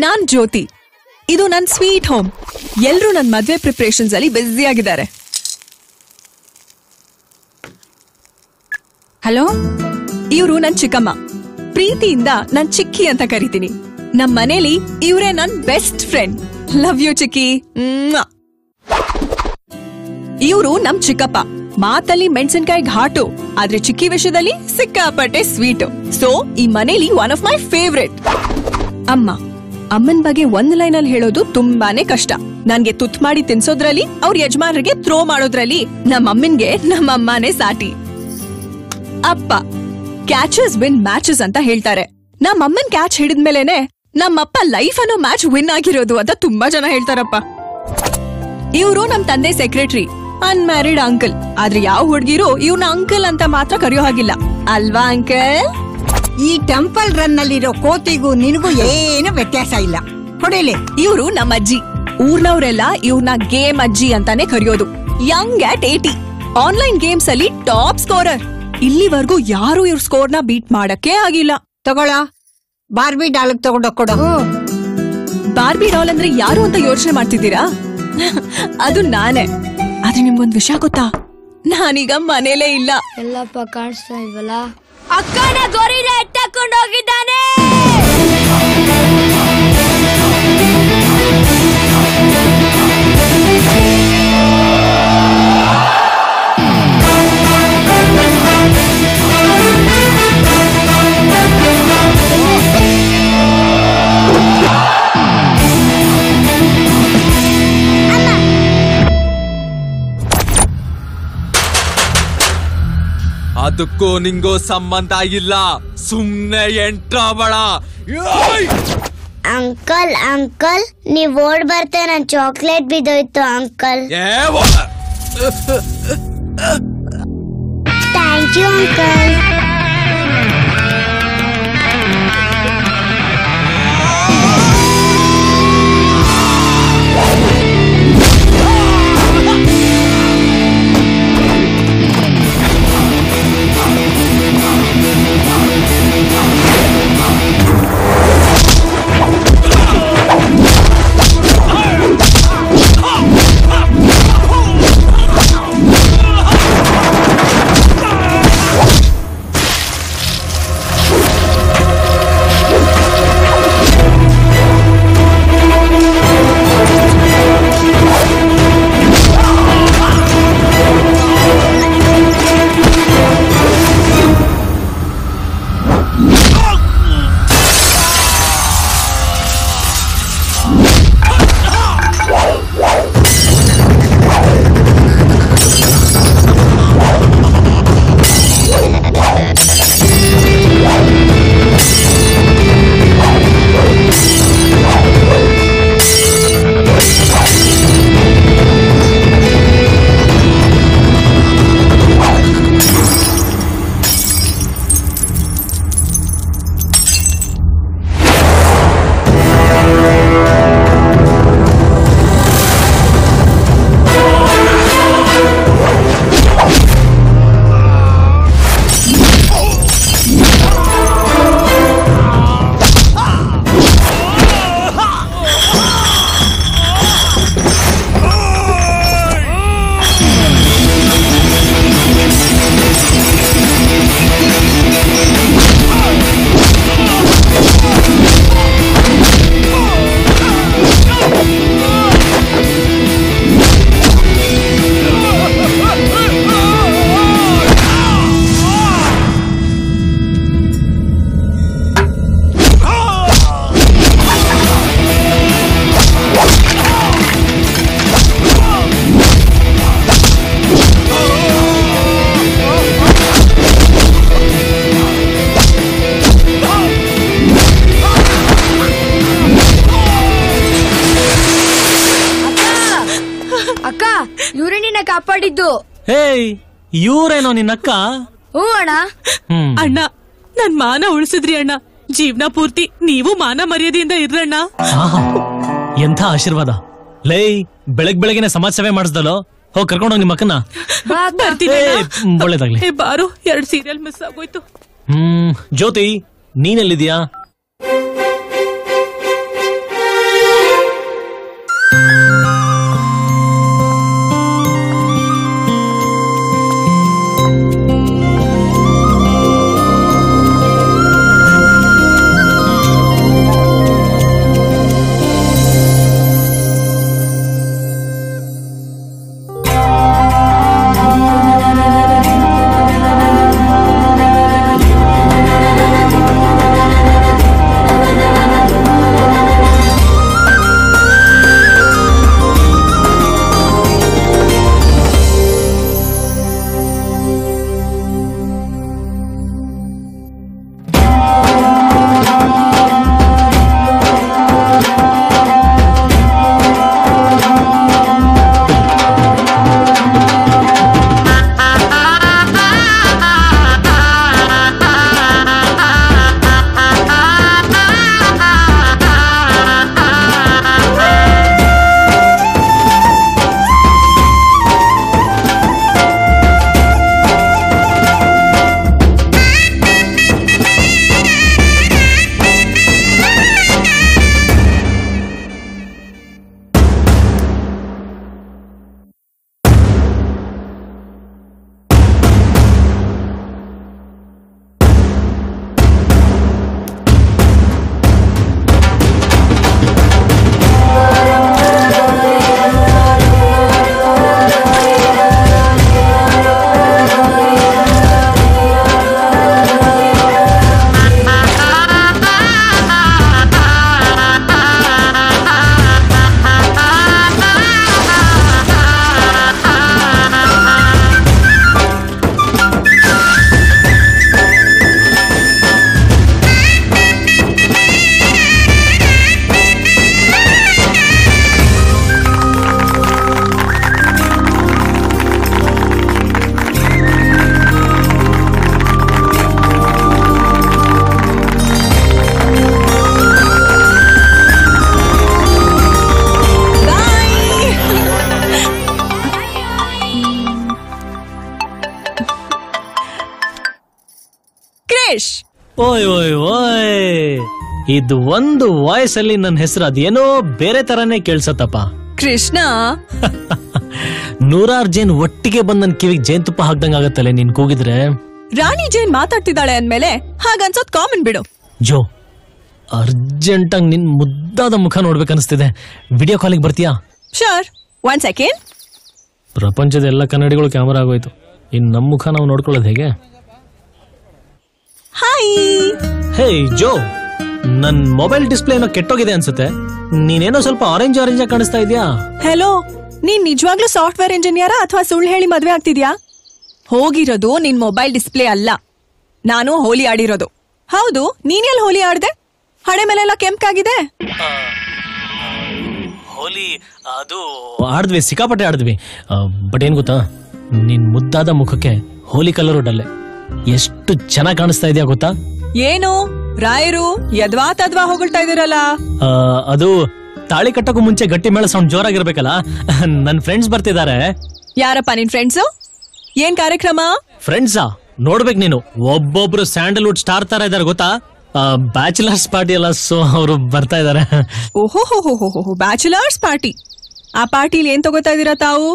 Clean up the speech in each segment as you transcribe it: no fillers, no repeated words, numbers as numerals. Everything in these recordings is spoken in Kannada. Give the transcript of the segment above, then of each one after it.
ನಾನ್ ಜ್ಯೋತಿ. ಇದು ನನ್ ಸ್ವೀಟ್ ಹೋಮ್. ಎಲ್ರೂ ನನ್ ಮದ್ವೆ ಪ್ರಿಪರೇಷನ್ಸ್ ಅಲ್ಲಿ ಬ್ಯುಸಿ ಆಗಿದ್ದಾರೆ. ಹಲೋ, ಇವ್ರು ನನ್ ಚಿಕ್ಕಮ್ಮ. ಪ್ರೀತಿಯಿಂದ ನನ್ ಚಿಕ್ಕಿ ಅಂತ ಕರಿತೀನಿ. ನಮ್ ಮನೇಲಿ ಇವ್ರೇ ನನ್ ಬೆಸ್ಟ್ ಫ್ರೆಂಡ್. ಲವ್ ಯು ಚಿಕ್ಕಿ. ಇವ್ರು ನಮ್ ಚಿಕ್ಕಪ್ಪ. ಮಾತಲ್ಲಿ ಮೆಣಸಿನ್ಕಾಯಿ ಘಾಟು, ಆದ್ರೆ ಚಿಕ್ಕಿ ವಿಷಯದಲ್ಲಿ ಸಿಕ್ಕಾಪಟ್ಟೆ ಸ್ವೀಟ್. ಸೊ ಈ ಮನೇಲಿ ಒನ್ ಆಫ್ ಮೈ ಫೇವ್ರೆಟ್. ಅಮ್ಮನ್ ಬಗ್ಗೆ ಒಂದ್ ಲೈನ್ ಅಲ್ಲಿ ಹೇಳೋದು ತುಂಬಾನೇ ಕಷ್ಟ. ನನ್ಗೆ ತುತ್ ಮಾಡಿ ತಿನ್ಸೋದ್ರಲ್ಲಿ, ಅವ್ರ ಯಜಮಾನರಿಗೆ ಥ್ರೋ ಮಾಡೋದ್ರಲ್ಲಿ ನಮ್ಮಮ್ಮನ್ಗೆ ನಮ್ಮಮ್ಮನೇ ಸಾಟಿ. ಅಪ್ಪ ಕ್ಯಾಚಸ್ ವಿನ್ ಮ್ಯಾಚಸ್ ಅಂತ ಹೇಳ್ತಾರೆ. ನಮ್ಮಮ್ಮನ್ ಕ್ಯಾಚ್ ಹಿಡಿದ್ಮೇಲೆನೆ ನಮ್ಮಪ್ಪ ಲೈಫ್ ಅನ್ನೋ ಮ್ಯಾಚ್ ವಿನ್ ಆಗಿರೋದು ಅಂತ ತುಂಬಾ ಜನ ಹೇಳ್ತಾರಪ್ಪ. ಇವ್ರು ನಮ್ ತಂದೆ ಸೆಕ್ರೆಟರಿ, ಅನ್ಮ್ಯಾರಿಡ್ ಅಂಕಲ್. ಆದ್ರೆ ಯಾವ ಹುಡ್ಗಿರು ಇವ್ನ ಅಂಕಲ್ ಅಂತ ಮಾತ್ರ ಕರೆಯೋ ಹಾಗಿಲ್ಲ ಅಲ್ವಾ ಅಂಕಲ್? ಈ ಟೆಂಪಲ್ ರನ್ ನಲ್ಲಿರೋ ಕೋತಿಗೂ ನಿನಗೂ ಏನು ವ್ಯತ್ಯಾಸ ಇಲ್ಲ. ಹೊಡೆಯಲಿ. ಇವ್ರು ನಮ್ಮ ಅಜ್ಜಿ. ಊರ್ನವ್ರೆಲ್ಲ ಇವ್ರನ್ನ ಗೇಮ್ ಅಜ್ಜಿ ಅಂತಾನೆ ಕರೆಯೋದು. Young at 80. ಆನ್ಲೈನ್ ಗೇಮ್ಸ್ ಅಲ್ಲಿ ಟಾಪ್ ಸ್ಕೋರರ್. ಇಲ್ಲಿವರೆಗೂ ಯಾರು ಇವ್ರ ಸ್ಕೋರ್ ನ ಬೀಟ್ ಮಾಡಕ್ಕೆ ಆಗಿಲ್ಲ. ತಗೊಳ, ಬಾರ್ಬಿ ಡಾಲ್ ತಗೊಂಡೋಗ್ ಕೊಡು. ಬಾರ್ಬಿ ಡಾಲ್ ಅಂದ್ರೆ ಯಾರು ಅಂತ ಯೋಚನೆ ಮಾಡ್ತಿದ್ದೀರಾ? ಅದು ನಾನೇ. ಆದ್ರೆ ನಿಮ್ಗೊಂದ್ ವಿಷಯ ಗೊತ್ತಾ? ನಾನೀಗ ಮನೇಲೇ ಇಲ್ಲ. ಎಲ್ಲಪ್ಪ ಕಾಣಿಸ್ತಾ ಇಲ್ವಲ್ಲ? ಅಕ್ಕನ ಗೊರಿಲ್ಲ ಎತ್ತಕೊಂಡು ಹೋಗಿದ್ದಾನೆ. ಅದಕ್ಕೂ ನಿಂಗೋ ಸಂಬಂಧ ಇಲ್ಲ. ಸುಮ್ನೆ ಎಂಟ್ರಾವಳ. ಅಂಕಲ್ ಅಂಕಲ್, ನೀವ್ ಓಡ್ ಬರ್ತೆ ನನ್ ಚಾಕ್ಲೇಟ್ ಬಿದ್ದೋಯ್ತು ಅಂಕಲ್. Thank you uncle. ಕಾಪಾಡಿದ್ದು. ಹೇಯ್, ಇವ್ರೇನೋ ನಿನ್ನಕ್ಕ? ಹ್ಞೂ ಅಣ್ಣ. ಅಣ್ಣ, ನನ್ ಮಾನ ಉಳಿಸಿದ್ರಿ ಅಣ್ಣ. ಜೀವನ ಪೂರ್ತಿ ನೀವು ಮಾನ ಮರ್ಯಾದೆಯಿಂದ ಇರ್ರಣ್ಣ. ಎಂಥ ಆಶೀರ್ವಾದ. ಲೈ, ಬೆಳಗ್ಗೆನೆ ಸಮಾಜ ಸೇವೆ ಮಾಡಿಸ್ದಲ್ಲೋ. ಹೋಗಿ ಕರ್ಕೊಂಡೋಗಿ ನಿಮ್ಮ ಅಕ್ಕನ. ಒಳ್ಳೇದಾಗ್ಲಿ. ಬಾರು, 2 ಸೀರಿಯಲ್ ಮಿಸ್ ಆಗೋಯ್ತು. ಜ್ಯೋತಿ, ನೀನೆಲ್ಲಿದ್ಯಾ? ಓಯ್ ಓಯ್ ಓಯ್, ಇದು ಒಂದು ವಾಯ್ಸ್ ಅಲ್ಲಿ ನನ್ನ ಹೆಸರು ಅದೇನೋ ಬೇರೆ ತರಾನೇ ಕೇಳ್ಸತ್ತಪ್ಪ. ಕೃಷ್ಣ, ನೂರಾರು ಜೇನ್ ಒಟ್ಟಿಗೆ ಬಂದ್ ನನ್ ಕಿವಿಗೆ ಜೇನ್ತುಪ್ಪ ಹಾಕ್ದಂಗ ಆಗತ್ತಲ್ಲ ನೀನ್ ಕೂಗಿದ್ರೆ. ರಾಣಿ ಜೇನ್ ಮಾತಾಡ್ತಿದ್ದಾಳೆ ಅಂದ್ಮೇಲೆ ಹಾಗನ್ಸೋದ್ ಕಾಮನ್ ಬಿಡು. ಜೋ, ಅರ್ಜೆಂಟ್ ಆಗಿ ನಿನ್ ಮುದ್ದಾದ ಮುಖ ನೋಡ್ಬೇಕನ್ನಿಸ್ತಿದೆ. ವಿಡಿಯೋ ಕಾಲಿಗೆ ಬರ್ತೀಯಾ? Sure, 1 second. ಪ್ರಪಂಚದ ಎಲ್ಲ ಕನ್ನಡಿಗಳು ಕ್ಯಾಮರಾ ಆಗೋಯ್ತು, ಇನ್ ನಮ್ ಮುಖ ನಾವು ನೋಡ್ಕೊಳ್ಳೋದು ಹೇಗೆ? ಹಾಯ್. ಹೇ ಜೋ, ನನ್ ಮೊಬೈಲ್ ಡಿಸ್ಪ್ಲೇ ಏನೋ ಕೆಟ್ಟೋಗಿದೆ ಅನ್ಸುತ್ತೆ. ನೀನೇನೋ ಸ್ವಲ್ಪ ಆರೆಂಜ್ ಆಗಿ ಕಾಣಿಸ್ತಾ ಇದೆಯಾ? ಹೆಲೋ, ನೀನ್ ನಿಜವಾಗ್ಲೂ ಸಾಫ್ಟ್ವೇರ್ ಇಂಜಿನಿಯರಾ ಅಥವಾ ಸುಳ್ಳು ಹೇಳಿ ಮದ್ವೆ ಆಗ್ತಿದ್ಯಾ? ಹೋಗಿರೋದು ನಿನ್ ಮೊಬೈಲ್ ಡಿಸ್ಪ್ಲೇ ಅಲ್ಲ, ನಾನು ಹೋಲಿ ಆಡಿರೋದು. ಹೌದು, ನೀನ್ ಎಲ್ಲಿ ಹೋಲಿ ಆಡ್ದೆ? ಹಣೆ ಮೇಲೆಲ್ಲ ಕೆಂಪಾಗಿದೆ. ಹೋಲಿ ಅದು ಆಡಿದ್ವಿ, ಸಿಕ್ಕಾಪಟ್ಟೆ ಆಡಿದ್ವಿ. ಬಟ್ ಏನ್ ಗೊತ್ತಾ, ನಿನ್ ಮುದ್ದಾದ ಮುಖಕ್ಕೆ ಹೋಲಿ ಕಲರು ಡಲ್ಲೆ. ಎಷ್ಟು ಚೆನ್ನಾಗಿ ಕಾಣಿಸ್ತಾ ಇದೆಯಾ ಗೊತ್ತಾ? ಏನು ರಾಯರು ಯದ್ವಾ ತದ್ವಾ ಹೊಗಳ್ತಾ ಇದೀರಲ್ಲ? ಅದು ತಾಳಿ ಕಟ್ಟಕ್ಕೂ ಮುಂಚೆ ಗಟ್ಟಿ ಮೇಳ ಸೌಂಡ್ ಜೋರಾಗಿರ್ಬೇಕಲ್ಲ. ನನ್ ಫ್ರೆಂಡ್ಸ್ ಬರ್ತಿದ್ದಾರೆ. ಯಾರಪ್ಪ ನಿನ್ ಫ್ರೆಂಡ್ಸು? ಏನ್ ಕಾರ್ಯಕ್ರಮ? ಫ್ರೆಂಡ್ಸಾ? ನೋಡ್ಬೇಕು ನೀನು, ಒಬ್ಬೊಬ್ರು ಸ್ಯಾಂಡಲ್ವುಡ್ ಸ್ಟಾರ್ ತರ ಇದಾರೆ ಗೊತ್ತಾ. ಬ್ಯಾಚುಲರ್ಸ್ ಪಾರ್ಟಿ ಅಲ್ಲ, ಸೊ ಅವರು ಬರ್ತಾ ಇದಾರೆ. ಓಹೋ, ಬ್ಯಾಚುಲರ್ಸ್ ಪಾರ್ಟಿ. ಆ ಪಾರ್ಟಿಲಿ ಏನ್ ತಗೋತಾ ಇದೀರಾ ತಾವು?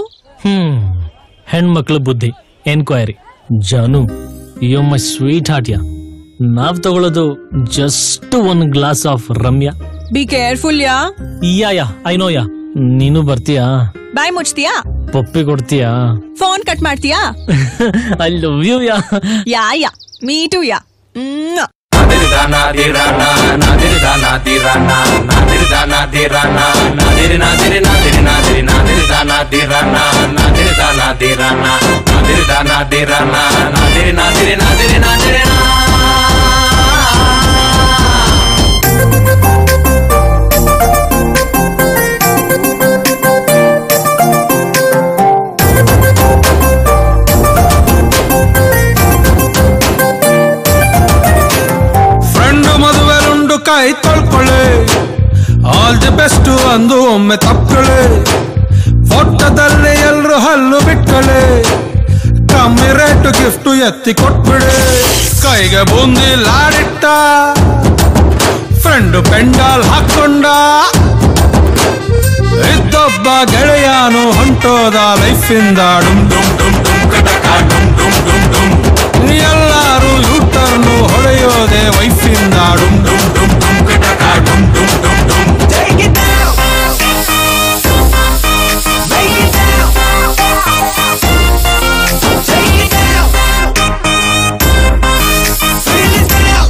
ಹೆಣ್ಮಕ್ಳು ಬುದ್ಧಿ enquiry. Janu, you my sweet heart. ನಾವ್ ತಗೊಳ್ಳೋದು just 1 glass of Ramya. Be careful yeah. I know yeah. ನೀನು ಬರ್ತೀಯಾ? ಬಾಯ್ ಮುಚ್ತೀಯಾ? ಪಪ್ಪಿ ಕೊಡ್ತೀಯಾ? ಫೋನ್ ಕಟ್ ಮಾಡ್ತೀಯಾ? I love you yeah. Yeah me too yeah. ಕೈ ತೊಳ್ಕೊಳ್ಳೆ, ಆಲ್ ದಿ ಬೆಸ್ಟ್ ಅಂದು ಒಮ್ಮೆ ತಪ್ಕೊಳ್ಳೆ. ಫೋಟೋದಲ್ಲಿ ಎಲ್ರು ಹಲ್ಲು ಬಿಟ್ಕೊಳ್ಳೆ, ಕಮ್ಮಿ ರೇಟ್ ಗಿಫ್ಟ್ ಎತ್ತಿ ಕೊಟ್ಬಿಡೆ. ಕೈಗೆ ಬೂಂದಿ ಲಾಡಿಟ್ಟ, ಫ್ರೆಂಡ್ ಪೆಂಡಾಲ್ ಹಾಕೊಂಡ, ಇದ್ದೊಬ್ಬ ಗೆಳೆಯಾನು ಹೊಂಟೋದ ಲೈಫಿಂದ ಡುಮ್ ಡುಮ್ ಡುಮ್ ಡುಮ್ ಕಟಕ ಡುಮ್ ಡುಮ್ ಡುಮ್ ಡುಮ್. ಎಲ್ಲಾರು ಯೂಟರ್ನು ಹೊಡೆಯೋದೆ ವೈಫಿಂದ ಡುಮ್ ಡುಮ್ ಡುಮ್ ಡುಮ್ ಕಟಕ ಡುಮ್ ಡುಮ್ ಡುಮ್ ಡುಮ್. Take it down, break it down, take it down, feel it down.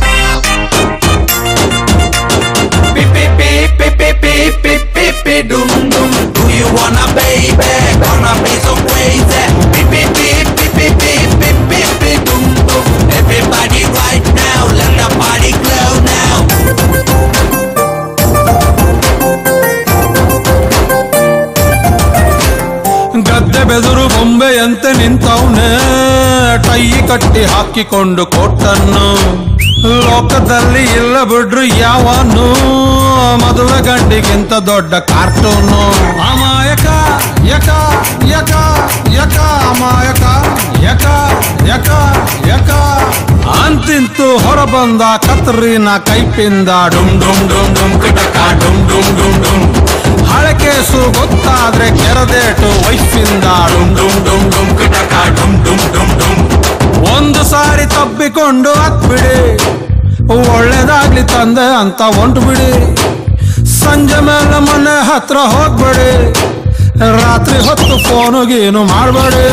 Beep beep beep beep beep beep beep beep beep dum dum. Do you wanna baby? Gonna be so crazy. Beep beep beep beep beep beep beep beep beep dum dum. Everybody right now, let the party glow now. ಗದ್ದೆ ಬೆದರು ಬೊಂಬೆಯಂತೆ ನಿಂತವನೆ, ಟೈ ಕಟ್ಟಿ ಹಾಕಿಕೊಂಡು ಕೋಟನ್ನು. ಲೋಕದಲ್ಲಿ ಇಲ್ಲ ಬಿಡ್ರು ಯಾವನು, ಮದುವೆ ಗಂಡಿಗಿಂತ ದೊಡ್ಡ ಕಾರ್ಟೂನು. ಅಮಾಯಕ ಯಕ ಯಕ ಯಕ ಅಮಾಯಕ ಯಕ ಯಕ ಯಕ ಅಂತಿಂತು ಹೊರಬಂದ ಕತ್ರಿನ ಕೈಪಿಂದ ಡುಮ್ ಡುಮ್ ಡುಮ್ ಡುಮ್ ಕಟಕ ಡುಮ್ ಡುಮ್ ಡುಮ್ ಡುಮ್. ಹಳೆ ಕೇಸು ಗೊತ್ತಾದ್ರೆ ಕೆರದೇಟು ವೈಫಿಂದ ಡುಮ್ ಡುಮ್ ಡುಮ್ ಡುಮ್ ಕಟಕ ಡುಮ್ ಡುಮ್ ಡುಮ್ ಡುಮ್. ಒಂದು ಸಾರಿ ತಬ್ಬಿಕೊಂಡು ಹತ್ಬಿಡಿ, ಒಳ್ಳೇದಾಗ್ಲಿ ತಂದೆ ಅಂತ ಹೊಂಟು ಬಿಡಿ. ಸಂಜೆ ಮೇಲೆ ಮನೆ ಹತ್ರ ಹೋಗ್ಬೇಡಿ, ರಾತ್ರಿ ಹೊತ್ತು ಫೋನುಗೇನು ಮಾಡಬೇಡಿ.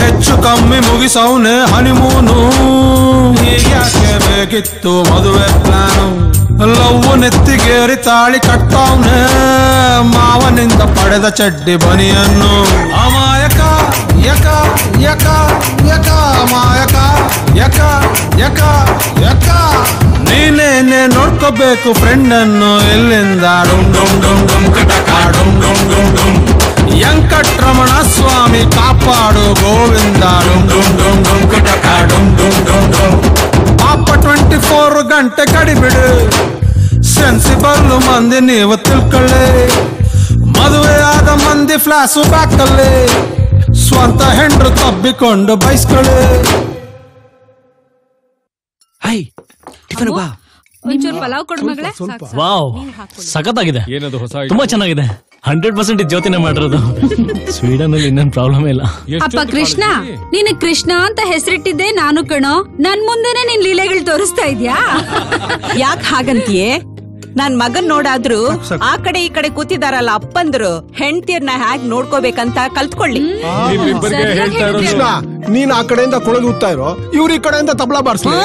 ಹೆಚ್ಚು ಕಮ್ಮಿ ಮುಗಿಸೌನೆ ಹನಿಮೂನು, ಯಾಕೆ ಬೇಗ ಬೇಕಿತ್ತು ಮದುವೆ ಪ್ಲಾನು ಲವ್ವು ನೆತ್ತಿಗೇರಿ ತಾಳಿ ಕಟ್ಟವನೆ ಮಾವನಿಂದ ಪಡೆದ ಚಡ್ಡಿ ಬನಿಯನ್ನು ಅಮಾಯಕ ಯಕ ಯಕ ಯಕ ಅಮಾಯಕ ಯಕ ಯಕ ಯಕ ನೀನೇನೆ ನೋಡ್ಕೋಬೇಕು ಫ್ರೆಂಡ್ ಅನ್ನು ಎಲ್ಲಿಂದ ಡುಮ್ ಡುಮ್ ಡುಮ್ ಡುಮ್ ಕಟಕ ಡುಮ್ ಡುಮ್ ಡುಮ್ ಡುಮ್ ವೆಂಕಟ್ರಮಣ ಸ್ವಾಮಿ ಕಾಪಾಡು ಗೋವಿಂದ ಡುಮ್ ಡುಮ್ ಡುಮ್ ಡುಮ್ ಕಟಕ ಡುಮ್ ಡುಮ್ ಡುಮ್ ಡುಮ್ ಪಾಪ 24 ಗಂಟೆ ಕಡಿಬಿಡು ಸೆನ್ಸಿಬಲ್ ಮಂದಿ ನೀವು ತಿಳ್ಕೊಳ್ಳಿ ಮದುವೆ ಆದ ಮಂದಿ ಫ್ಲಾಶು ಬ್ಯಾಕಲ್ಲಿ ಸ್ವಂತ ಹೆಂಡ್ರು ತಬ್ಬಿಕೊಂಡು ಬಯಸ್ಕೊಳ್ಳಿ ಒಂಚೂರು ಪಲಾವ್ ಕೊಡು ಮಗಳೇ. ವಾವ್ ಸಖತ್ತಾಗಿದೆ, ಏನದು ಹೊಸ ತುಂಬಾ ಚೆನ್ನಾಗಿದೆ. 100% ಜ್ಯೋತಿನೇ ಮಾಡಿರೋದು. ಸ್ವೀಡನ್ ಅಲ್ಲಿ ಇನ್ನೇನ್ ಪ್ರಾಬ್ಲಮ್ ಇಲ್ಲ. ಅಪ್ಪ ಕೃಷ್ಣ, ನೀನು ಕೃಷ್ಣ ಅಂತ ಹೆಸರಿಟ್ಟಿದ್ದೆ ನಾನು ಕಣೋ. ನನ್ ಮುಂದೆನೆ ನಿನ್ ಲೀಲೆಗಳು ತೋರಿಸ್ತಾ ಇದ್ಯಾ? ಯಾಕೆ ಹಾಗಂತೀಯೇ? ನನ್ ಮಗನ್ ನೋಡಾದ್ರು ಆ ಕಡೆ ಈ ಕಡೆ ಕೂತಿದಾರಲ್ಲ ಅಪ್ಪಂದ್ರು ಹೆಂಡ್ತಿಯರ್ನ ಹ್ಯಾಗ್ ನೋಡ್ಕೋಬೇಕಂತ ಕಲ್ತ್ಕೊಳ್ಳಿ. ಕೃಷ್ಣ, ನೀನ್ ಆ ಕಡೆಯಿಂದ ಕೊಳಲು ಊದ್ತಾ ಇರೋ, ಇವ್ರ ಈ ಕಡೆಯಿಂದ ತಬಲಾ ಬಾರ್ಸ್ಲಿ.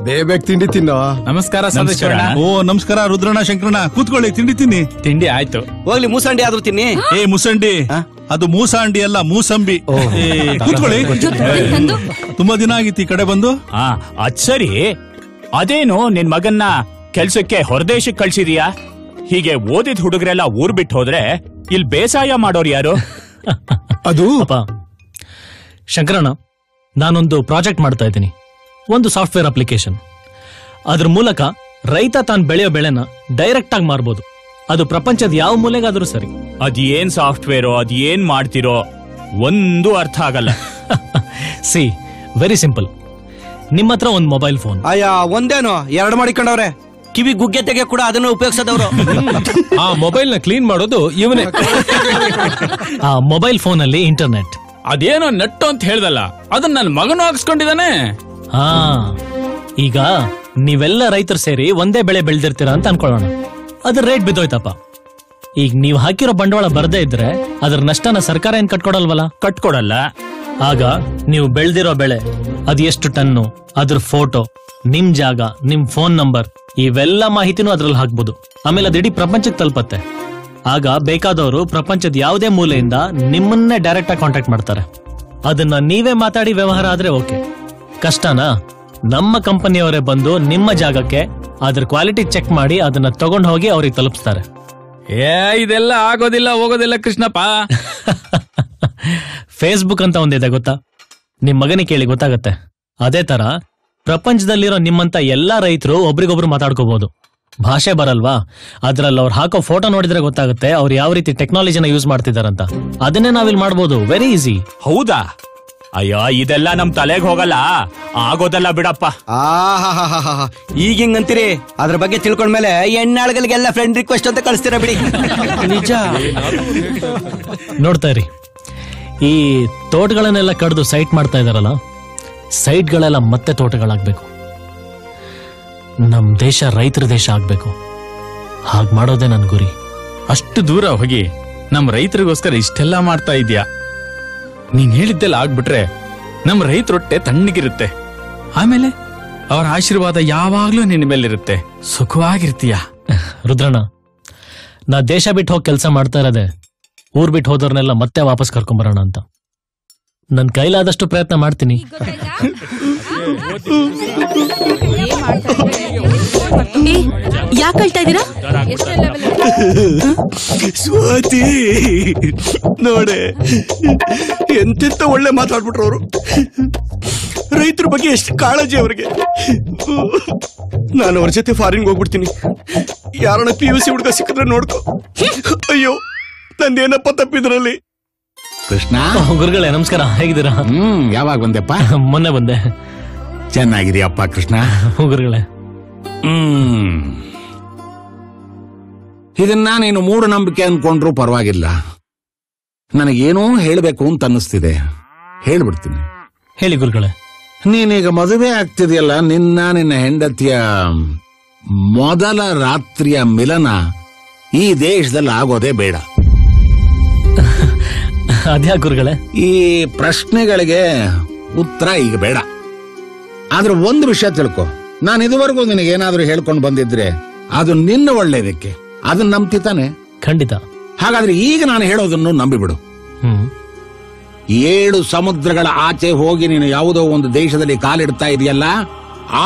ಬೇಗ ತಿಂಡಿ ತಿನ್ನೋ. ನಮಸ್ಕಾರ. ಓ ನಮಸ್ಕಾರ ರುದ್ರಣ್ಣ ಶಂಕರಣ್ಣ, ಕೂತ್ಕೊಳ್ಳಿ, ತಿಂಡಿ ತಿನ್ನಿ. ತಿಂಡಿ ಆಯ್ತು. ಹೋಗ್ಲಿ ಮೂಸಂಡಿ ಆದ್ರೂ ತಿನ್ನಿ. ಮುಸಂಡಿ ಅದು ಮೂಸಾಂಡಿ ಅಲ್ಲ, ಮೂಸಂಬಿ. ಕೂತ್ಕೊಳ್ಳಿ. ತುಂಬಾ ದಿನ ಆಗಿತ್ತು ಈ ಕಡೆ ಬಂದು. ಅದ್ ಸರಿ, ಅದೇನು ನಿನ್ ಮಗನ್ನ ಕೆಲ್ಸಕ್ಕೆ ಹೊರದೇಶಕ್ಕೆ ಕಳ್ಸಿದೀಯಾ? ಹೀಗೆ ಓದಿದ ಹುಡುಗರೆಲ್ಲ ಊರ್ ಬಿಟ್ಟು ಹೋದ್ರೆ ಇಲ್ಲಿ ಬೇಸಾಯ ಮಾಡೋರು ಯಾರು? ಅದು ಅಪ್ಪ ಶಂಕರಣ್ಣ, ನಾನೊಂದು ಪ್ರಾಜೆಕ್ಟ್ ಮಾಡ್ತಾ ಇದ್ದೀನಿ. ಒಂದು ಸಾಫ್ಟ್ವೇರ್ ಅಪ್ಲಿಕೇಶನ್. ಅದ್ರ ಮೂಲಕ ರೈತ ತಾನು ಬೆಳೆಯೋ ಬೆಳೆನ ಡೈರೆಕ್ಟ್ ಆಗಿ ಮಾರ್ಬೋದು. ಅದು ಪ್ರಪಂಚದ ಯಾವ ಮೂಲೆಗಾದ್ರೂ ಸರಿ. ಅದೇನ್ ಸಾಫ್ಟ್ವೇರೋ, ಅದೇನ್ ಮಾಡ್ತಿರೋ ಒಂದು ಅರ್ಥ ಆಗಲ್ಲ. C, very simple. ನಿಮ್ಮ ಹತ್ರ ಒಂದು ಮೊಬೈಲ್ ಫೋನ್. ಅಯ್ಯ, ಒಂದೇನು ಎರಡು ಮಾಡಿಕೊಂಡವ್ರೆ. ಕಿವಿ ಗುಗ್ಗೆ ತೆಗೆ ಕೂಡ ಅದನ್ನು ಉಪಯೋಗಿಸದವ್ರು. ಆ ಮೊಬೈಲ್ ನ ಕ್ಲೀನ್ ಮಾಡೋದು ಇವನೇ. ಆ ಮೊಬೈಲ್ ಫೋನ್ ಅಲ್ಲಿ ಇಂಟರ್ನೆಟ್. ಅದೇನೋ ನೆಟ್ಟು ಅಂತ ಹೇಳ್ದಲ್ಲ, ಅದನ್ನ ನನ್ನ ಮಗನು ಹಾಕ್ಸ್ಕೊಂಡಿದ್ದಾನೆ. ಹಾ, ಈಗ ನೀವೆಲ್ಲ ರೈತರು ಸೇರಿ ಒಂದೇ ಬೆಳೆ ಬೆಳೆದಿರ್ತೀರಾ ಅಂತ ಅನ್ಕೊಳ್ಳೋಣ. ಅದ್ರ ರೇಟ್ ಬಿದ್ದೋಯ್ತಪ್ಪ. ಈಗ ನೀವು ಹಾಕಿರೋ ಬಂಡವಾಳ ಬರದೇ ಇದ್ರೆ ಅದ್ರ ನಷ್ಟನ ಸರ್ಕಾರ ಏನ್ ಕಟ್ಕೊಡಲ್ವಲ್ಲ? ಕಟ್ಕೊಡಲ್ಲ. ಆಗ ನೀವು ಬೆಳೆದಿರೋ ಬೆಳೆ, ಅದು ಎಷ್ಟು ಟನ್ನು, ಅದ್ರ ಫೋಟೋ, ನಿಮ್ ಜಾಗ, ನಿಮ್ ಫೋನ್ ನಂಬರ್, ಇವೆಲ್ಲ ಮಾಹಿತಿನೂ ಅದ್ರಲ್ಲಿ ಹಾಕ್ಬೋದು. ಆಮೇಲೆ ಅದು ಇಡೀ ಪ್ರಪಂಚಕ್ಕೆ ತಲುಪತ್ತೆ. ಆಗ ಬೇಕಾದವರು ಪ್ರಪಂಚದ ಯಾವುದೇ ಮೂಲೆಯಿಂದ ನಿಮ್ಮನ್ನೇ ಡೈರೆಕ್ಟ್ ಆಗಿ ಕಾಂಟ್ಯಾಕ್ಟ್ ಮಾಡ್ತಾರೆ. ಅದನ್ನ ನೀವೇ ಮಾತಾಡಿ ವ್ಯವಹಾರ ಆದ್ರೆ ಓಕೆ. ಕಷ್ಟನಾ? ನಮ್ಮ ಕಂಪನಿಯವರೇ ಬಂದು ನಿಮ್ಮ ಜಾಗಕ್ಕೆ ಅದ್ರ ಕ್ವಾಲಿಟಿ ಚೆಕ್ ಮಾಡಿ ಅದನ್ನ ತಗೊಂಡು ಹೋಗಿ ಅವ್ರಿಗೆ ತಲುಪಿಸ್ತಾರೆ. ಇದೆಲ್ಲ ಆಗೋದಿಲ್ಲ ಹೋಗೋದಿಲ್ಲ ಕೃಷ್ಣಪ್ಪ. ಫೇಸ್ಬುಕ್ ಅಂತ ಒಂದಿದೆ ಗೊತ್ತಾ? ನಿಮ್ ಮಗನಿಗೆ ಕೇಳಿ ಗೊತ್ತಾಗತ್ತೆ. ಅದೇ ತರ ಪ್ರಪಂಚದಲ್ಲಿರೋ ನಿಮ್ಮಂತ ಎಲ್ಲಾ ರೈತರು ಒಬ್ರಿಗೊಬ್ರು ಮಾತಾಡ್ಕೋಬಹುದು. ಭಾಷೆ ಬರಲ್ವಾ? ಅದ್ರಲ್ಲಿ ಅವ್ರು ಹಾಕೋ ಫೋಟೋ ನೋಡಿದ್ರೆ ಗೊತ್ತಾಗುತ್ತೆ ಅವ್ರು ಯಾವ ರೀತಿ ಟೆಕ್ನಾಲಜಿನ ಯೂಸ್ ಮಾಡ್ತಿದಾರಂತ. ಅದನ್ನೇ ನಾವಿಲ್ಲಿ ಮಾಡ್ಬೋದು. Very easy. ಹೌದಾ? ಅಯ್ಯೋ, ಇದೆಲ್ಲ ನಮ್ ತಲೆಗೆ ಹೋಗಲ್ಲ, ಆಗೋದಲ್ಲ ಬಿಡಪ್ಪ. ಈಗ ಹಿಂಗಂತೀರಿ, ಅದ್ರ ಬಗ್ಗೆ ತಿಳ್ಕೊಂಡ್ಮೇಲೆ ಹೆಣ್ಣಾಳ್ಗಳಿಗೆಲ್ಲ ಫ್ರೆಂಡ್ ರಿಕ್ವೆಸ್ಟ್ ಅಂತ ಕಳಿಸ್ತೀರಾ ಬಿಡಿ. ನಿಜ. ನೋಡ್ತಾ ಇರಿ, ಈ ತೋಟಗಳನ್ನೆಲ್ಲ ಕಡ್ದು ಸೈಟ್ ಮಾಡ್ತಾ ಇದಾರಲ್ಲ, ಸೈಟ್ಗಳೆಲ್ಲ ಮತ್ತೆ ತೋಟಗಳಾಗ್ಬೇಕು. ನಮ್ ದೇಶ ರೈತರ ದೇಶ ಆಗ್ಬೇಕು. ಹಾಗ್ ಮಾಡೋದೇ ನನ್ ಗುರಿ. ಅಷ್ಟು ದೂರ ಹೋಗಿ ನಮ್ ರೈತರಿಗೋಸ್ಕರ ಇಷ್ಟೆಲ್ಲ ಮಾಡ್ತಾ ಇದ್ಯಾ? ನೀನ್ ಹೇಳಿದ್ದೆಲ್ಲ ಆಗ್ಬಿಟ್ರೆ ನಮ್ ರೈತರೊಟ್ಟೆ ತಣ್ಣಗಿರುತ್ತೆ. ಆಮೇಲೆ ಅವ್ರ ಆಶೀರ್ವಾದ ಯಾವಾಗ್ಲೂ ನಿನ್ನ ಮೇಲಿರುತ್ತೆ. ಸುಖವಾಗಿರ್ತೀಯ. ರುದ್ರಣ್ಣ, ನಾ ದೇಶ ಬಿಟ್ಟು ಹೋಗಿ ಕೆಲಸ ಮಾಡ್ತಾ ಇರೋದೆ ಊರ್ ಬಿಟ್ಟು ಹೋದವ್ರನ್ನೆಲ್ಲ ಮತ್ತೆ ವಾಪಸ್ ಕರ್ಕೊಂಬರೋಣ ಅಂತ. ನನ್ ಕೈಲಾದಷ್ಟು ಪ್ರಯತ್ನ ಮಾಡ್ತೀನಿ. ಯಾಕೆ ಹೇಳ್ತಾ ಇದ್ದೀರಾ? ಸ್ವಾತಿ ನೋಡೆ, ಎಂತೆಂತ ಒಳ್ಳೆ ಮಾತಾಡ್ಬಿಟ್ರು ಅವರು. ರೈತರ ಬಗ್ಗೆ ಎಷ್ಟು ಕಾಳಜಿ ಅವ್ರಿಗೆ. ನಾನು ಅವ್ರ ಜೊತೆ ಫಾರಿನ್ಗೆ ಹೋಗ್ಬಿಡ್ತೀನಿ. ಯಾರನ್ನ PUC ಹುಡುಗ ಸಿಕ್ಕಿದ್ರೆ ನೋಡ್ಕೊ. ಅಯ್ಯೋ, ನಂದೇನಪ್ಪ ತಪ್ಪಿದ್ರಲ್ಲಿ. ಕೃಷ್ಣ, ಗುರುಗಳೇ ನಮಸ್ಕಾರ, ಹೇಗಿದ್ದೀರಾ? ಯಾವಾಗ ಬಂದೆಪ್ಪ? ಮೊನ್ನೆ ಬಂದೆ. ಚೆನ್ನಾಗಿದೆಯಪ್ಪ ಕೃಷ್ಣ? ಗುರುಗಳೇ, ಇದನ್ನ ನೀನು ಮೂಢನಂಬಿಕೆ ಅನ್ಕೊಂಡ್ರು ಪರವಾಗಿಲ್ಲ. ನನಗೇನೋ ಹೇಳ್ಬೇಕು ಅಂತ ಅನ್ನಿಸ್ತಿದೆ, ಹೇಳ್ಬಿಡ್ತೀನಿ. ಹೇಳಿ ಗುರುಗಳೇ. ನೀನೀಗ ಮದುವೆ ಆಗ್ತಿದೆಯಲ್ಲ, ನಿನ್ನ ಹೆಂಡತಿಯ ಮೊದಲ ರಾತ್ರಿಯ ಮಿಲನ ಈ ದೇಶದಲ್ಲಿ ಆಗೋದೇ ಬೇಡ. ಅದ್ಯಾ ಗುರುಗಳೇ? ಈ ಪ್ರಶ್ನೆಗಳಿಗೆ ಉತ್ತರ ಈಗ ಬೇಡ. ಆದ್ರೆ ಒಂದು ವಿಷಯ ತಿಳ್ಕೊ, ನಾನು ಇದುವರೆಗೂ ನಿನಗೇನಾದ್ರೂ ಹೇಳ್ಕೊಂಡು ಬಂದಿದ್ರೆ ಅದು ನಿನ್ನ ಒಳ್ಳೇದಕ್ಕೆ. ಅದನ್ನ ನಂಬ್ತಿತಾನೆ? ಖಂಡಿತ. ಹಾಗಾದ್ರೆ ಈಗ ನಾನು ಹೇಳೋದನ್ನು ನಂಬಿಬಿಡು. 7 ಸಮುದ್ರಗಳ ಆಚೆ ಹೋಗಿ ನೀನು ಯಾವುದೋ ಒಂದು ದೇಶದಲ್ಲಿ ಕಾಲಿಡ್ತಾ ಇದೆಯಲ್ಲ,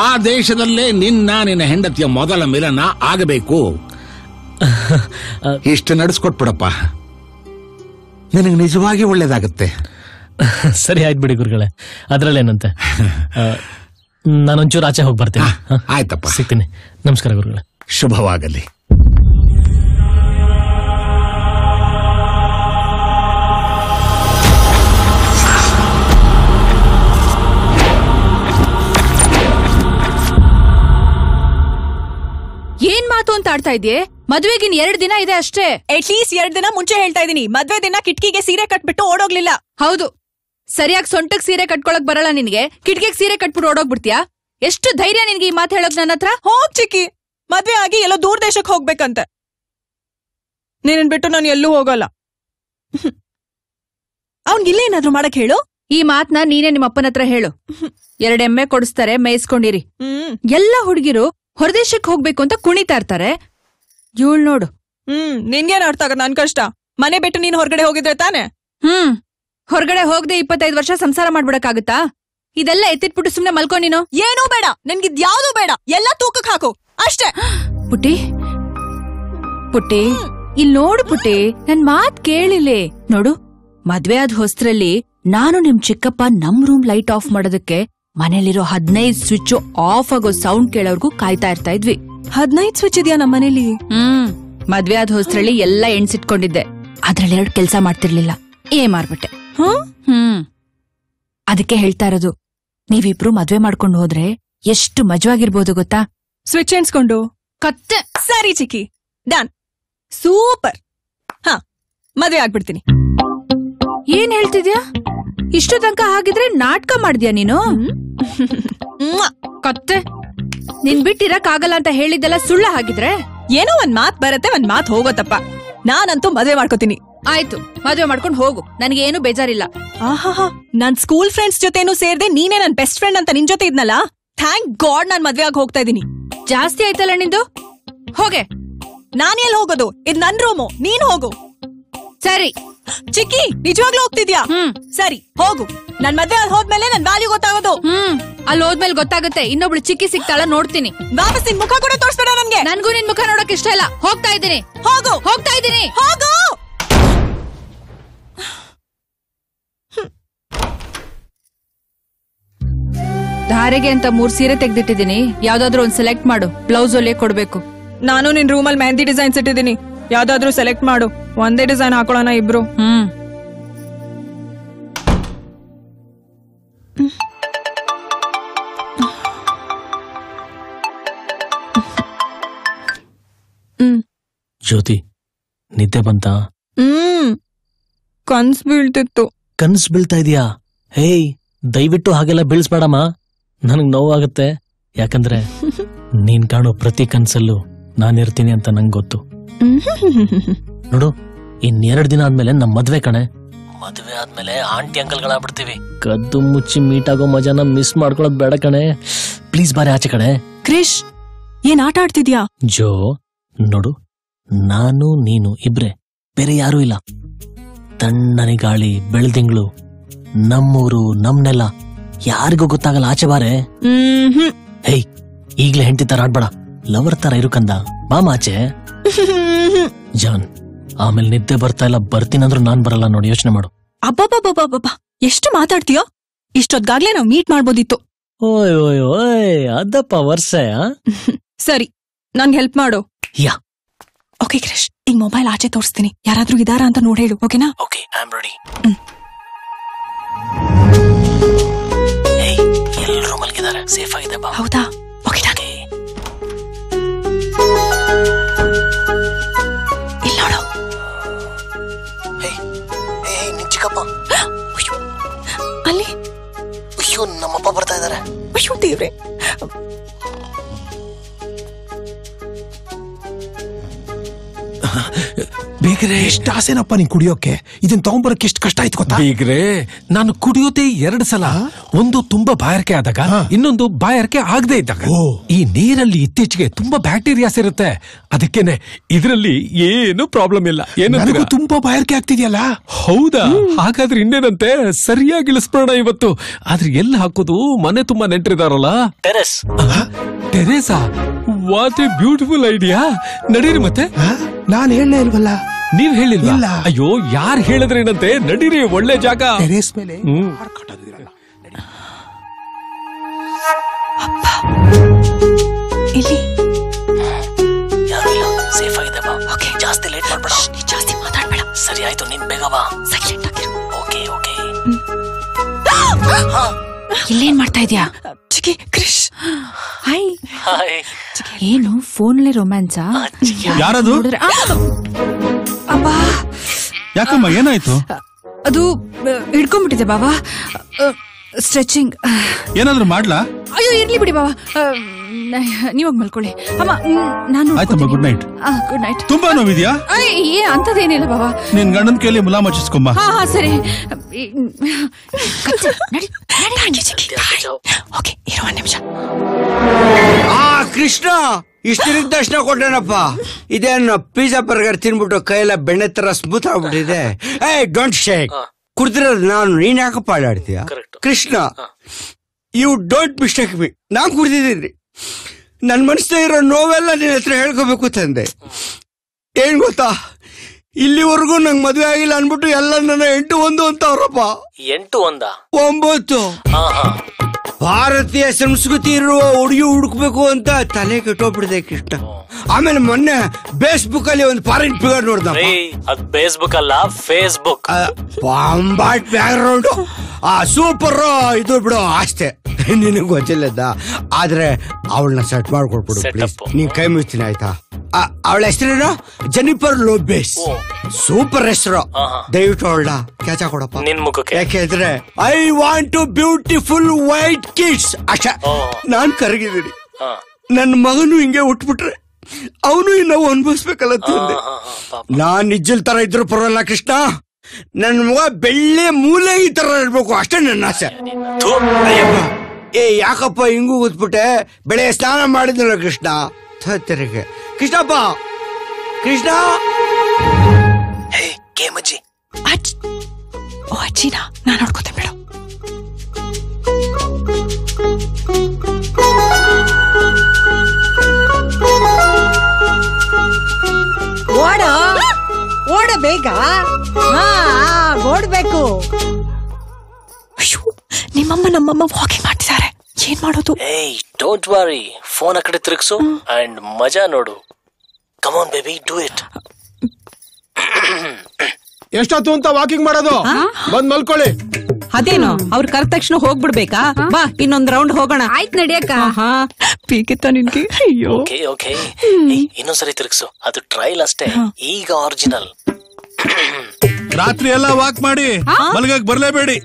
ಆ ದೇಶದಲ್ಲೇ ನಿನ್ನ ಹೆಂಡತಿಯ ಮೊದಲ ಮಿಲನ ಆಗಬೇಕು. ಇಷ್ಟು ನಡೆಸ್ಕೊಟ್ಬಿಡಪ್ಪ, ನಿನಗೆ ನಿಜವಾಗಿ ಒಳ್ಳೇದಾಗತ್ತೆ. ಸರಿ ಆಯ್ತು ಬಿಡಿ ಗುರುಗಳೇ, ಅದ್ರಲ್ಲೇನಂತೆ. ನಾನೊಂಚೂರು ಆಚೆ ಹೋಗಿ ಬರ್ತೀನಿ. ಆಯ್ತಪ್ಪ, ಸಿಗ್ತೀನಿ. ನಮಸ್ಕಾರ ಗುರುಗಳೇ. ಶುಭವಾಗಲಿ. ಏನ್ ಮಾತು ಅಂತ ಆಡ್ತಾ ಇದ್ಯೆ? ಮದ್ವೆಗಿನ್ 2 ದಿನ ಇದೆ ಅಷ್ಟೇ. ಅಟ್ಲೀಸ್ಟ್ 2 ದಿನ ಮುಂಚೆ ಹೇಳ್ತಾ ಇದೀನಿ. ಮದ್ವೆ ದಿನ ಕಿಟಕಿಗೆ ಸೀರೆ ಕಟ್ಬಿಟ್ಟು ಓಡೋಗ್ಲಿಲ್ಲ. ಹೌದು, ಸರಿಯಾಗಿ ಸೊಂಟಕ್ ಸೀರೆ ಕಟ್ಕೊಳಕ್ ಬರಲ್ಲ ನಿನ್ಗೆ, ಕಿಟಕಿಗೆ ಸೀರೆ ಕಟ್ಬಿಟ್ಟು ಓಡೋಗ್ಬಿಡ್ತೀಯಾ? ಎಷ್ಟು ಧೈರ್ಯ ನಿನ್ಗೆ ಈ ಮಾತು ಹೇಳೋಕ್ ನನ್ನ ಹತ್ರ? ಹೋಗ್ ಚಿಕ್ಕಿ, ಮದ್ವೆ ಆಗಿ ಎಲ್ಲೋ ದೂರ ದೇಶಕ್ಕೆ ಹೋಗ್ಬೇಕಂತೆ. ನೀನನ್ ಬಿಟ್ಟು ನಾನು ಎಲ್ಲೂ ಹೋಗಲ್ಲ. ಅವ್ನ್ಗಿಲ್ಲ ಏನಾದ್ರು ಮಾಡಕ್ ಹೇಳು. ಈ ಮಾತ್ನ ನೀನೇ ನಿಮ್ಮ ಅಪ್ಪನ ಹತ್ರ ಹೇಳು. 2 ಎಮ್ಮೆ ಕೊಡಿಸ್ತಾರೆ, ಮೇಯಿಸ್ಕೊಂಡಿರಿ. ಎಲ್ಲ ಹುಡುಗಿರು ಹೊರದೇಶಕ್ಕೆ ಹೋಗ್ಬೇಕು ಅಂತ ಕುಣಿತಾ ಇರ್ತಾರೆ. ಇವಳು ನೋಡು. ನಿನ್ಗೇನ್ ಅರ್ಥ ಆಗದ ನನ್ ಕಷ್ಟ? ಮನೆ ಬಿಟ್ಟು ನೀನ್ ಹೊರಗಡೆ ಹೋಗಿದ್ರೆ ತಾನೆ? ಹೊರಗಡೆ ಹೋಗದೆ 25 ವರ್ಷ ಸಂಸಾರ ಮಾಡ್ಬಿಡಕ್ಕಾಗುತ್ತಾ? ಇದೆಲ್ಲ ಎತ್ತಿಟ್ಬಿಟ್ಟು ಸುಮ್ನೆ ಮಲ್ಕೊ ನೀನು. ಏನೂ ಬೇಡ, ನನ್ಗಿದ್ಯಾವ್ದು ಬೇಡ, ಎಲ್ಲ ತೂಕಕ್ ಹಾಕು ಅಷ್ಟೇ. ಪುಟ್ಟಿ ಪುಟ್ಟಿ, ಇಲ್ ನೋಡು ಪುಟ್ಟಿ, ನನ್ ಮಾತ್ ಕೇಳಿಲೆ. ನೋಡು, ಮದ್ವೆ ಆದ ಹೊಸ್ತ್ರಲ್ಲಿ ನಾನು ನಿಮ್ ಚಿಕ್ಕಪ್ಪ ನಮ್ ರೂಮ್ ಲೈಟ್ ಆಫ್ ಮಾಡೋದಕ್ಕೆ ಮನೇಲಿರೋ 15 ಸ್ವಿಚ್ ಆಫ್ ಆಗೋ ಸೌಂಡ್ ಕೇಳೋರ್ಗೂ ಕಾಯ್ತಾ ಇರ್ತಾ ಇದ್ವಿ. 15 ಸ್ವಿಚ್ ಇದೆಯಾ ನಮ್ಮ ಮನೇಲಿ? ಮದ್ವೆ ಆದ ಹೊಸ್ತ್ರಲ್ಲಿ ಎಲ್ಲ ಎಣ್ಸಿಟ್ಕೊಂಡಿದ್ದೆ. ಅದ್ರಲ್ಲಿ 2 ಕೆಲ್ಸ ಮಾಡ್ತಿರ್ಲಿಲ್ಲ, ಮಾರ್ಬಿಟ್ಟೆ. ಅದಕ್ಕೆ ಹೇಳ್ತಾ ಇರೋದು, ನೀವಿಬ್ರು ಮದ್ವೆ ಮಾಡ್ಕೊಂಡು ಹೋದ್ರೆ ಎಷ್ಟು ಮಜವಾಗಿರ್ಬೋದು ಗೊತ್ತಾ? ಸ್ವಿಚ್ ಎಣ್ಸ್ಕೊಂಡು ಕತ್ತೆ. ಸರಿ ಚಿಕ್ಕಿ, ಡನ್, ಸೂಪರ್. ಮದ್ವೆ ಆಗ್ಬಿಡ್ತೀನಿ. ಏನ್ ಹೇಳ್ತಿದ್ಯಾ? ಇಷ್ಟು ತನಕ ಹಾಗಿದ್ರೆ ನಾಟಕ ಮಾಡ್ದ್ಯಾ ನೀನು? ಕತ್ತೆ, ನಿನ್ ಬಿಟ್ಟಿರಕ್ ಆಗಲ್ಲ ಅಂತ ಹೇಳಿದ್ದೆಲ್ಲ ಸುಳ್ಳ ಹಾಗಿದ್ರೆ? ಏನೋ ಒಂದ್ ಮಾತ್ ಬರತ್ತೆ, ಒಂದ್ ಮಾತ್ ಹೋಗೋತಪ್ಪ. ನಾನಂತೂ ಮದ್ವೆ ಮಾಡ್ಕೋತೀನಿ. ಆಯ್ತು, ಮದ್ವೆ ಮಾಡ್ಕೊಂಡು ಹೋಗು, ನನಗೆ ಏನು ಬೇಜಾರಿಲ್ಲ. ಆಹಾ, ನಾನ್ ಸ್ಕೂಲ್ ಫ್ರೆಂಡ್ಸ್ ಜೊತೆನೂ ಸೇರ್ದೆ ನೀನೇ ನನ್ ಬೆಸ್ಟ್ ಫ್ರೆಂಡ್ ಅಂತ ನಿನ್ ಜೊತೆ ಇದ್ನಲ್ಲ. ಥ್ಯಾಂಕ್ ಗಾಡ್ ನಾನ್ ಮದ್ವೆ ಆಗಿ ಹೋಗ್ತಾ ಇದೀನಿ. ಜಾಸ್ತಿ ಆಯ್ತಲ್ಲ ನಿಂದು, ಹೋಗೆ. ನಾನ್ ಎಲ್ಲಿ ಹೋಗೋದು? ಇದ್ ನನ್ ರೂಮು, ನೀನ್ ಹೋಗು. ಸರಿ ಚಿಕ್ಕಿ, ನಿಜವಾಗ್ಲೂ ಹೋಗ್ತಿದ್ಯಾ? ಸರಿ ಹೋಗು. ನನ್ ಮದ್ವೆ ಅಲ್ಲಿ ಹೋದ್ಮೇಲೆ ನನ್ ವ್ಯಾಲ್ಯೂ ಗೊತ್ತಾಗೋದು. ಅಲ್ಲಿ ಹೋದ್ಮೇಲೆ ಗೊತ್ತಾಗುತ್ತೆ. ಇನ್ನೊಬ್ಳು ಚಿಕ್ಕಿ ಸಿಗ್ತಾಳ, ನೋಡ್ತೀನಿ. ವಾಪಸ್ ನಿನ್ ಮುಖ ಕೂಡ ತೋರ್ಸ್ಬೇಡ ನನ್ಗೆ. ನನ್ಗೂ ನಿನ್ ಮುಖ ನೋಡಕ್ ಇಷ್ಟ ಇಲ್ಲ. ಹೋಗ್ತಾ ಇದ್ದೀನಿ. ಹೋಗು. ಹೋಗ್ತಾ ಇದ್ದೀನಿ. ಹೋಗು. ಧಾರೆಗೆ ಅಂತ 3 ಸೀರೆ ತೆಗ್ದಿಟ್ಟಿದ್ದೀನಿ. ಯಾವ್ದಾದ್ರು ಒಂದ್ ಸೆಲೆಕ್ಟ್ ಮಾಡು. ಬ್ಲೌಸ್ ಒಲೆ ಕೊಡ್ಬೇಕು. ನಾನು ನಿನ್ ರೂಮಲ್ಲಿ ಮೆಹಂದಿ ಡಿಸೈನ್ಸ್ ಇಟ್ಟಿದ್ದೀನಿ, ಯಾವ್ದಾದ್ರು ಸೆಲೆಕ್ಟ್ ಮಾಡು. ಒಂದೇ ಡಿಸೈನ್ ಹಾಕೊಳ್ಳೋಣ ಇಬ್ರು. ಜ್ಯೋತಿ, ನಿದ್ದೆ ಬಂತ? ಕನ್ಸ್ ಬೀಳ್ತಿತ್ತು. ಕನ್ಸ್ ಬೀಳ್ತಾ ಇದೀಯಾ? ಹೇಯ್, ದಯವಿಟ್ಟು ಹಾಗೆಲ್ಲ ಬೀಳ್ಸ್ಬೇಡಮ್ಮ, ನನಗ್ ನೋವಾಗತ್ತೆ. ಯಾಕಂದ್ರೆ ನೀನ್ ಕಾಣೋ ಪ್ರತಿ ಕನ್ಸಲ್ಲೂ ನಾನಿರ್ತೀನಿ ಅಂತ ನಂಗೆ ಗೊತ್ತು. ನೋಡು, ಇನ್ 2 ದಿನ ಆದ್ಮೇಲೆ ನಮ್ ಮದ್ವೆ ಕಣೆ. ಮದ್ವೆ ಆದ್ಮೇಲೆ ಆಂಟಿ ಅಂಕಲ್ಗಳಾಗ್ಬಿಡ್ತೀವಿ. ಕದ್ದು ಮುಚ್ಚಿ ಮೀಟ್ ಆಗೋ ಮಜಾನ ಮಿಸ್ ಮಾಡ್ಕೊಳ್ಳೋದ್ ಬೇಡ ಕಣೆ. ಪ್ಲೀಸ್ ಬಾರೆ ಆಚೆ ಕಡೆ. ಕ್ರಿಶ್, ಏನ್ ಆಟ ಆಡ್ತಿದ್ಯಾ? ಜೋ, ನೋಡು, ನಾನು ನೀನು ಇಬ್ರೆ, ಬೇರೆ ಯಾರೂ ಇಲ್ಲ. ತಣ್ಣನೆ ಗಾಳಿ, ಬೆಳ್ದಿಂಗ್ಳು, ನಮ್ಮೂರು, ನಮ್ನೆಲ್ಲ ಯಾರಿಗೂ ಗೊತ್ತಾಗಲ್ಲ. ಆಚೆ ಬಾರೆ. ಹೇಯ್, ಈಗ್ಲೇ ಹೆಂಡತಿ ತರ ಆಡ್ಬೇಡ, ಲವರ್ ತರ ಇರುಕಂದ. ಬಾಮ ಆಚೆ. ಜಾನ್, ಆಮೇಲೆ ನಿದ್ದೆ ಬರ್ತಾ ಇಲ್ಲ, ಬರ್ತೀನಂದ್ರೂ ನಾನ್ ಬರಲ್ಲ ನೋಡಿ, ಯೋಚನೆ ಮಾಡು. ಅಬ್ಬಬ್ಬಬ್ಬಬ್ಬ, ಎಷ್ಟು ಮಾತಾಡ್ತೀಯೋ? ಇಷ್ಟೊತ್ಗಾಗ್ಲೇ ನಾವ್ ಮೀಟ್ ಮಾಡ್ಬೋದಿತ್ತು. ಓಯ್ ಓಯ್ ಓಯ್, ಅದಪ್ಪ ವರ್ಷ. ಸರಿ, ನನ್ಗೆ ಹೆಲ್ಪ್ ಮಾಡು. ಯಾ. ಓಕೆ ಕ್ರಿಶ್, ಈಗ ಮೊಬೈಲ್ ಆಚೆ ತೋರಿಸ್ತೀನಿ. ಯಾರಾದ್ರೂ ಇದಾರಾ ಅಂತ ನೋಡಿ ಹೇಳು, ಓಕೆನಾ? Okay, I am ready. ಎಲ್ಲರೂ ಮಲಗಿದ್ದಾರೆ, ಸೇಫ್ ಆಗಿದೆ ಬಾ. ಹೌದಾ? ಓಕೆ, ಇಲ್ಲ ನೋಡು. ನಿನ್ ಚಿಕ್ಕಪ್ಪ ಅಲ್ಲಿ. ಅಯ್ಯೋ, ನಮ್ಮಪ್ಪ ಬರ್ತಾ ಇದಾರೆ. ಅಯ್ಯೋ ದೇವ್ರೆ. ಬೇಗ್ರೆ ಎಷ್ಟು ಆಸೆನಪ್ಪ ನೀನ್ ಕುಡಿಯೋಕೆ, ಇದನ್ ತಗೊಂಡ್ಬರಕ್ಕೆ ಎಷ್ಟು ಕಷ್ಟ ಆಯ್ತು ಗೊತ್ತಾ? ಬೀಗ್ರೆ ನಾನು ಕುಡಿಯೋದೇ 2 ಸಲ. ಒಂದು ತುಂಬಾ ಬಾಯಾರಿಕೆ ಆದಾಗ, ಇನ್ನೊಂದು ಬಾಯಾರಿಕೆ ಆಗದೆ ಇದ್ದಾಗ. ಈ ನೀರಲ್ಲಿ ಇತ್ತೀಚೆಗೆ ತುಂಬಾ ಬ್ಯಾಕ್ಟೀರಿಯಾಸ್ ಇರುತ್ತೆ, ಅದಕ್ಕೇನೆ ಇದ್ರಲ್ಲಿ ಏನು ಪ್ರಾಬ್ಲಮ್ ಇಲ್ಲ. ನನಗೂ ತುಂಬಾ ಬಾಯಾರಿಕೆ ಆಗ್ತಿದ್ಯಲ್ಲ. ಹೌದಾ? ಹಾಗಾದ್ರೆ ಇನ್ನೇನಂತೆ, ಸರಿಯಾಗಿ ಇಳಿಸ್ಬಿಡೋಣ ಇವತ್ತು. ಆದ್ರೆ ಎಲ್ಲಿ ಹಾಕೋದು? ಮನೆ ತುಂಬಾ ನೆಂಟ್ರಿದಾರಲ್ಲ. ಟೆರೇಸಾ, ವಾಟ್ ಎ ಬ್ಯೂಟಿಫುಲ್ ಐಡಿಯಾ. ನಡೀರಿ ಮತ್ತೆ. ನಾನ್ ಹೇಳಲೇ ಇಲ್ವಲ್ಲ. ನೀವ್ ಹೇಳಿಲ್ಲ? ಅಯ್ಯೋ, ಯಾರು ಹೇಳಿದ್ರೇನಂತೆ, ನಡೀರಿ, ಒಳ್ಳೆ ಜಾಗ. ಟೆರೇಸ್ ಮೇಲೆ ಇಲ್ಲಿ ಯಾರು ಇಲ್ಲ, ಸೇಫ್ ಆಗಿದೆ ಬಾ. ಓಕೆ, ಜಾಸ್ತಿ ಲೇಟ್ ಮಾಡ್ಬೇಡ. ಜಾಸ್ತಿ ಮಾತಾಡ್ಬೇಡ. ಸರಿ ಆಯ್ತು, ನೀನ್ ಬೇಗ ಬಾ. ಸೈಲೆಂಟ್ ಆಗಿರು. Okay okay. ಇಲ್ಲೇನ್ ಮಾಡ್ತಾ ಇದ್ಯಾ? ಚಿಕ್ಕಿ, ಕ್ರಿಶ್. ಹಾಯ್. ಹಾಯ್. ಏನು ಫೋನ್ಲಿ ರೊಮ್ಯಾನ್ಸಾ? ಯಾರದು? ಅಬ್ಬಾ, ಯಾಕಮ್ಮ, ಏನಾಯ್ತು? ಅದು ಹಿಡ್ಕೊಂಡ್ಬಿಟ್ಟಿದೆ ಬಾವಾ. ಸ್ಟ್ರೆಚಿಂಗ್ ಏನಾದ್ರೂ ಮಾಡ್ಲಾ? ಅಯ್ಯೋ, ಇರ್ಲಿ ಬಿಡಿ ಬಾವಾ, ನೀವಾಗ ಮಲ್ಕೊಳ್ಳಿ. ಅಮ್ಮ, ನಾನು ಆಯ್ತಮ್ಮ, ಗುಡ್ ನೈಟ್. Good night. ತುಂಬಾ ನೋವಿದ್ಯಾ? ಅಂತದೇನಿಲ್ಲ ಬಾವಾ. ನಿನ್ ಗಂಡನ್ ಕೈಲಿ ಮುಲಾಮ್ ಹಚ್ಚಿಸ್ಕೊಂಬ. ಹಾ ಸರಿ. ಓಕೆ, ಇರೋ 1 ನಿಮಿಷ. ಕೃಷ್ಣ ಇಷ್ಟರಿಂದ ದರ್ಶನ ಕೊಟ್ಟೇನಪ್ಪ. ಇದೇನು ಪಿಜ್ಜಾ ಬರ್ಗರ್ ತಿನ್ಬಿಟ್ಟು ಕೈಯೆಲ್ಲ ಬೆಣ್ಣೆ ತರ ಸ್ಮೂತ್ ಆಗ್ಬಿಟ್ಟಿದೆ. Don't shake. ಕುಡ್ದಿರೋದು ನಾನು, ನೀನ್ ಯಾಕಪ್ಪ ಆಡಾಡ್ತೀಯ? Krishna, you don't mistake me. ನಾನ್ ಕುಡ್ದಿದ್ದೀನಿ. ನನ್ ಮನಸ್ಸಿನ ಇರೋ ನೋವೆಲ್ಲ ನಿನ್ನ ಹತ್ರ ಹೇಳ್ಕೋಬೇಕು ತಂದೆ. ಏನ್ ಗೊತ್ತಾ, ಇಲ್ಲಿವರೆಗೂ ನಂಗೆ ಮದ್ವೆ ಆಗಿಲ್ಲ ಅನ್ಬಿಟ್ಟು ಎಲ್ಲ ನನ್ನ 8-1 ಅಂತ ಅವ್ರಪ್ಪ. 8-1? 9. ಭಾರತೀಯ ಸಂಸ್ಕೃತಿ ಇರುವ ಹುಡುಗಿ ಹುಡುಕ್ಬೇಕು ಅಂತ ತಲೆ ಕೆಟ್ಟೋಗ್ಬಿಡಿದೆ ಕೃಷ್ಣ. ಆಮೇಲೆ ಮೊನ್ನೆ ಫೇಸ್ಬುಕ್ ಅಲ್ಲಿ ಒಂದು ಫಾರಿನ್ ಫಿಗರ್ ನೋಡ್ದ. ಅದು ಫೇಸ್ಬುಕ್ ಅಲ್ಲ, ಫೇಸ್ಬುಕ್. ಬಾಂಬಾಟ್ ಬ್ಯಾಕ್ ಗ್ರೌಂಡ್. ಸೂಪರ್ ಇದು ಬಿಡು, ಅಷ್ಟೇ. ನಿನಗೆ ಗೊತ್ತಿಲ್ಲದ. ಆದ್ರೆ ಅವಳನ್ನ ಸೆಟ್ ಮಾಡ್ಕೊಡ್ಬಿಡು ಪ್ಲೀಸ್. ನೀನ್ ಕೈ ಮುಚ್ತೀನಿ ಆಯ್ತಾ? ಅವಳ ಹೆಸರೇನು? ಜೆನಿಫರ್ ಲೋಪೆಸ್. ಸೂಪರ್ ಹೆಸರು. ದಯವಿಟ್ಟು ಅವಳ ಕ್ಯಾಚ ಕೊಡಪ್ಪ ನಿನ್ ಮುಖಕ್ಕೆ. ಯಾಕೆಂದ್ರೆ I want to beautiful white kids ಅಷ್ಟೇ. ನಾನ್ ಕರಗಿದ್ದೀನಿ. ನನ್ನ ಮಗನು ಹಿಂಗೆ ಉಟ್ಬಿಟ್ರೆ ಅವನು ಇನ್ನ ಅನ್ಭವಿಸ್ಬೇಕಲ್ಲ ತಂದೆ. ನಾನ್ ನಿಜ್ಜಲ್ ತರ ಇದ್ರು ಪರವಾಗಿಲ್ಲ ಕೃಷ್ಣ, ನನ್ ಮಗ ಬೆಳ್ಳಿ ಮೂಲೆ ಈ ತರ ಇರ್ಬೇಕು ಅಷ್ಟೇ ನನ್ನ ಆಸೆ. ಯಾಕಪ್ಪ ಹಿಂಗೂ ಕೂತ್ಬಿಟ್ಟೆ? ಬೆಳೆ ಸ್ನಾನ ಮಾಡಿದ್ನಲ್ಲ ಕೃಷ್ಣ. ತೆರಿಗೆ ಕೃಷ್ಣಪ್ಪ, ಕೃಷ್ಣ. ಅಜ್ಜಿನಾ, ನಾನು ನೋಡ್ಕೋತೇನೆ ಬಿಡು. ಓಡ ಬೇಗ. ಓಡ್ಬೇಕು. ಅಯ್ಯೋ, ನಿಮ್ಮಮ್ಮ ನಮ್ಮಮ್ಮ ವಾಕಿಂಗ್ ಮಾಡ್ತಿದ್ದಾರೆ. ಏನ್ ಮಾಡೋದು? ಡೋಂಟ್ ವರಿ, ಫೋನ್ ಆ ಕಡೆ ತಿರುಗಿಸು ಅಂಡ್ ಮಜಾ ನೋಡು. Come on baby, do it. ಎಷ್ಟೊತ್ತು ಅಂತ ವಾಕಿಂಗ್ ಮಾಡೋದು? ಬಂದ್ ಮಲ್ಕೊಳ್ಳಿ. ಅದೇನು ಅವ್ರ ಕರೆದ ತಕ್ಷಣ ಹೋಗ್ಬಿಡ್ಬೇಕಾ? ಬಾ, ಇನ್ನೊಂದ್ ರೌಂಡ್ ಹೋಗೋಣ. ಆಯ್ತು, ನಡಿಯಕ್ಕ. ಬೇಕಿತ್ತ ನಿನ್ಗೆ? ಅಯ್ಯೋ. ಓಕೆ, ಇನ್ನೊಂದ್ಸರಿ ತಿರುಗಿಸು. ಅದು ಟ್ರಯಲ್ ಅಷ್ಟೇ, ಈಗ ಒರಿಜಿನಲ್. ರಾತ್ರಿ ಎಲ್ಲ ವಾಕ್ ಮಾಡಿ ಮಲಗಕ್ ಬರ್ಲೇಬೇಡಿ.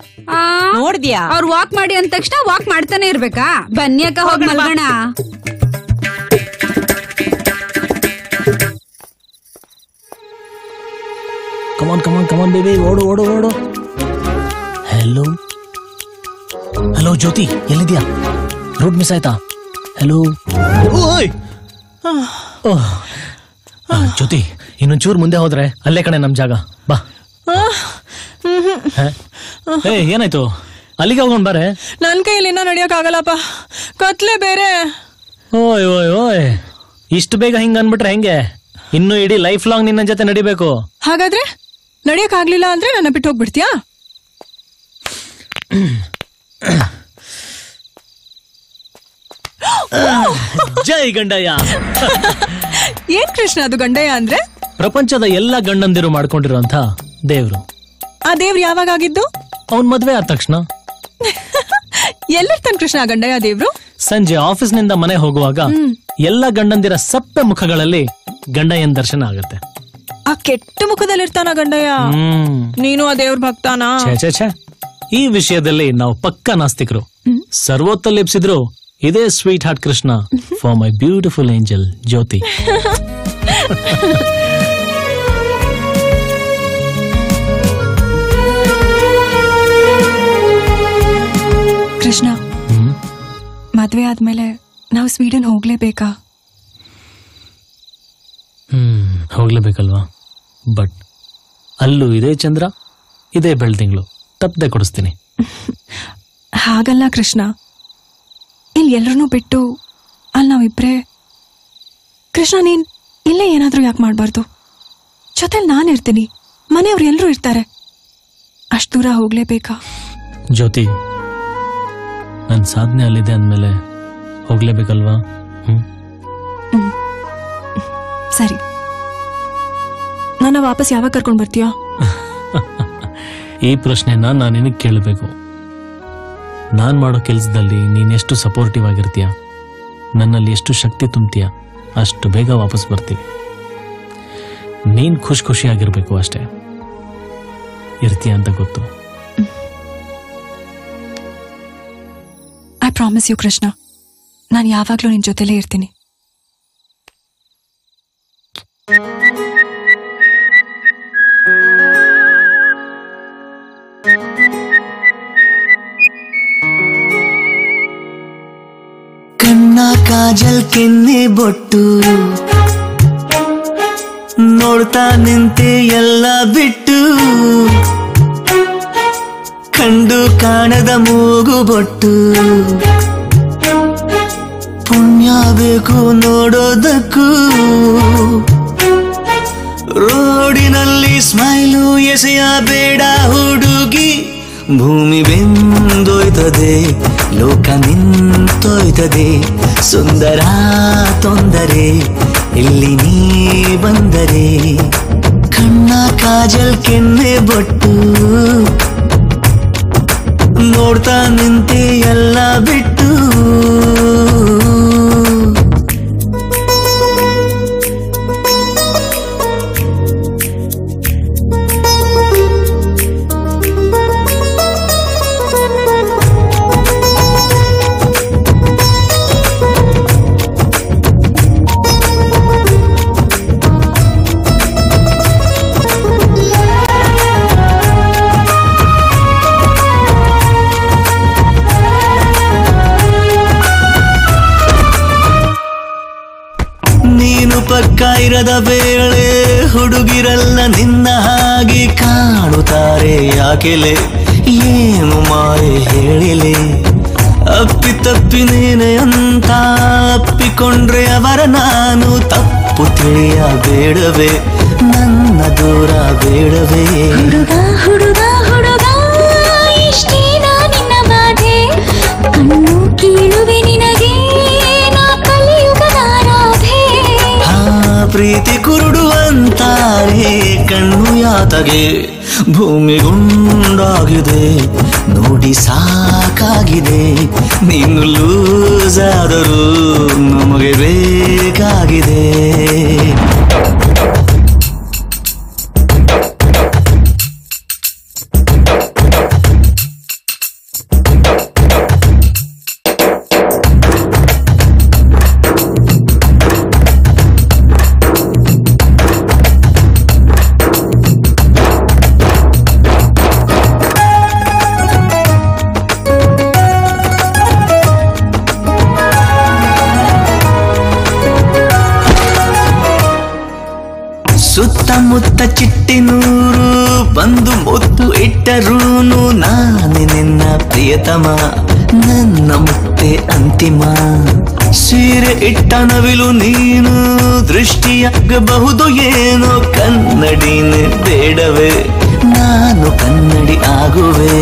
ನೋಡ್ದ್ಯಾ? ಅವ್ರು ವಾಕ್ ಮಾಡಿ ಅಂದ ತಕ್ಷಣ ವಾಕ್ ಮಾಡ್ತಾನೆ ಇರ್ಬೇಕಾ? ಬನ್ನಿ ಅಕ್ಕ, ಹೋಗಿ ಮಲ್ಗೋಣ. ಕಮಾನ್ ಬೇಬಿ, ಓಡು. ಹಲೋ ಜ್ಯೋತಿ, ಎಲ್ಲಿದ್ಯಾ? ರೂಟ್ ಮಿಸ್ ಆಯ್ತಾ? ಹಲೋ ಜ್ಯೋತಿ, ಇನ್ನೊಂಚೂರು ಮುಂದೆ ಹೋದ್ರೆ ಅಲ್ಲೇ ಕಣೆ ನಮ್ ಜಾಗ. ಬಾ. ಏನಾಯ್ತು? ಅಲ್ಲಿಗೆ ಹೋಗೋಣ ಬಾರೆ. ನನ್ ಕೈಯಲ್ಲಿ ಇನ್ನೂ ನಡಿಯಕ್ ಆಗಲ್ಲಪ್ಪ, ಕತ್ಲೆ ಬೇರೆ. ಓಯ್, ಇಷ್ಟು ಬೇಗ ಹಿಂಗ ಅನ್ಬಿಟ್ರೆ ಹೆಂಗೆ? ಇನ್ನು ಇಡೀ ಲೈಫ್ ಲಾಂಗ್ ನಿನ್ನ ಜೊತೆ ನಡಿಬೇಕು. ಹಾಗಾದ್ರೆ ನಡಿಯಕ್ ಆಗ್ಲಿಲ್ಲ ಅಂದ್ರೆ ನನ್ನ ಬಿಟ್ಟು ಹೋಗ್ಬಿಡ್ತೀಯಾ? ಜೈ ಗಂಡಯ್ಯ. ಏನ್ ಕೃಷ್ಣ ಅದು ಗಂಡಯ್ಯ ಅಂದ್ರೆ? ಪ್ರಪಂಚದ ಎಲ್ಲಾ ಗಂಡಂದಿರು ಮಾಡ್ಕೊಂಡಿರುವಂತ ದೇವ್ರು. ಆ ದೇವ್ರು ಯಾವಾಗ ಆಗಿದ್ದು? ಅವನ್ ಮದ್ವೆ ಆದ ತಕ್ಷಣ. ಎಲ್ಲಿರ್ತಾನ ಕೃಷ್ಣ ಗಂಡಯ್ಯ ದೇವ್ರು? ಸಂಜೆ ಆಫೀಸ್ ನಿಂದ ಮನೆ ಹೋಗುವಾಗ ಎಲ್ಲಾ ಗಂಡಂದಿರ ಸಪ್ಪೆ ಮುಖಗಳಲ್ಲಿ ಗಂಡಯ್ಯನ ದರ್ಶನ ಆಗತ್ತೆ. ಆ ಕೆಟ್ಟ ಮುಖದಲ್ಲಿರ್ತಾನ ಗಂಡಯ್ಯ? ನೀನು ಆ ದೇವ್ರ ಭಕ್ತಾನಾ? ಛೇ, ಈ ವಿಷಯದಲ್ಲಿ ನಾವು ಪಕ್ಕಾ ನಾಸ್ತಿಕರು. ಸರ್ವೋತ್ತ ಲಿಪ್ಸಿದ್ರು ಇದೇ sweetheart Krishna for my beautiful angel Jyothi. Krishna, ಮದ್ವೆ ಆದ್ಮೇಲೆ ನಾವು ಸ್ವೀಡನ್ ಹೋಗ್ಲೇಬೇಕಾ? ಹೋಗ್ಲೇಬೇಕಲ್ವಾ? ಬಟ್ ಅಲ್ಲೂ ಇದೇ ಚಂದ್ರ, ಇದೇ ಬೆಳ್ತಿಂಗಳು, ತಪ್ಪದೆ ಕೊಡಿಸ್ತೀನಿ. ಹಾಗಲ್ಲ ಕೃಷ್ಣ, ಇಲ್ಲಿ ಎಲ್ರನ್ನೂ ಬಿಟ್ಟು ಅಲ್ಲಿ ನಾವಿಬ್ರೇ. ಕೃಷ್ಣ, ನೀನ್ ಇಲ್ಲೇ ಏನಾದ್ರೂ ಯಾಕೆ ಮಾಡ್ಬಾರ್ದು? ಜೊತೆಲಿ ನಾನಿರ್ತೀನಿ, ಮನೆಯವ್ರು ಎಲ್ರೂ ಇರ್ತಾರೆ. ಅಷ್ಟು ದೂರ ಹೋಗ್ಲೇಬೇಕಾ? ಜ್ಯೋತಿ, ನನ್ನ ಸಾಧನೆ ಅಲ್ಲಿದೆ ಅಂದಮೇಲೆ ಹೋಗ್ಲೇಬೇಕಲ್ವಾ? ಸರಿ, ನನ್ನ ವಾಪಸ್ ಯಾವಾಗ ಕರ್ಕೊಂಡ್ ಬರ್ತೀಯಾ? ಈ ಪ್ರಶ್ನೆನ ನಾನು ನಿನಗೆ ಕೇಳಬೇಕು. ನಾನು ಮಾಡೋ ಕೆಲಸದಲ್ಲಿ ನೀನೆಷ್ಟು ಸಪೋರ್ಟಿವ್ ಆಗಿರ್ತೀಯ, ನನ್ನಲ್ಲಿ ಎಷ್ಟು ಶಕ್ತಿ ತುಂಬ್ತೀಯ, ಅಷ್ಟು ಬೇಗ ವಾಪಸ್ ಬರ್ತೀವಿ. ನೀನ್ ಖುಷಿಯಾಗಿರ್ಬೇಕು ಅಷ್ಟೇ. ಇರ್ತೀಯ ಅಂತ ಗೊತ್ತು. ಐ ಪ್ರಾಮಿಸ್ ಯು ಕೃಷ್ಣ, ನಾನು ಯಾವಾಗ್ಲೂ ನಿನ್ ಜೊತೆಲೇ ಇರ್ತೀನಿ. ಕಣ್ಣ ಕಾಜಲ್ ಕೆನ್ನೆ ಬೊಟ್ಟು ನೋಡ್ತಾ ನಿಂತೆ ಎಲ್ಲ ಬಿಟ್ಟು, ಕಂಡು ಕಾಣದ ಮೂಗು ಬೊಟ್ಟು ಪುಣ್ಯ ಬೇಕು ನೋಡೋದಕ್ಕೂ, ರೋಡಿನಲ್ಲಿ ಸ್ಮೈಲು ಎಸೆಯ ಬೇಡ ಹುಡುಗಿ, ಭೂಮಿ ಬೆಂದೋಯ್ತದೆ, ಲೋಕ ನಿಂತೋಯ್ತದೆ, ಸುಂದರ ತೊಂದರೆ ಇಲ್ಲಿ ನೀ ಬಂದರೆ, ಕಣ್ಣ ಕಾಜಲ್ ಕೆನ್ನೆ ಬೊಟ್ಟು ನೋಡ್ತಾ ನಿಂತೆ ಎಲ್ಲ ಬಿಟ್ಟು. ಪಕ್ಕ ಇರದ ವೇಳೆ ಹುಡುಗಿರಲ್ಲ ನಿನ್ನ ಹಾಗೆ ಕಾಣುತ್ತಾರೆ, ಯಾಕೆಲೆ ಏನು ಮಾಯೆ ಹೇಳಿಲೆ, ಅಪ್ಪಿ ನೇನೆ ಅಂತ ಅಪ್ಪಿಕೊಂಡ್ರೆ ಅವರ ನಾನು ತಪ್ಪು ತಿಳಿಯ ಬೇಡವೇ, ನನ್ನ ದೂರ ಬೇಡವೇ. ಹುಡುಗ ಹುಡುಗ ಹುಡುಗ ಇಷ್ಟೇನಾ ನಿನ್ನ ಬಾಧೆ, ಕಣ್ಣು ಕೀಳುವೆ ನಿನಗೆ ನಾ ಕಲಿಯುಗದ ರಾಧೆ. ಪ್ರೀತಿ ಕುರುಡು ಅಂತಾರೆ ಕಣ್ಣು ಯಾತಗೆ, ಭೂಮಿ ಗುಂಡಾಗಿದೆ ನೋಡಿ ಸಾಕಾಗಿದೆ, ನೀನು ಲೂಸ್ ಆದರೂ ನಮಗೆ ಬೇಕಾಗಿದೆ. ಸುತ್ತಮುತ್ತ ಚಿಟ್ಟಿನೂರು ಬಂದು ಮುತ್ತು ಇಟ್ಟರೂನು ನಾನೇ ನಿನ್ನ ಪ್ರಿಯತಮ, ನನ್ನ ಮುತ್ತೆ ಅಂತಿಮ. ಸೀರೆ ಇಟ್ಟ ನವಿಲು ನೀನು ದೃಷ್ಟಿಯಾಗಬಹುದು ಏನೋ, ಕನ್ನಡಿನೇ ಬೇಡವೇ ನಾನು ಕನ್ನಡಿ ಆಗುವೆ.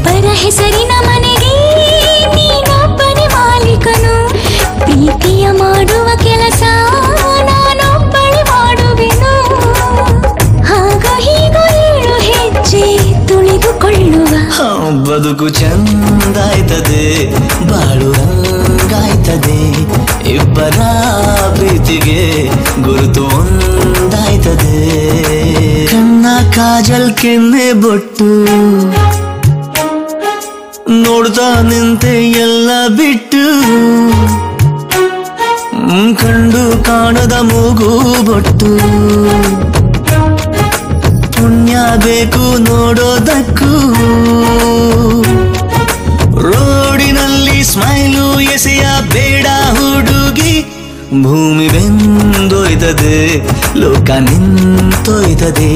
ಪರ ಹೆಸರಿನ ಮನೆಗೆ ನೀನೊಬ್ಬನೇ ಮಾಲೀಕನು, ಪ್ರೀತಿಯ ಮಾಡುವ ಕೆಲಸ ನಾನೊಬ್ಬಳೆ ಮಾಡುವೆನು. ಹಾಗ ಹೀಗ ಏಳು ಹೆಜ್ಜೆ ತುಳಿದುಕೊಳ್ಳುವ, ಬದುಕು ಚಂದಾಯ್ತದೆ ಬಾಳು ರಂಗಾಯ್ತದೆ, ಇಬ್ಬರ ಪ್ರೀತಿಗೆ ಗುರುತು ಒಂದಾಯ್ತದೆ. ಕಣ್ಣ ಕಾಜಲ್ ಕೆನ್ನೆ ಬೊಟ್ಟು ನೋಡ್ತಾ ನಿಂತೆ ಎಲ್ಲ ಬಿಟ್ಟು, ಕಂಡು ಕಾಣದ ಮೂಗು ಬೊಟ್ಟು ಪುಣ್ಯ ಬೇಕು ನೋಡೋದಕ್ಕೂ, ರೋಡಿನ ಭೂಮಿ ಬೆಂದೊಯ್ತದೆ, ಲೋಕ ನಿಂತೊಯ್ತದೆ.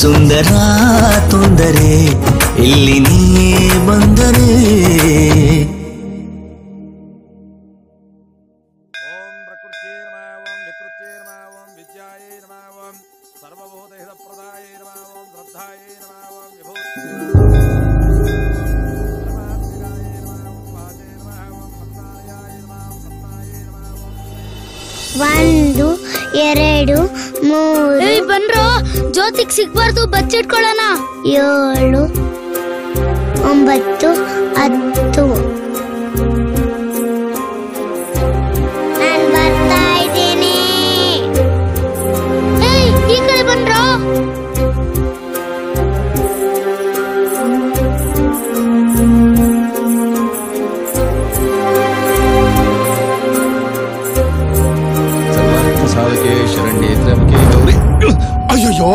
ಸುಂದರ ತೊಂದರೆ ಇಲ್ಲಿ ನೀ ಬಂದರೆ. ಒಂದು ಎರಡು ಮೂರು ಬನ್ರೋ, ಜ್ಯೋತಿಗ್ ಸಿಗ್ಬಾರ್ದು, ಬಚ್ಚಿಟ್ಕೊಳ್ಳೋಣ. 7 9 10. ನಾನ್ ಬರ್ತಾ ಇದ್ದೀನಿ. ಈ ಕಡೆ ಬನ್ರೋ. ಸಾಧಕೆ ಶರಣ್ಯೆ ತ್ರ್ಯಂಬಕೆ ಗೌರಿ. ಅಯ್ಯೋ,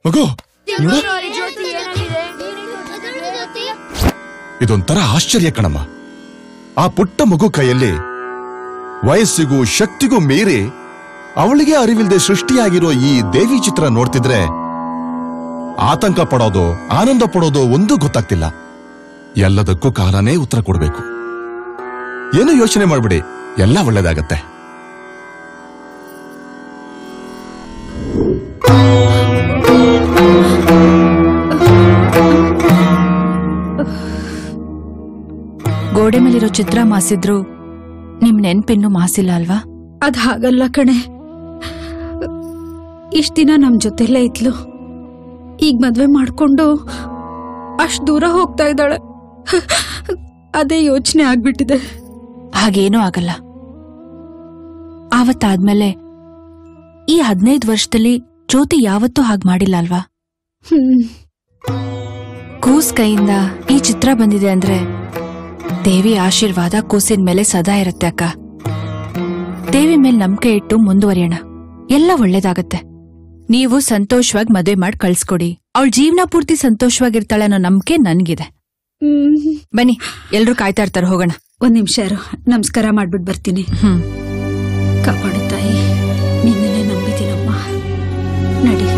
ಮಗು ಇದೊಂಥರ ಆಶ್ಚರ್ಯ ಕಣಮ್ಮ. ಆ ಪುಟ್ಟ ಮಗು ಕೈಯಲ್ಲಿ ವಯಸ್ಸಿಗೂ ಶಕ್ತಿಗೂ ಮೀರಿ ಅವಳಿಗೆ ಅರಿವಿಲ್ಲದೆ ಸೃಷ್ಟಿಯಾಗಿರೋ ಈ ದೇವಿ ಚಿತ್ರ ನೋಡ್ತಿದ್ರೆ ಆತಂಕ ಪಡೋದು ಆನಂದ ಪಡೋದು ಒಂದೂ ಗೊತ್ತಾಗ್ತಿಲ್ಲ. ಎಲ್ಲದಕ್ಕೂ ಕಾಲನೇ ಉತ್ತರ ಕೊಡ್ಬೇಕು. ಏನು ಯೋಚನೆ ಮಾಡ್ಬಿಡಿ, ಎಲ್ಲ ಒಳ್ಳೇದಾಗತ್ತೆ. ಗೋಡೆ ಮೇಲಿರೋ ಚಿತ್ರ ಮಾಸಿದ್ರು ನಿಮ್ ನೆನ್ಪಿನ್ನು ಮಾಸಿಲ್ಲ ಅಲ್ವಾ? ಅದ್ ಹಾಗಲ್ಲ ಕಣೆ. ಇಷ್ಟ ದಿನ ನಮ್ ಜೊತೆಲೇ ಇದ್ಲು, ಈಗ ಮದ್ವೆ ಮಾಡ್ಕೊಂಡು ಅಷ್ಟ್ ದೂರ ಹೋಗ್ತಾ ಇದ್ದಾಳೆ. ಅದೇ ಯೋಚನೆ ಆಗ್ಬಿಟ್ಟಿದೆ. ಹಾಗೇನೂ ಆಗಲ್ಲ. ಆವತ್ತಾದ್ಮೇಲೆ ಈ 15 ವರ್ಷದಲ್ಲಿ ಜ್ಯೋತಿ ಯಾವತ್ತೂ ಹಾಗ್ ಮಾಡಿಲ್ಲ ಅಲ್ವಾ? ಕೂಸ್ ಕೈಯಿಂದ ಈ ಚಿತ್ರ ಬಂದಿದೆ ಅಂದ್ರೆ ದೇವಿ ಆಶೀರ್ವಾದ ಕೂಸಿನ ಮೇಲೆ ಸದಾ ಇರತ್ತೆ ಅಕ್ಕ. ದೇವಿ ಮೇಲೆ ನಂಬಿಕೆ ಇಟ್ಟು ಮುಂದುವರಿಯೋಣ, ಎಲ್ಲ ಒಳ್ಳೇದಾಗತ್ತೆ. ನೀವು ಸಂತೋಷವಾಗಿ ಮದುವೆ ಮಾಡಿ ಕಳ್ಸ್ಕೊಡಿ. ಅವಳ ಜೀವನ ಪೂರ್ತಿ ಸಂತೋಷವಾಗಿರ್ತಾಳೆ ಅನ್ನೋ ನಂಬಿಕೆ ನನ್ಗಿದೆ. ಬನ್ನಿ, ಎಲ್ರು ಕಾಯ್ತಾ ಇರ್ತಾರೆ, ಹೋಗೋಣ. ಒಂದ್ ನಿಮಿಷ ಇರು, ನಮಸ್ಕಾರ ಮಾಡ್ಬಿಟ್ಟು ಬರ್ತೀನಿ. ಕಾಪಾಡು ತಾಯಿ, ನಿನ್ನೆ ನಂಬಿದ್ದೀನಮ್ಮ. ನಡಿ.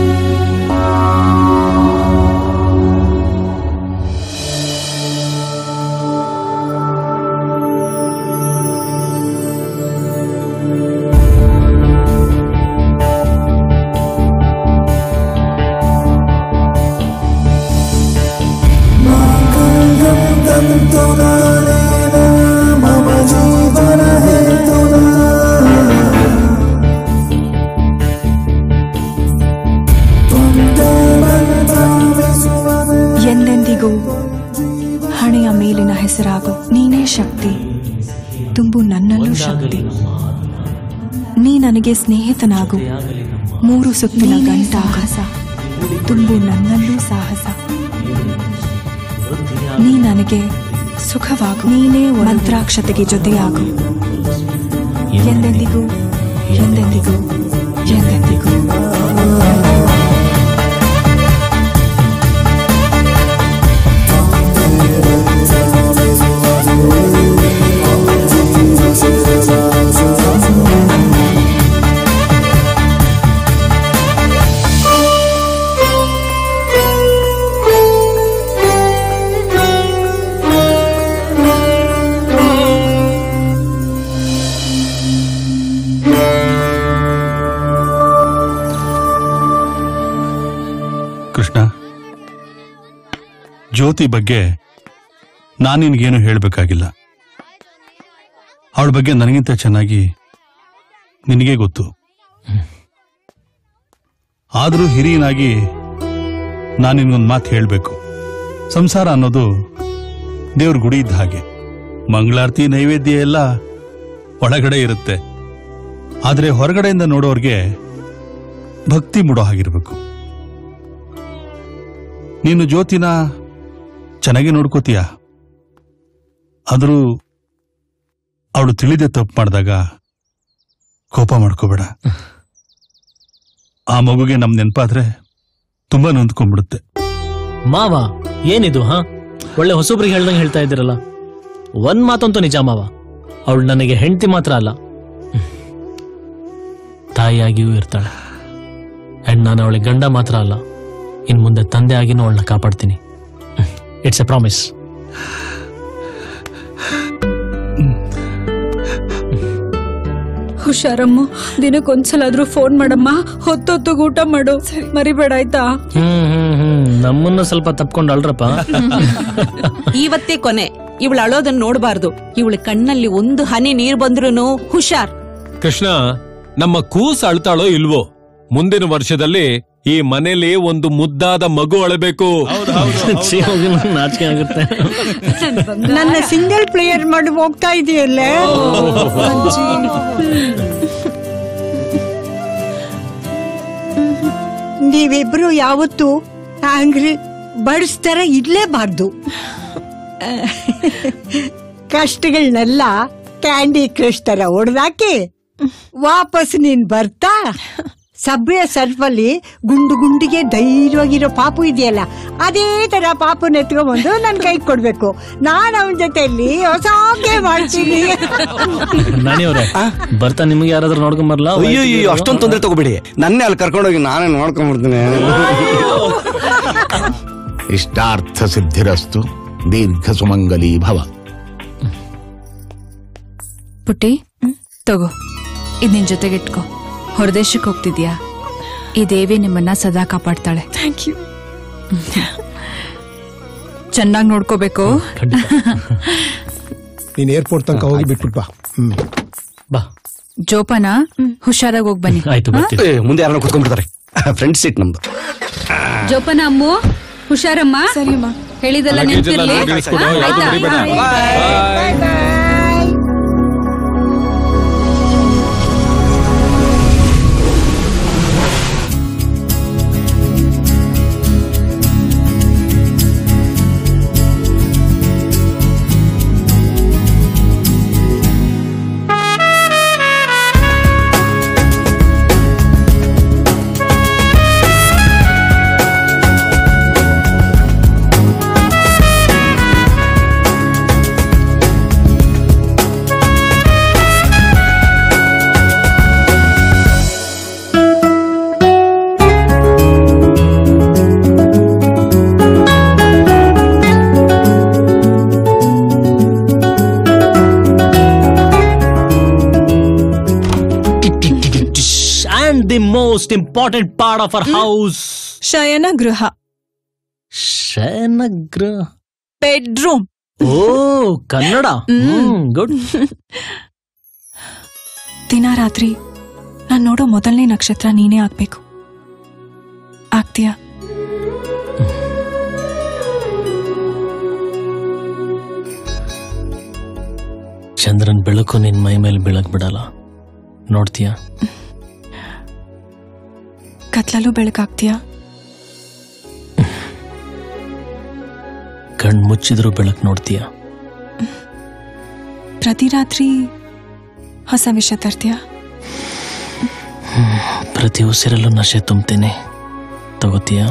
ಎಂದೆಂದಿಗೂ ಹಣೆಯ ಮೇಲಿನ ಹೆಸರಾಗು ನೀನೇ ಶಕ್ತಿ, ತುಂಬು ನನ್ನಲ್ಲೂ ಶಕ್ತಿ. ನೀ ನನಗೆ ಸ್ನೇಹಿತನಾಗು, 3 ಸುತ್ತಿನ ಗಂಟಾಹಸ, ತುಂಬು ನನ್ನಲ್ಲೂ ಸಾಹಸ. ನೀ ನನಗೆ ಸುಖವಾಗು, ನೀನೇ ಮಂತ್ರಾಕ್ಷತೆಗೆ ಜೊತೆಯಾಗು. ಎಂದೆಂದಿಗೂ ಎಂದೆಂದಿಗೂ ಎಂದೆಂದಿಗೂ. ಜ್ಯೋತಿ ಬಗ್ಗೆ ನಾನು ನಿನ್ಗೇನು ಹೇಳಬೇಕಾಗಿಲ್ಲ. ಅವಳ ಬಗ್ಗೆ ನನಗಿಂತ ಚೆನ್ನಾಗಿ ನಿನಗೆ ಗೊತ್ತು. ಆದರೂ ಹಿರಿಯನಾಗಿ ನಾನು ನಿನ್ಗೊಂದು ಮಾತು ಹೇಳಬೇಕು. ಸಂಸಾರ ಅನ್ನೋದು ದೇವ್ರ ಗುಡಿ ಇದ್ದ ಹಾಗೆ. ಮಂಗಳಾರತಿ ನೈವೇದ್ಯ ಎಲ್ಲ ಒಳಗಡೆ ಇರುತ್ತೆ, ಆದರೆ ಹೊರಗಡೆಯಿಂದ ನೋಡೋರ್ಗೆ ಭಕ್ತಿ ಮೂಡೋ ಹಾಗಿರ್ಬೇಕು. ನೀನು ಜ್ಯೋತಿನ ಚೆನ್ನಾಗಿ ನೋಡ್ಕೋತೀಯ, ಆದರೂ ಅವಳು ತಿಳಿದೇ ತಪ್ಪು ಮಾಡಿದಾಗ ಕೋಪ ಮಾಡ್ಕೋಬೇಡ. ಆ ಮಗುಗೆ ನಮ್ ನೆನಪಾದ್ರೆ ತುಂಬಾ ನೊಂದ್ಕೊಂಡ್ಬಿಡುತ್ತೆ. ಮಾವ ಏನಿದು ಒಳ್ಳೆ ಹೊಸಬ್ರಿಗೆ ಹೇಳ್ದಂಗೆ ಹೇಳ್ತಾ ಇದ್ದೀರಲ್ಲ. ಒಂದ್ ಮಾತಂತೂ ನಿಜ ಮಾವ, ಅವಳು ನನಗೆ ಹೆಂಡತಿ ಮಾತ್ರ ಅಲ್ಲ, ತಾಯಿಯಾಗಿಯೂ ಇರ್ತಾಳೆ. ಅಂಡ್ ನಾನು ಅವಳಿಗೆ ಗಂಡ ಮಾತ್ರ ಅಲ್ಲ, ಇನ್ ಮುಂದೆ ತಂದೆ ಆಗಿನೂ ಅವಳನ್ನ ಕಾಪಾಡ್ತೀನಿ. It's a promise. ಹುಷಾರಮ್ಮ, ದಿನಕ್ಕೊಂದ್ಸಲಾದ್ರೂ ಫೋನ್ ಮಾಡಮ್ಮ. ಹೊತ್ತೊತ್ತಿಗೆ ಊಟ ಮಾಡು, ಮರಿಬೇಡ ಆಯ್ತಾ? ನಮ್ಮನ್ನ ಸ್ವಲ್ಪ ತಪ್ಕೊಂಡು ಅಳ್ರಪ್ಪ. ಇವತ್ತೇ ಕೊನೆ. ಇವಳು ಅಳೋದನ್ನ ನೋಡಬಾರ್ದು. ಇವಳ ಕಣ್ಣಲ್ಲಿ ಒಂದು ಹನಿ ನೀರ್ ಬಂದ್ರೂ ಹುಷಾರ್. ಕೃಷ್ಣ, ನಮ್ಮ ಕೂಸ್ ಅಳ್ತಾಳೋ ಇಲ್ವೋ, ಮುಂದಿನ ವರ್ಷದಲ್ಲಿ ಈ ಮನೇಲಿ ಒಂದು ಮುದ್ದಾದ ಮಗು ಅಳಬೇಕು. ನಾಚಿಕೆ ಆಗುತ್ತೆ. ನನ್ನ ಸಿಂಗಲ್ ಪ್ಲೇಯರ್ ಮಾಡಿ ಹೋಗ್ತಾ ಇದೆಯಲ್ಲ. ನೀವಿಬ್ರು ಯಾವತ್ತೂ ಆಂಗ್ರಿ ಬರ್ಡ್ಸ್ ತರ ಇಡ್ಲೇಬಾರ್ದು. ಕಷ್ಟಗಳನ್ನೆಲ್ಲ ಕ್ಯಾಂಡಿ ಕ್ರಶ್ ತರ ಹೊಡೆದಾಕಿ ವಾಪಸ್ ನೀನ್ ಬರ್ತಾ ಸಭ್ಯ ಸರ್ಫಲ್ಲಿ ಗುಂಡು ಗುಂಡಿಗೆ ಧೈರ್ಯವಾಗಿರೋ ಪಾಪು ಇದೆಯಲ್ಲ, ಅದೇ ತರ ಪಾಪುನ ಎತ್ಕೊಂಡ್ಬಂದು ನನ್ ಕೈ ಕೊಡ್ಬೇಕು. ನಾನ್ ಅವನ ಜೊತೆಯಲ್ಲಿ ಹೊಸ ಮಾಡ್ತೀನಿ. ನಾನಿವ್ರೆ ಬರ್ತಾ ನಿಮ್ಗೆ ಯಾರಾದ್ರೂ ನೋಡ್ಕೊಂಬರ್ಲ? ಅಯ್ಯೋ, ಅಷ್ಟೊಂದು ತೊಂದರೆ ತಗೋಬೇಡಿ, ನನ್ನೇ ಅಲ್ಲಿ ಕರ್ಕೊಂಡೋಗಿ ನಾನೇ ನೋಡ್ಕೊಂಡ್ಬಿಡ್ತೀನಿ. ಇಷ್ಟಾರ್ಥ ಸಿದ್ಧಿರಸ್ತು, ದೀರ್ಘ ಸುಮಂಗಲಿ ಭವ. ಪುಟ್ಟಿ ತಗೋ, ಇದ್ ನಿನ್ ಜೊತೆಗೆ ಇಟ್ಕೋ. ಹೊರದೇಶಕ್ಕೆ ಹೋಗ್ತಿದ್ಯಾ? ಈ ದೇವಿ ನಿಮ್ಮನ್ನ ಸದಾ ಕಾಪಾಡ್ತಾಳೆ. Thank you. ಚೆನ್ನಾಗಿ ನೋಡ್ಕೋಬೇಕು. ನೀನ್ ಏರ್ಪೋರ್ಟ್ ತನಕ ಹೋಗಿ ಬಿಟ್ಬಿಟ್ ಬಾ. ಜೋಪಾನ, ಹುಷಾರಾಗಿ ಹೋಗ್ ಬನ್ನಿ. ಮುಂದೆ ಯಾರನ್ನ ಕುತ್ಕೊಂಡ್ಬಿಡ್ತಾರೆ. ಫ್ರಂಟ್ ಸೀಟ್ ನಮ್ದು. ಜೋಪಾನ ಅಮ್ಮು, ಹುಷಾರಮ್ಮ. ಸರಿಯಮ್ಮ, ಹೇಳಿದೆಲ್ಲ ನೆನಪಿರ್ಲಿ. The most important part of our house. ಶಯನಗೃಹ. ಶಯನಗೃಹ, ಬೆಡ್ರೂಮ್. ಓ ಕನ್ನಡ. ಗುಡ್. ದಿನ ರಾತ್ರಿ ನಾನ್ ನೋಡೋ ಮೊದಲನೇ ನಕ್ಷತ್ರ ನೀನೇ ಆಗ್ಬೇಕು. ಆಗ್ತೀಯಾ? ಚಂದ್ರನ್ ಬೆಳಕು ನಿನ್ ಮೈ ಮೇಲೆ ಬೆಳಕ್ ಬಿಡಲ್ಲ, ನೋಡ್ತೀಯಾ? ಕತ್ಲಲ್ಲೂ ಬೆಳಕಾಗ್ತೀಯಾ? ಕಣ್ ಮುಚ್ಚಿದ್ರು ಬೆಳಕು ನೋಡ್ತೀಯಾ? ಪ್ರತಿ ರಾತ್ರಿ ಹೊಸ ವಿಷಯ ತರ್ತೀಯಾ? ಪ್ರತಿ ಉಸಿರಲ್ಲೂ ನಶೆ ತುಂಬ್ತೇನೆ, ತಗೋತೀಯಾ?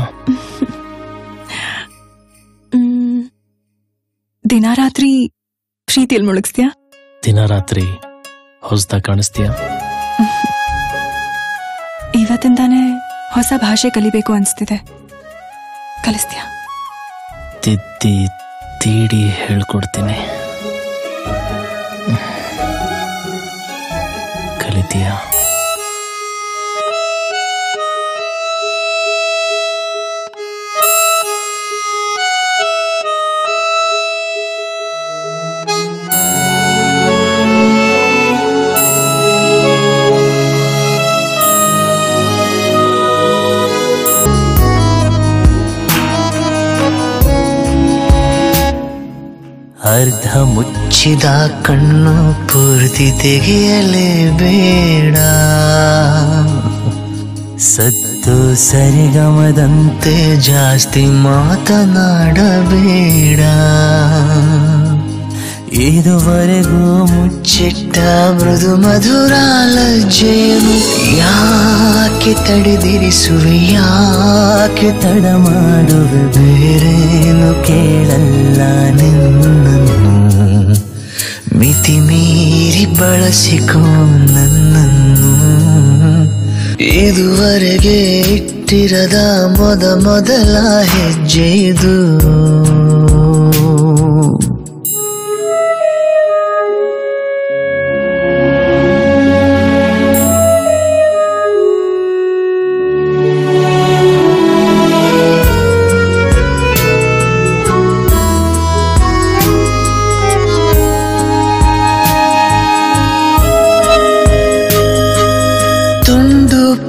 ದಿನ ರಾತ್ರಿ ಪ್ರೀತಿಯಲ್ಲಿ ಮುಳುಗಿಸ್ತೀಯಾ? ದಿನ ರಾತ್ರಿ ಹೊಸದ ಕಾಣಿಸ್ತೀಯಾ? ಇವತ್ತಿಂದಾನೇ ಹೊಸ ಭಾಷೆ ಕಲಿಬೇಕು ಅನ್ಸ್ತಿದೆ, ಕಲಿಸ್ತೀಯಾ? ತಿದ್ದಿ ತೀಡಿ ಹೇಳ್ಕೊಡ್ತೀನಿ, ಕಲಿತೀಯಾ? ಮುಚ್ಚಿದ ಕಣ್ಣು ಪೂರ್ತಿ ತೆಗೆಯಲೇಬೇಡ. ಸತ್ತು ಸರಿಗಮದಂತೆ ಜಾಸ್ತಿ ಮಾತನಾಡಬೇಡ. ಇದುವರೆಗೂ ಮುಚ್ಚಿಟ್ಟ ಮೃದು ಮಧುರ ಲಜ್ಜೆಯನ್ನು ಯಾಕೆ ತಡೆದಿರಿಸುವೆ, ಯಾಕೆ ತಡ ಮಾಡುವೆ, ಬೇರೇನು ಕೇಳಲ್ಲ ನಿನ್ನನ್ನು. ಮಿತಿ ಮೀರಿ ಬಳಸಿಕೋ ನನ್ನನ್ನು. ಇದುವರೆಗೆ ಇಟ್ಟಿರದ ಮೊದಲ ಹೆಜ್ಜೆ ಇದು.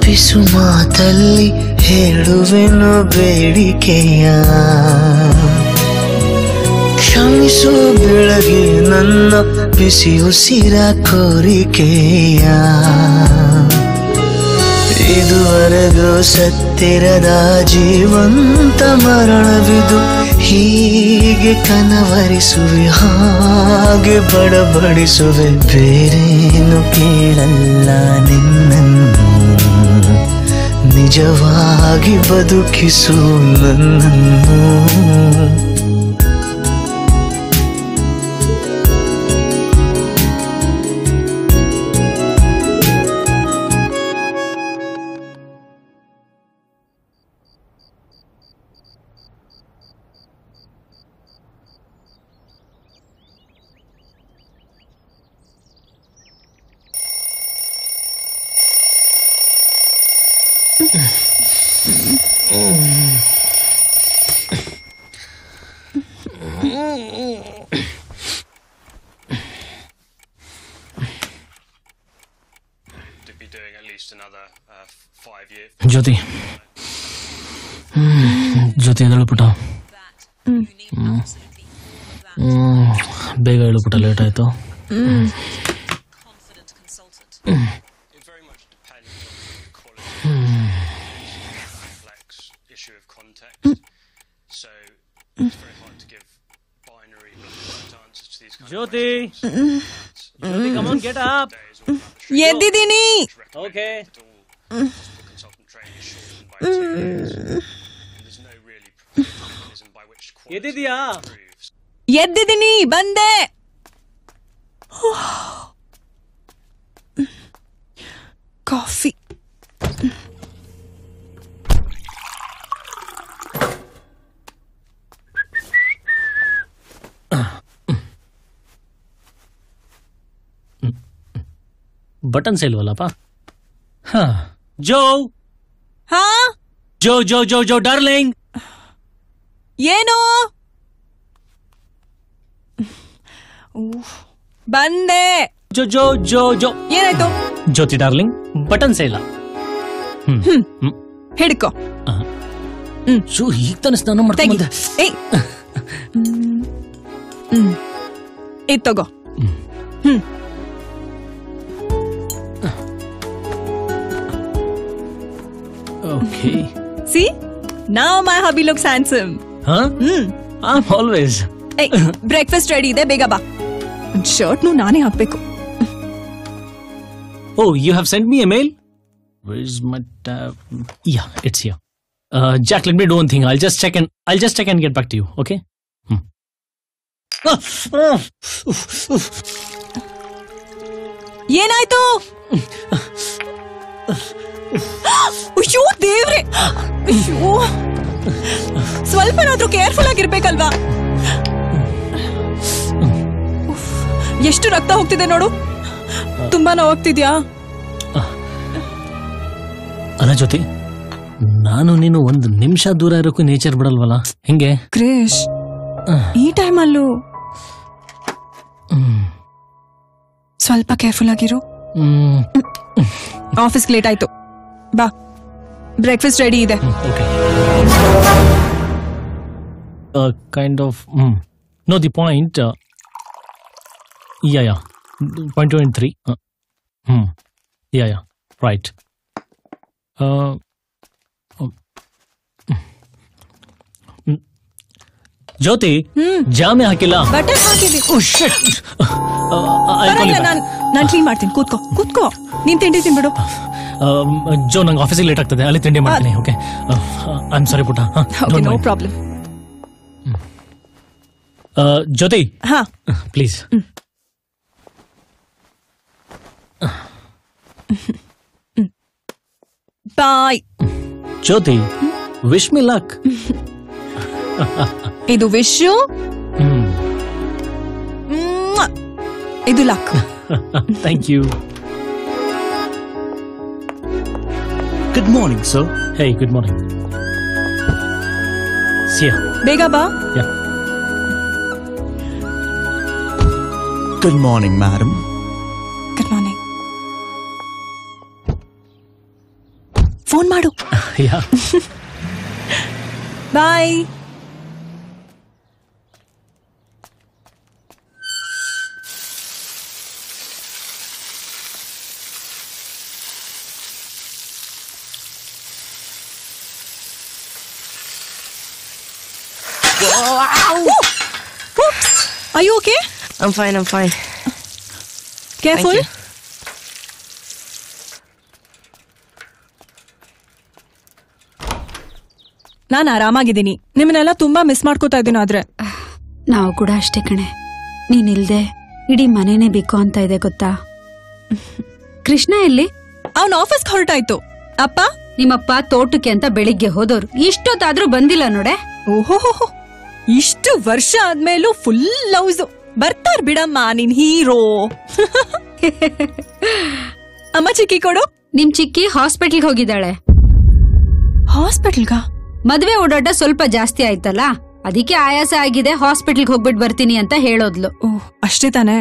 ಪಿಸು ಮಾತಲ್ಲಿ ಹೇಳುವೆನು ಬೇಡಿಕೆಯ. ಕ್ಷಮಿಸು ಬೆಳಗ್ಗೆ ನನ್ನ ಬಿಸಿ ಉಸಿರ ಕೋರಿಕೆಯ. ಇದುವರೆಗೂ ಸತ್ತಿರದ ಜೀವಂತ ಮರಣವಿದು. ಹೀಗೆ ಕನವರಿಸುವೆ, ಹಾಗೆ ಬಡಬಡಿಸುವೆ, ಬೇರೇನು ಕೇಳಲ್ಲ ನಿನ್ನನ್ನು. ನಿಜವಾಗಿ ಬದುಕಿಸು ನನ್ನನ್ನು. ಜ್ಯೋತಿ ಜ್ಯೋತಿ ಎದಳು ಪುಟ. ಬೇಗ ಹೇಳು ಪುಟ, ಲೇಟ್ ಆಯ್ತು. ಜ್ಯೋತಿ, come on, get up. ಎದ್ದಿದ್ದೀನಿ. Okay. ಎದ್ದಿದ್ಯಾ? ಎದ್ದಿದ್ದೀನಿ, ಬಂದೆ. ಕಾಫಿ. ಬಟನ್ಸ್ ಇಲ್ವಲ್ಲಪ್ಪ. ಜೋ ಹಾ ಜೋ ಜೋ ಜೋ ಜೋ ಡಾರ್ಲಿಂಗ್. ಏನು? ಬಂದೆ. ಜೋ ಜೋ ಜೋ ಜೋ. ಏನಾಯ್ತು? ಜ್ಯೋತಿ ಡಾರ್ಲಿಂಗ್, ಬಟನ್ಸ್ ಇಲ್ಲ. ಹಿಡ್ಕೋ. ಶೂ ಈಗ ತಾನೆ ಸ್ನಾನ ಮಾಡ್ಕೊಂಡೆ. ಇದ್ ತಗೋ. Okay. See? Now my hubby looks handsome. Huh? I'm always. Hey, breakfast ready ಇದೆ, ಬೇಗ ಬಾ. ಶರ್ಟ್ ನಾನೇ ಹಾಕ್ಬೇಕು. Oh, you have sent me a mail? Where is my tab? Yeah, it's here. Jack, let me do one thing. I'll just check and get back to you. Okay? ಏನಾಯ್ತು? ಅಯ್ಯೋ ದೇವ್ರೆ, ಅಯ್ಯೋ, ಸ್ವಲ್ಪನಾದ್ರೂ ಕೇರ್ಫುಲ್ ಆಗಿರ್ಬೇಕಲ್ವಾ? ಎಷ್ಟು ರಕ್ತ ಹೋಗ್ತಿದೆ ನೋಡು. ತುಂಬಾ ನೋವಾಗ್ತಿದ್ಯಾ? ಅಲ್ಲ ಜ್ಯೋತಿ, ನಾನು ನೀನು ಒಂದು ನಿಮಿಷ ದೂರ ಇರೋಕ್ಕೂ ನೇಚರ್ ಬಿಡಲ್ವಲ್ಲ, ಹೆಂಗೆ? ಕ್ರಿಶ್, ಈ ಟೈಮಲ್ಲೂ ಸ್ವಲ್ಪ ಕೇರ್ಫುಲ್ ಆಗಿರು. ಆಫೀಸ್ಗೆ ಲೇಟ್ ಆಯ್ತು, ಬಾ. ಬ್ರೇಕ್ಫಾಸ್ಟ್ ರೆಡಿ ಇದೆ. Kind of. No, the point. Yeah. 0.23. Yeah. Right. ಜ್ಯೋತಿ ಜಾಮೆ ಹಾಕಿಲ್ಲ. ಬಟರ್ ಹಾಕಿದ್ವಿ. ನಾನು ಕ್ಲೀನ್ ಮಾಡ್ತೀನಿ. ಕೂತ್ಕೋ. ನೀನ್ ತಿಂಡಿ ತಿನ್ಬಿಡು. ಜೋ, ನಂಗೆ ಆಫೀಸಿಗೆ ಲೇಟ್ ಆಗ್ತದೆ, ಅಲ್ಲಿ ತಿಂಡಿ ಮಾಡ್ತೀನಿ. ಓಕೆ, ಐ ಆಮ್ ಸಾರಿ ಪುಟ್ಟ. No problem. ಜ್ಯೋತಿ, ಹಾ please. Bye. Jyothi, wish me luck. ಇದು ವಿಶು, ಇದು luck. Thank you. Good morning sir. ಹೇ, ಗುಡ್ ಮಾರ್ನಿಂಗ್. ಸಿಯಾ. ಬೇಗ ಬಾ. Good morning madam. Good morning. Phone ಮಾಡು. Yeah. Bye. Oops. Are you okay? I'm fine. Careful. ನಾನು ಆರಾಮಾಗಿದ್ದೀನಿ. ನಿಮ್ಮನ್ನೆಲ್ಲ ತುಂಬಾ ಮಿಸ್ ಮಾಡ್ಕೋತಾ ಇದ್ದೀನಿ. ಆದ್ರೆ ನಾವು ಕೂಡ ಅಷ್ಟೇ ಕಣೆ. ನೀನಿಲ್ದೆ ಇಡೀ ಮನೇನೆ ಬೇಕು ಅಂತ ಇದೆ ಗೊತ್ತಾ. ಕೃಷ್ಣ ಎಲ್ಲಿ? ಅವನ ಆಫೀಸ್ಗೆ ಹೊರಟಾಯ್ತು. ಅಪ್ಪ? ನಿಮ್ಮಪ್ಪ ತೋಟಕ್ಕೆ ಅಂತ ಬೆಳಿಗ್ಗೆ ಹೋದವ್ರು, ಇಷ್ಟೊತ್ತಾದ್ರೂ ಬಂದಿಲ್ಲ ನೋಡೆ. ಓಹೋ, ಇಷ್ಟು ವರ್ಷ ಆದ್ಮೇಲೂ ಫುಲ್ ಲವ್ಸ್. ಬರ್ತಾರ್ ಬಿಡಮ್ಮ, ನೀನ್ ಹೀರೋ. ಅಮ್ಮ, ಚಿಕ್ಕಿ ಕೊಡು. ನಿಮ್ ಚಿಕ್ಕಿ ಹಾಸ್ಪಿಟಲ್ಗೆ ಹೋಗಿದ್ದಾಳೆ. ಹಾಸ್ಪಿಟಲ್ಗ? ಮದ್ವೆ ಓಡಾಟ ಸ್ವಲ್ಪ ಜಾಸ್ತಿ ಆಯ್ತಲ್ಲ, ಅದಕ್ಕೆ ಆಯಾಸ ಆಗಿದೆ, ಹಾಸ್ಪಿಟಲ್ಗೆ ಹೋಗ್ಬಿಟ್ಟು ಬರ್ತೀನಿ ಅಂತ ಹೇಳೋದ್ಲು. ಓಹ್, ಅಷ್ಟೇ ತಾನೆ.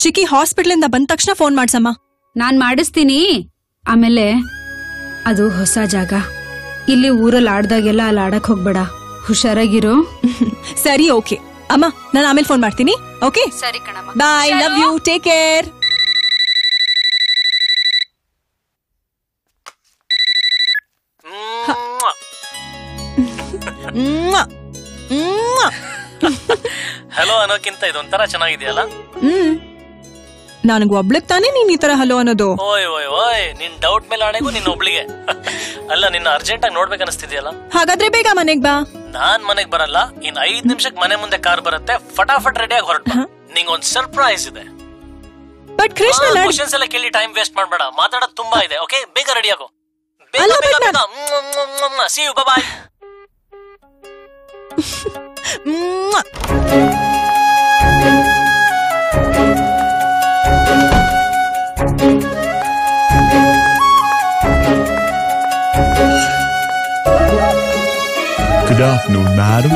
ಚಿಕ್ಕಿ ಹಾಸ್ಪಿಟಲ್ ಇಂದ ಬಂದ ತಕ್ಷಣ ಫೋನ್ ಮಾಡ್ಸಮ್ಮ. ನಾನ್ ಮಾಡಿಸ್ತೀನಿ. ಆಮೇಲೆ ಅದು ಹೊಸ ಜಾಗ, ಇಲ್ಲಿ ಊರಲ್ಲಿ ಆಡ್ದಾಗೆಲ್ಲ ಅಲ್ಲಿ ಆಡಕ್ ಹೋಗ್ಬೇಡ, ಹುಷಾರಾಗಿರು. ಸರಿ, ಓಕೆ ಅಮ್ಮ. ನಾನು ಆಮೇಲೆ ಫೋನ್ ಮಾಡ್ತೀನಿ. ಓಕೆ, ಸರಿ ಕಣಮ್ಮ. Bye, love you, take care. Hello ಅನ್ನೋಕ್ಕಿಂತ ಇದೊಂಥರ ಚೆನ್ನಾಗಿದೆಯಲ್ಲ. ನನಗೆ ಒಬ್ಳಿಗೆ ತಾನೇ ನೀನ್ ಈ ತರ ಹಲೋ ಅನ್ನೋದು. ಓಯ್, ನಿನ್ ಡೌಟ್ ಮೇಲೆ ಆಣೆಗೂ ನಿನ್ನ ಒಬ್ಳಿಗೆ. ಅಲ್ಲ, ನಿನ್ನ ಅರ್ಜೆಂಟ್ ಆಗಿ ನೋಡ್ಬೇಕು ಅನಿಸ್ತಿದ್ಯಲ್ಲ. ಹಾಗಾದ್ರೆ ಬೇಗ ಮನೆಗ್ ಬಾ. ನಾನ್ ಮನೆಗ್ ಬರಲ್ಲ, ಇನ್ 5 ನಿಮಿಷಕ್ಕೆ ಮನೆ ಮುಂದೆ ಕಾರ್ ಬರುತ್ತೆ. ಫಟಾಫಟ್ ರೆಡಿಯಾಗಿ ಹೊರಟ. ನಿಂಗೊಂದ್ ಸರ್ಪ್ರೈಸ್ ಇದೆ. ಬಟ್ ಕೃಷ್ಣ, ಕ್ವಶ್ಚನ್ಸ್ ಎಲ್ಲ ಕೇಳಿ ಟೈಮ್ ವೇಸ್ಟ್ ಮಾಡ್ಬೇಡ. ಮಾತಾಡೋದು ತುಂಬಾ ಇದೆ. ಓಕೆ, ಬೇಗ ರೆಡಿ ಆಗೋ. ಬೇಗ. See you, bye. Good afternoon, madam.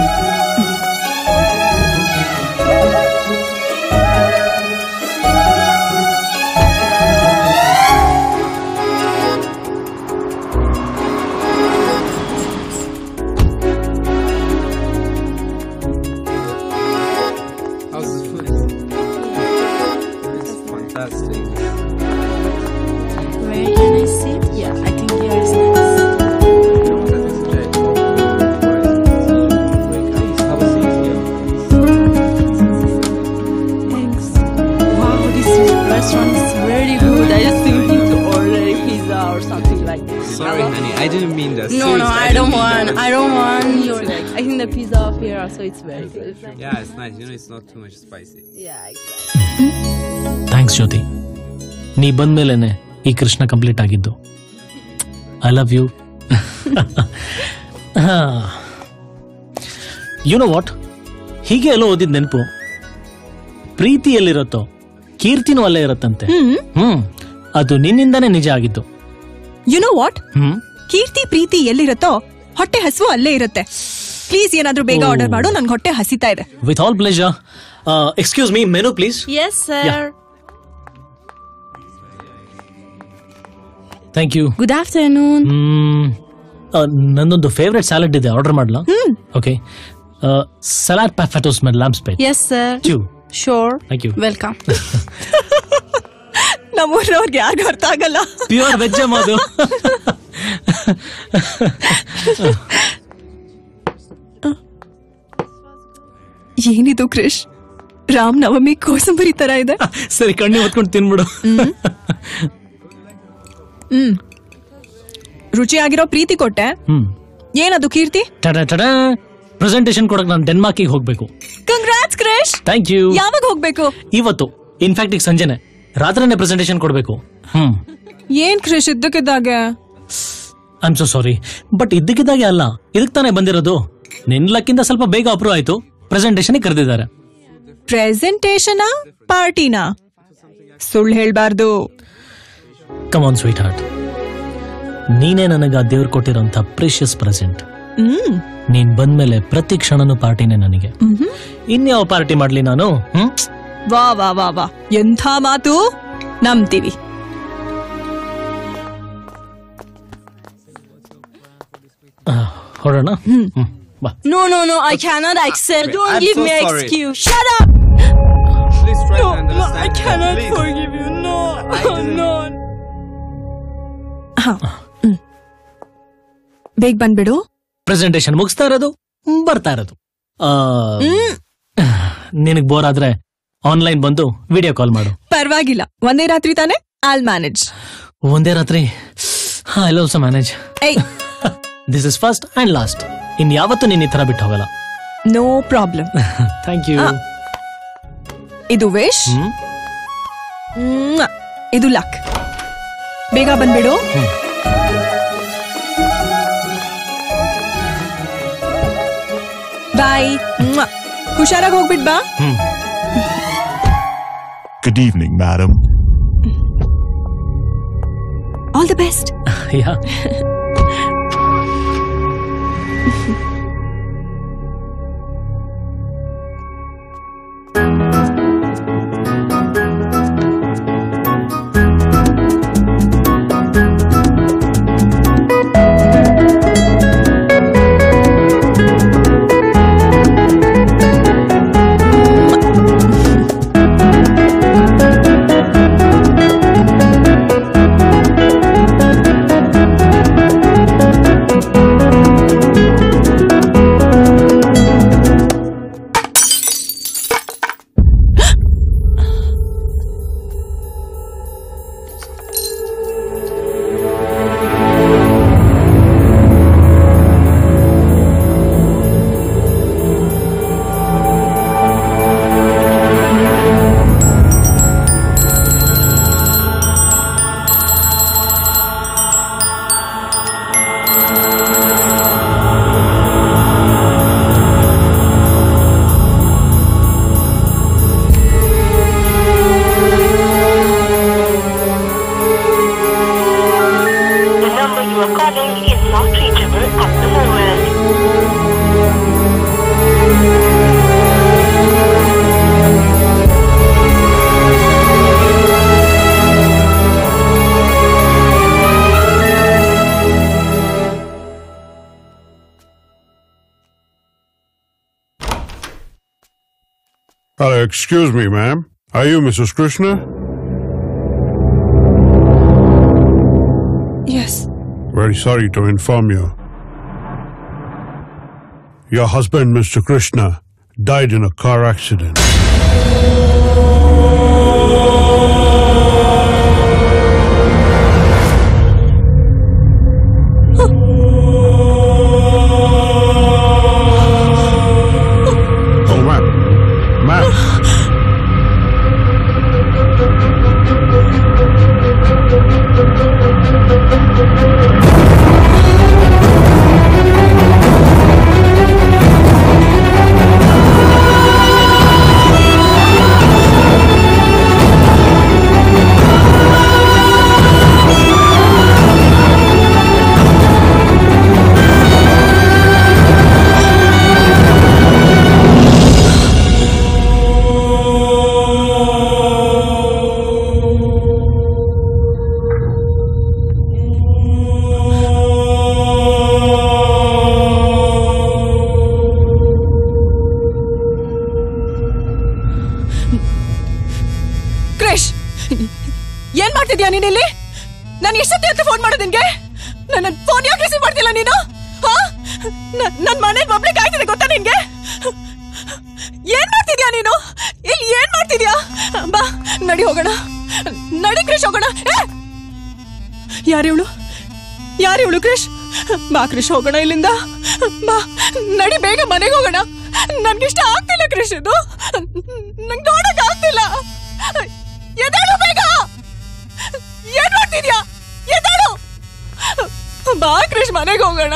How's the food? It's fantastic. Where can I sit? Yeah, I think here is nice. Restaurant is very good. I just thinking to order a pizza or something like this. Sorry, honey, I didn't mean that. No, I don't want your like. I think the pizza up here also it's very good. Yeah, it's nice. It's not too much spicy. Yeah, exactly. Thanks Jyothi, ನೀ ಬಂದ್ಮೇಲೆನೆ ಈ ಕೃಷ್ಣ ಕಂಪ್ಲೀಟ್ ಆಗಿದ್ದು. I love you. You know what, ಹೀಗೆ ಎಲ್ಲೋ ಓದಿದ್ ನೆನಪು. ಪ್ರೀತಿ ಎಲ್ಲಿರುತ್ತೋ ಕೀರ್ತಿನೂ ಅಲ್ಲೇ ಇರತ್ತಂತೆ. ಅದು ನಿನ್ನಿಂದಾನೇ ನಿಜ ಆಗಿದ್ದು. ಯು ನೋ ವಾಟ್, ಕೀರ್ತಿ ಪ್ರೀತಿ ಎಲ್ಲಿರುತ್ತೋ ಹೊಟ್ಟೆ ಹಸುವು ಅಲ್ಲೇ ಇರುತ್ತೆ. ಪ್ಲೀಸ್ ಏನಾದ್ರೂ ಬೇಗ ಆರ್ಡರ್ ಮಾಡು, ನನ್ಗೆ ಹೊಟ್ಟೆ ಹಸಿತಾ ಇದೆ. With all pleasure. Excuse me, menu please. Yes, sir. Thank you. Good afternoon. ನಂದೊಂದು ಫೇವ್ರೆಟ್ ಸ್ಯಾಲಡ್ ಇದೆ, ಆರ್ಡರ್ ಮಾಡ್ಲಾ? ಓಕೆ. ಸಲಾಡ್ ಪಫೆಟೋಸ್ with lamb spice. Yes, sir. Sure. Thank you. Welcome. ನಮ್ಮೂರವ್ರಿಗೆ ಯಾರಿಗೂ ಅರ್ಥ ಆಗಲ್ಲ. ಪ್ಯೂರ್ ವೆಜ್ ಅದು. ಏನಿದು ಕ್ರಿಶ್, ರಾಮ್ ನವಮಿ ಕೋಸಂಬರಿ ತರ ಇದೆ. ಸರಿ, ಕಣ್ಣಿ ಹೊತ್ಕೊಂಡು ತಿನ್ಬಿಡು. ರುಚಿಯಾಗಿರೋ ಪ್ರೀತಿ ಕೊಟ್ಟೆ. ಏನದು ಕೀರ್ತಿ? ಪ್ರೆಸೆಂಟೇಶನ್ ಕೊಡಕ್ ನಾನು ಡೆನ್ಮಾರ್ಕಿಗೆ ಹೋಗ್ಬೇಕು. ಕಂಗ್ರಾಟ್ಸ್ ಕ್ರಿಶ್. Thank you. ಯಾವಾಗ ಹೋಗ್ಬೇಕು? ಇವತ್ತು. ಇನ್ಫ್ಯಾಕ್ಟ್ ಈಗ ಸಂಜೆನೆ ರಾತ್ರಿನೇ ಪ್ರೆಸೆಂಟೇಶನ್ ಕೊಡ್ಬೇಕು. ಏನ್ ಕ್ರಿಶ್ ಇದ್ದಕ್ಕಿದ್ದಾಗೆ? I am so sorry, but ಇದ್ದಕ್ಕಿದ್ದಾಗೆ ಅಲ್ಲ, ಇದಕ್ ತಾನೇ ಬಂದಿರೋದು. ನಿನ್ಲಕ್ಕಿಂತ ಸ್ವಲ್ಪ ಬೇಗ ಅಪ್ರೂವ್ ಆಯ್ತು, ಪ್ರೆಸೆಂಟೇಶನ್ ಕರೆದಿದ್ದಾರೆ. ಪ್ರೆಸೆಂಟೇಶನ್ ಪಾರ್ಟಿನಾ? ಸುಳ್ಳು ಹೇಳ್ಬಾರ್ದು. ಕಮ್ ಆನ್ ಸ್ವೀಟ್ ಹಾರ್ಟ್, ನೀನೇ ನನಗ ದೇವ್ರು ಕೊಟ್ಟಿರೋಂಥ ಪ್ರೀಶಿಯಸ್ ಪ್ರೆಸೆಂಟ್. ನೀನ್ ಬಂದ್ಮೇಲೆ ಪ್ರತಿ ಕ್ಷಣನೂ ಪಾರ್ಟಿನೇ ನನಗೆ. ಇನ್ಯಾವ ಪಾರ್ಟಿ ಮಾಡ್ಲಿ ನಾನು? ವಾ ವಾ ವಾ ವಾ, ಎಂಥ ಮಾತು, ನಂಬ್ತೀವಿ. ಹೊರಡೋಣ. ಬಾ. No, I cannot accept. Don't I'm give so me sorry. excuse. Shut up. Please try to No, understand I me, cannot please. forgive you. No, no. ಬೇಗ ಬಂದ್ಬಿಡು. ಪ್ರೆಸೆಂಟೇಶನ್ ಮುಗಿಸ್ತಾ ಇರೋದು, ಬರ್ತಾ ಇರೋದು. ನಿನಗ್ ಬೋರ್ ಆದ್ರೆ ಆನ್ಲೈನ್ ಬಂದು ವಿಡಿಯೋ ಕಾಲ್ ಮಾಡು. ಪರವಾಗಿಲ್ಲ, ಒಂದೇ ರಾತ್ರಿ ತಾನೆ, ಐಲ್ ಮ್ಯಾನೇಜ್. ಒಂದೇ ರಾತ್ರಿ? I also manage. This is first and last. ಇನ್ ಯಾವತ್ತೂ ನೀನ್ ಈ ತರ ಬಿಟ್ಟು ಹೋಗಲ್ಲ. No problem. Thank you. ಇದು ವಿಶ್, ಇದು ಲಕ್. ಬೇಗ ಬಂದ್ಬಿಡು. ಬಾಯ್. ಹುಷಾರಾಗಿ ಹೋಗ್ಬಿಟ್ ಬಾ. Good evening, madam. All the best. Yeah. Excuse me, ma'am. Are you Mrs. Krishna? Yes. Very sorry to inform you. Your husband, Mr. Krishna, died in a car accident. Oh, ma'am. Ma'am. ನಾನು ಎಷ್ಟೊತ್ತಿ ಅಂತ ಫೋನ್ ಮಾಡೋದು ನಿನ್ಗೆ? ನನ್ನ ಫೋನ್ ಯಾಕೆ ರಿಸೀವ್ ಮಾಡ್ತಿಲ್ಲ ನೀನು? ನನ್ ಮನೇಲಿ ಪಬ್ಲಿಕ್ ಆಯ್ತಿದೆ ಗೊತ್ತಾ ನಿನ್ಗೆ? ಏನ್ ಮಾಡ್ತಿದ್ಯಾ ನೀನು? ಇಲ್ಲಿ ಏನ್ ಮಾಡ್ತಿದ್ಯಾ? ಬಾ ನಡಿ ಹೋಗೋಣ, ನಡಿ ಕ್ರಿಶ್ ಹೋಗೋಣ. ಯಾರಿವಳು ಕ್ರಿಶ್? ಬಾ ಕ್ರಿಶ್ ಹೋಗೋಣ ಇಲ್ಲಿಂದ. ಬಾ ನಡಿ ಬೇಗ ಮನೆಗೆ ಹೋಗೋಣ. ನನ್ಗಿಷ್ಟ ಆಗ್ತಿಲ್ಲ ಕ್ರಿಶ್, ಇದು ನಂಗೆ ನೋಡಕ್ ಆಗ್ತಿಲ್ಲ. ಎದ್ದೇಳು ಬೇಗ. ಏನ್ ಮಾಡ್ತಿದ್ಯಾ? ಎದ್ದೇಳು. ಬಾ ಕ್ರಿಶ್ ಮನೆಗೆ ಹೋಗೋಣ.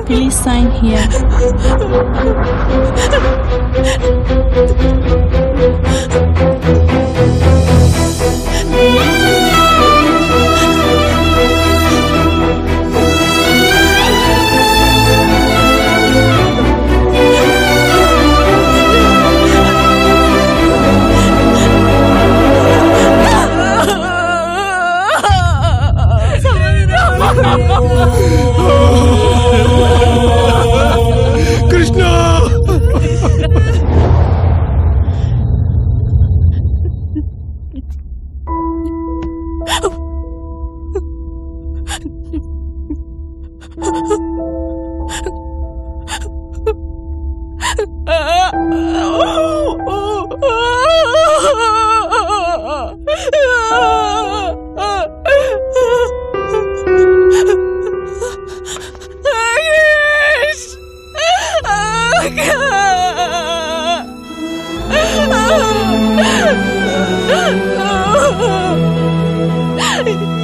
Please sign here. ಕೃಷ್ಣ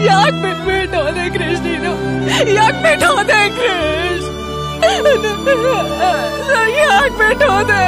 ಯಾಕೆ ಬಿಟ್ಬಿಟ್ಟು ಹೋದೆ ಕ್ರಿಶ್ ನೀನು? ಯಾಕೆ ಬಿಟ್ಟು ಹೋದೆ ಕ್ರಿಶ್? ಯಾಕೆ ಬಿಟ್ಟು ಹೋದೆ?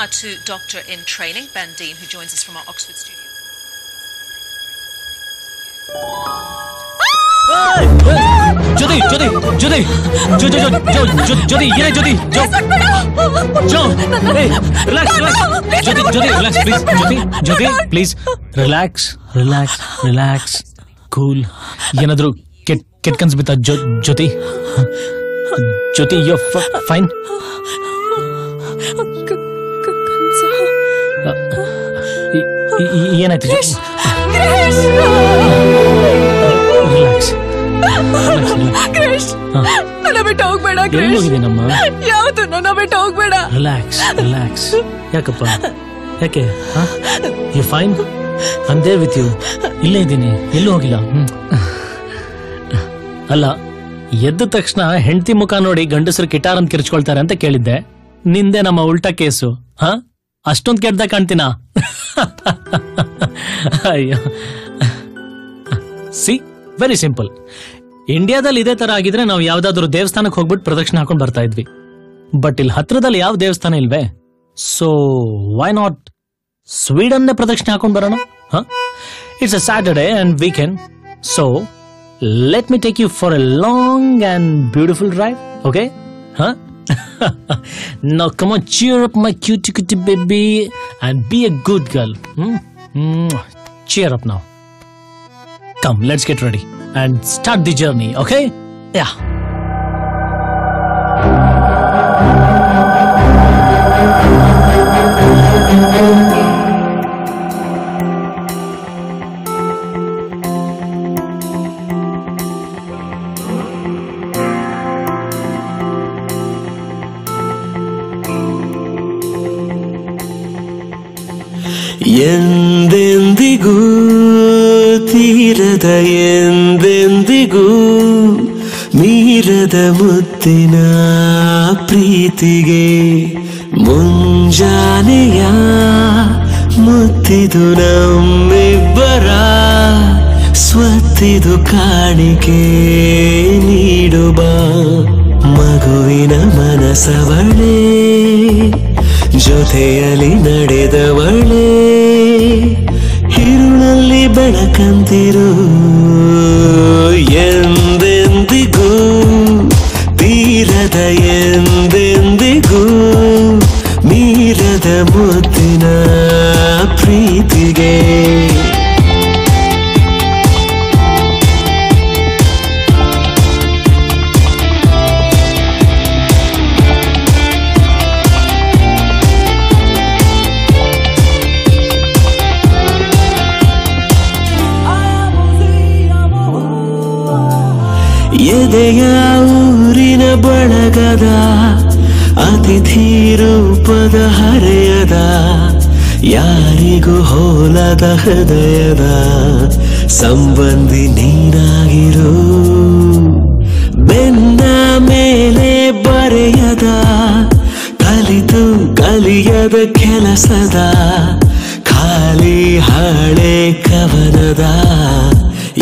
now to Doctor in Training, Ben Dean, who joins us from our Oxford studio. ಜ್ಯೋತಿ ಜ್ಯೋತಿ ಜ್ಯೋತಿ ಜ್ಯೋತಿ ಏನೇ Jyothi Jyothi please relax relax relax cool. ಏನಾದ್ರು ಕೆಟ್ಟ ಕನ್ಸ್ ಬಿತ್ತ ಜ್ಯೋತಿ? Jyothi you fine? ಏನಾಯ್ತು? ರಿಲ್ಯಾಕ್ಸ್. ನನ್ನ ಬಿಟ್ಟು ಹೋಗ್ಬೇಡ. ಯಾವ್ದು ನನ್ನ ಬಿಟ್ಟು ಹೋಗ್ಬೇಡ. Relax relax. ಯಾಕಪ್ಪ? ಯಾಕೆ? You fine? I am there with you. ಇಲ್ಲೇ ಇದ್ದೀನಿ, ಎಲ್ಲೂ ಹೋಗಿಲ್ಲ. ಅಲ್ಲ, ಎದ್ದ ತಕ್ಷಣ ಹೆಂಡತಿ ಮುಖ ನೋಡಿ ಗಂಡಸರು ಕಿಟಾರ್ ಅಂತ ಕಿರ್ಚ್ಕೊಳ್ತಾರೆ ಅಂತ ಕೇಳಿದ್ದೆ. ನಿಂದೆ ನಮ್ಮ ಉಲ್ಟಾ ಕೇಸು. ಅಷ್ಟೊಂದು ಕೆಟ್ಟದಾಗ ಕಾಣ್ತೀನಾ? ಅಯ್ಯೋ, ಸಿ ವೆರಿ ಸಿಂಪಲ್. ಇಂಡಿಯಾದಲ್ಲಿ ಇದೇ ತರ ಆಗಿದ್ರೆ ನಾವು ಯಾವ್ದಾದ್ರು ದೇವಸ್ಥಾನಕ್ಕೆ ಹೋಗ್ಬಿಟ್ಟು ಪ್ರದಕ್ಷಿಣೆ ಹಾಕೊಂಡು ಬರ್ತಾ ಇದ್ವಿ. ಬಟ್ ಇಲ್ಲಿ ಹತ್ರದಲ್ಲಿ ಯಾವ ದೇವಸ್ಥಾನ ಇಲ್ವೇ? ಸೊ ವೈ ನಾಟ್ ಸ್ವೀಡನ್ ಪ್ರದಕ್ಷಿಣೆ ಹಾಕೊಂಡು ಬರೋಣ? It's a Saturday and weekend, so let me take you for a long and beautiful drive. Okay? Now come on, cheer up my cutie baby and be a good girl. Cheer up now. Come, let's get ready and start the journey, okay? Yeah. ಎಂದೆಂದಿಗೂ ತೀರದ ಎಂದೆಂದಿಗೂ ಮೀರದ ಮುತ್ತಿನ ಪ್ರೀತಿಗೆ ಮುಂಜಾನೆಯ ಮುತ್ತಿದು ನಮ್ಮಿಬ್ಬರ ಸ್ವತ್ತಿದು ಕಾಣಿಕೆ ನೀಡುವ ಮಗುವಿನ ಮನಸವಳೆ ಜೊತೆಯಲ್ಲಿ ನಡೆದವಳೆ ಹಿರುಳಲ್ಲಿ ಬೆಳಕಂತಿರು ಎಂದೆಂದಿಗೂ ತೀರದ ಎಂದೆಂದಿಗೂ ಮೀರದ ಮುತ್ತಿನ ಪ್ರೀತಿಗೆ ಎದೆಯ ಊರಿನ ಬಳಗದ ಅತಿಥಿ ರೂಪದ ಹರೆಯದ ಯಾರಿಗೂ ಹೋಲದ ಹೃದಯದ ಸಂಬಂಧಿ ನೀನಾಗಿರು ಬೆನ್ನ ಮೇಲೆ ಬರೆಯದ ಕಲಿತು ಕಲಿಯದ ಕೆಲಸದ ಖಾಲಿ ಹಾಳೆ ಕವನದ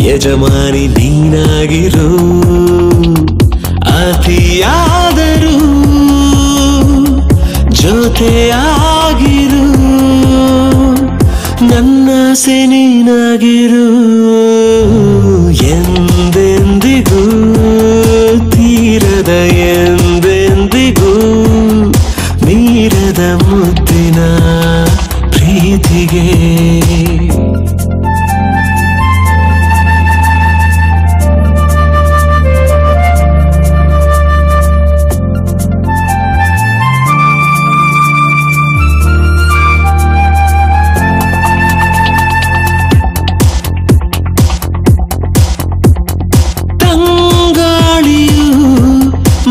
ಯಜಮಾನಿ ನೀನಾಗಿರು ಅತಿಯಾದರೂ ಜೊತೆಯಾಗಿರು ನನ್ನಾಸೆ ನೀನಾಗಿರು ಎಂದೆಂದಿಗೂ ತೀರದ ಎಂದೆಂದಿಗೂ ಮೀರದ ಮುತ್ತಿನ ಪ್ರೀತಿಗೆ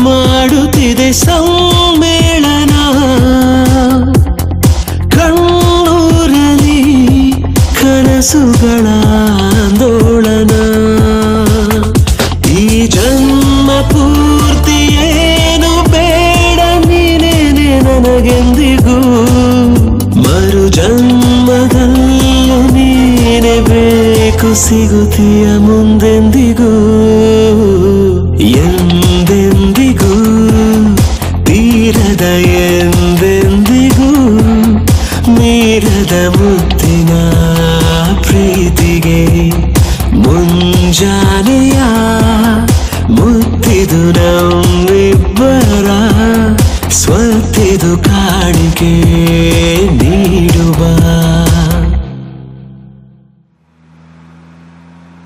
ಮಾಡುತ್ತಿದೆ ಸಮ್ಮೇಳನ ಕಣ್ಣೂರಲ್ಲಿ ಕನಸುಗಳ ಆಂದೋಳನ ಈ ಜನ್ಮ ಪೂರ್ತಿ ಏನು ಬೇಡ ನೀನೇನೆ ನನಗೆಂದಿಗೂ ಮರು ಜನ್ಮದಲ್ಲೂ ನೀನೆ ಬೇಕು ಸಿಗುತ್ತೀಯ ಮುಂದೆಂದಿಗೂ ಎಂದೆಂದಿಗೂ ತೀರದ ಎಂದೆಂದಿಗೂ ಸ್ವತ್ತಿದು ಕಾಣಿಕೆ ನೀಡುವ.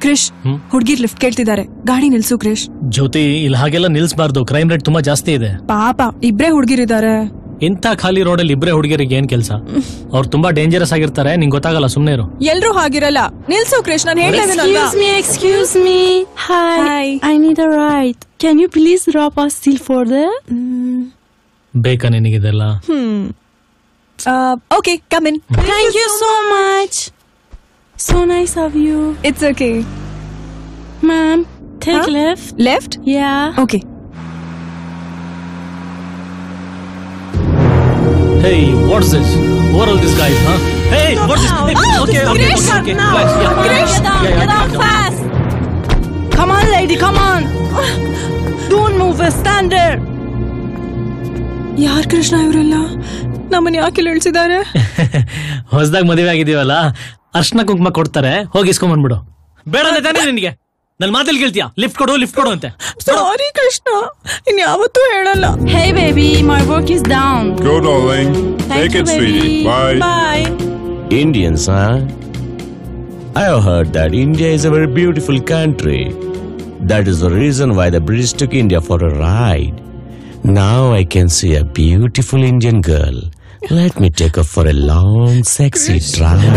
ಕ್ರಿಶ್, ಹುಡ್ಗಿರ್ ಲಿಫ್ಟ್ ಕೇಳ್ತಿದ್ದಾರೆ, ಗಾಡಿ ನಿಲ್ಸು ಕ್ರಿಶ್. ಜ್ಯೋತಿ, ಇಲ್ಲಿ ಹಾಗೆಲ್ಲ ನಿಲ್ಸಬಾರ್ದು, ಕ್ರೈಮ್ ರೇಟ್ ತುಂಬಾ ಜಾಸ್ತಿ ಇದೆ. ಪಾಪ ಇಬ್ರೇ ಹುಡ್ಗಿರಿದ್ದಾರೆ. ಇಂಥ ಖಾಲಿ ರೋಡಲ್ಲಿ ಇಬ್ರೇ ಹುಡುಗಿರಿಗೆ ಏನ್ ಕೆಲಸ? ಅವ್ರು ತುಂಬಾ ಡೇಂಜರಸ್ ಆಗಿರ್ತಾರೆ, ನಿಂಗೆ ಗೊತ್ತಾಗಲ್ಲ, ಸುಮ್ನೆ ಇರು. ಎಲ್ರೂ ಹಾಗಿರಲ್ಲ. ನಿಲ್ಸು ಕ್ರಿಶ್, ನಾನು Excuse me. Hi. I need a ride. Can you please drop us till further? ಬೇಕಾ ನಿನಗಿದೆಲ್ಲ? Okay, come in. Thank you so much. So nice of you. It's okay. Ma'am, take left. Left? Yeah. Okay. Hey, what's this? Who are all these guys, huh? Hey, what's this? Hey, okay. Krish, now. Krish, get down fast. Come on, lady, come on. Don't move, stand there. ಯಾರ್ ಕೃಷ್ಣ ಇವರೆಲ್ಲ? ನಮ್ಮನ್ನ ಯಾಕೆ ಇಳಿಸಿದ್ದಾರೆ? ಹೊಸದಾಗಿ ಮದುವೆ ಆಗಿದೀವಲ್ಲ, ಅರ್ಶನ ಕುಂಕುಮ ಕೊಡ್ತಾರೆ, ಹೋಗಿ ಇಸ್ಕೊಂಡ್ಬಂದ್ಬಿಡು. ಬೇಡ ತಾನೇ ನಿನಗೆ? ನನ್ ಮಾತಲ್ಲಿ ಕೇಳ್ತೀಯಾ? ಲಿಫ್ಟ್ ಕೊಡು ಅಂತೆ. ಸಾರಿ ಕೃಷ್ಣ, ಇನ್ ಯಾವತ್ತೂ ಹೇಳಲ್ಲ. Hey baby, my work is down. Go, darling. Thank Take you, it, baby. sweetie. Bye. Bye. Indians, huh? I have heard that India is a very beautiful country. That is the reason why the British took India for a ride. Now I can see a beautiful Indian girl. Let me take her for a long, sexy drive.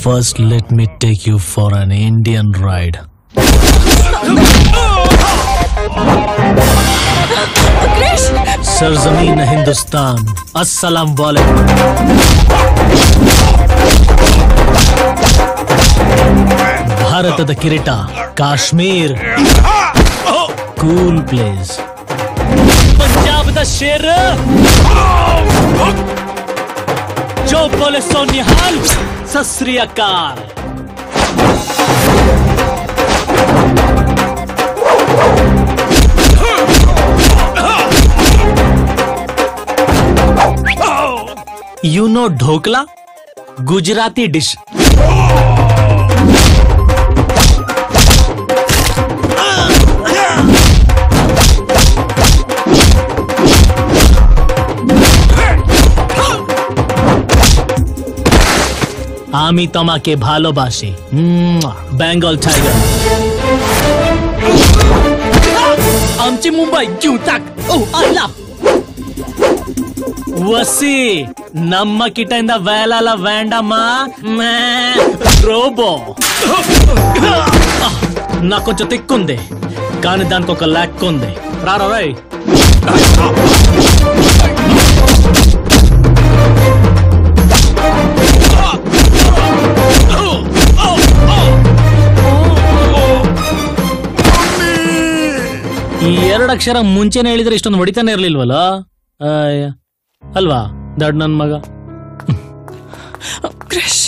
First, let me take you for an Indian ride. सरजमीन हिंदुस्तान, अस्सलाम वालेकुम. ಭಾರತದ ಕಿರೀಟ, ಕಾಶ್ಮೀರ್ ಕೂಲ್ ಪ್ಲೇಸ್. ಪಂಜಾಬದ ಶೇರ್, जो बोले सो निहाल, सत श्री अकाल. You know dhokla? Gujarati dish. আমি তোমাকে ভালোবাসি, বেঙ্গল টাইগার. आमची मुंबई क्यों तक? Oh, Allah. ವಸಿ, ನಮ್ಮ ಕಿಟೆಯಿಂದ ವೇಲಲ್ಲ వేండಮ್ಮ, రోబో. నాకు కొంచెం తిక్కుంది, కానీ దానికి ఒక లెక్క ఉంది. రారా రై. ಈ ಎರಡು ಅಕ್ಷರ ಮುಂಚೆನೆ ಹೇಳಿದ್ರೆ ಇಷ್ಟೊಂದು ಹೊಡಿತಾನೆ ಇರ್ಲಿಲ್ವಲ್ಲ ಅಲ್ವಾ ದಡ್ ನನ್ ಮಗ. ಕ್ರಿಶ್,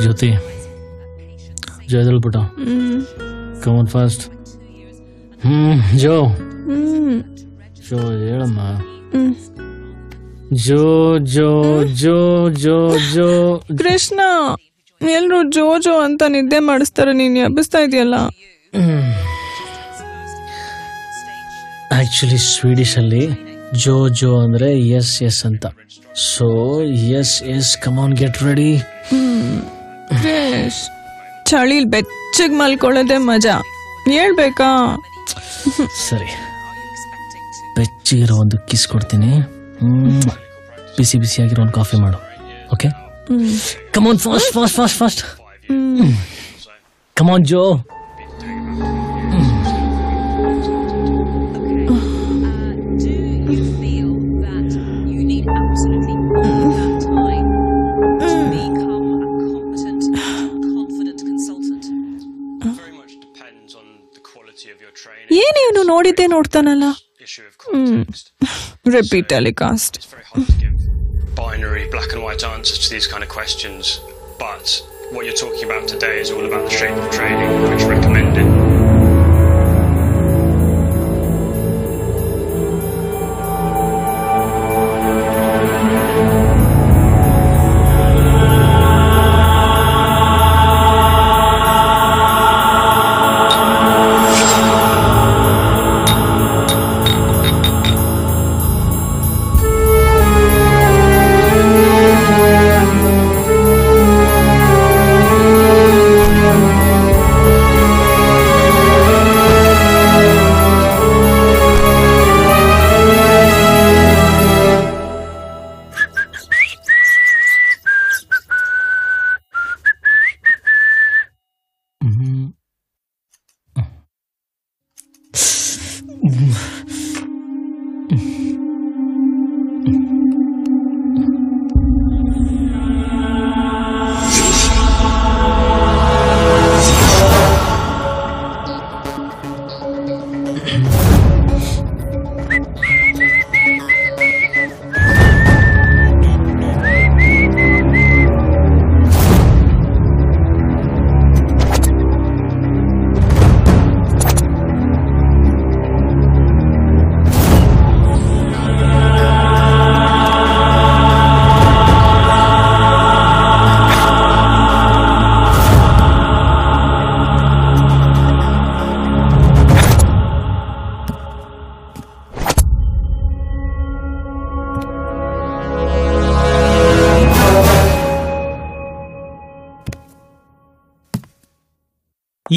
ಜ್ಯೋತಿ, ಜೋದಲ್ ಪುಟ, ಕಮ್ ಆನ್ ಫಾಸ್ಟ್. ಜೋ ಜೋ ಹೇಳಮ್ಮ. ಜೋ ಜೋ ಜೋ ಜೋ ಜೋ. ಕೃಷ್ಣ, ಎಲ್ರು ಜೋ ಜೋ ಅಂತ ನಿದ್ದೆ ಮಾಡಿಸ್ತಾರೆ, ನೀನ್ ಎಬ್ಬಿಸ್ತಾ ಇದೆಯಲ್ಲ. ಆಕ್ಚುಲಿ ಸ್ವೀಡಿಶ್ ಅಲ್ಲಿ ಜೋ ಜೋ ಅಂದ್ರೆ ಎಸ್ ಎಸ್ ಅಂತ. So yes yes, come on, get ready. Krish, ಚಳಿಲ್ ಬೆಚ್ಚಗ್ ಮಲ್ಕೊಳ್ಳೋದೇ ಮಜಾ, ಹೇಳ್ಬೇಕಾ? ಸರಿ, ಬೆಚ್ಚಗಿರೋ ಒಂದು ಕಿಸ್ ಕೊಡ್ತೀನಿ, ಬಿಸಿ ಬಿಸಿಯಾಗಿರೋ ಒಂದು ಕಾಫಿ ಮಾಡು. Okay, come on, fast fast fast fast. Come on Jo. absolutely all that time to become a competent, confident consultant? Very much depends on the quality of your training. ಏನೇನು ನೋಡಿದ್ದೆ ನೋಡ್ತಾನಲ್ಲ. Repeat telecast. Binary black and white answers to these kind of questions, but what you're talking about today is all about the shape of training, which recommended.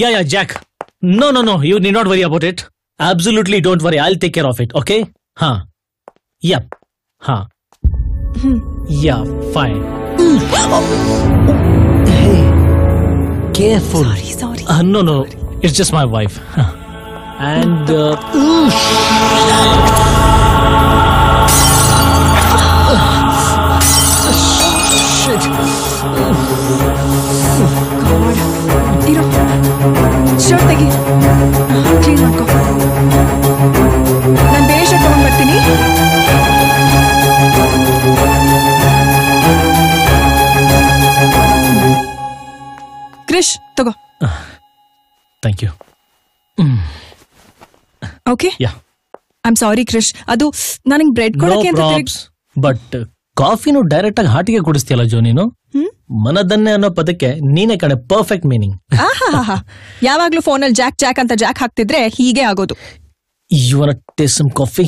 Yeah, Jack. No. You need not worry about it. Absolutely don't worry. I'll take care of it. Okay? Huh. Yep. Huh. Yeah, fine. Hey. Careful. Sorry. No. It's just my wife. And... shit. ಇರೋ ಶರ್ಟ್ ತೆಗಿ, ಕ್ಲೀನ್ ಮಾಡ್ಕೊ. ನಾನು ಬೇರೆ ಶರ್ಟ್ ತಗೊಂಡ್ ಬರ್ತೀನಿ. ಕ್ರಿಶ್ ತಗೋ. Thank you. Okay. Yeah. I am sorry Krish, ಅದು ನನಗೆ ಬ್ರೆಡ್ ಕೊಡಕ್ಕೆ ಅಂತ ಬಟ್ ಕಾಫಿನೂ ಡೈರೆಕ್ಟ್ ಆಗಿ ಹಾಟಿಗೆ ಕುಡಿಸ್ತೀಯಲ್ಲ ಜೋ ನೀನು. ಮನದನ್ನೇ ಅನ್ನೋ ಪದಕ್ಕೆ ನೀನೇ ಕಣೆ ಪರ್ಫೆಕ್ಟ್ ಮೀನಿಂಗ್. ಯಾವಾಗ್ಲೂ ಫೋನಲ್ಲಿ ಜಾಕ್ ಜಾಕ್ ಅಂತ ಜಾಕ್ ಹಾಕ್ತಿದ್ರೆ ಹೀಗೆ ಆಗೋದು. You want to taste some coffee?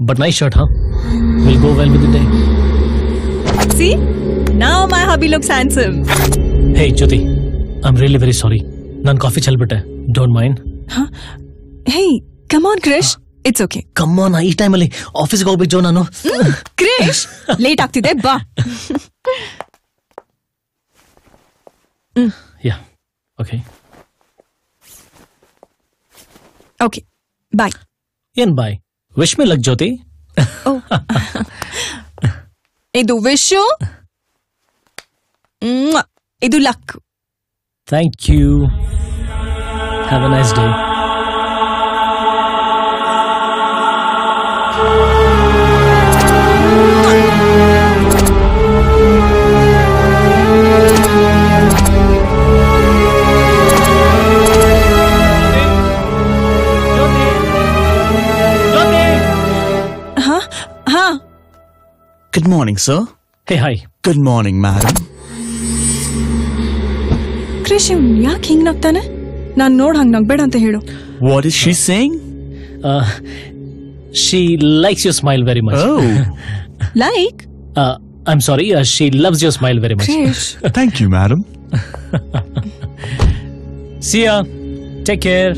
But nice shirt, will go well with the day. See now my hubby looks handsome. Hey Jyothi, I am really very sorry. ನಾನು ಕಾಫಿ ಚೆಲ್ಬಿಟ್ಟೆ. Don't mind. Hey come on Krish, it's okay. Come on, ಈ ಟೈಮಲ್ಲಿ ಆಫೀಸ್ಗೆ ಹೋಗ್ಬೇಕು ಜೋ ನಾನು. ಕ್ರಿಶ್ ಲೇಟ್ ಆಗ್ತಿದೆ, ಬಾ. Yeah okay okay bye. ಏನ್ bye? Wish me luck Jyothi. ಇದು ವಿಶು, ಇದು luck. Thank you. Have a nice day. Good morning, sir. Hey, hi. Good morning, madam. Krish ಯಾಕೆ ಹಿಂಗ್ ನಗ್ತಾನೆ? ನಾನ್ ನೋಡ್ ಹಂಗ್ ನಗ್ಬೇಡ ಅಂತ ಹೇಳು. What is she saying? She likes your smile very much. Oh. Like? I'm sorry, she loves your smile very much. Krish. Thank you, madam. See ya. Take care.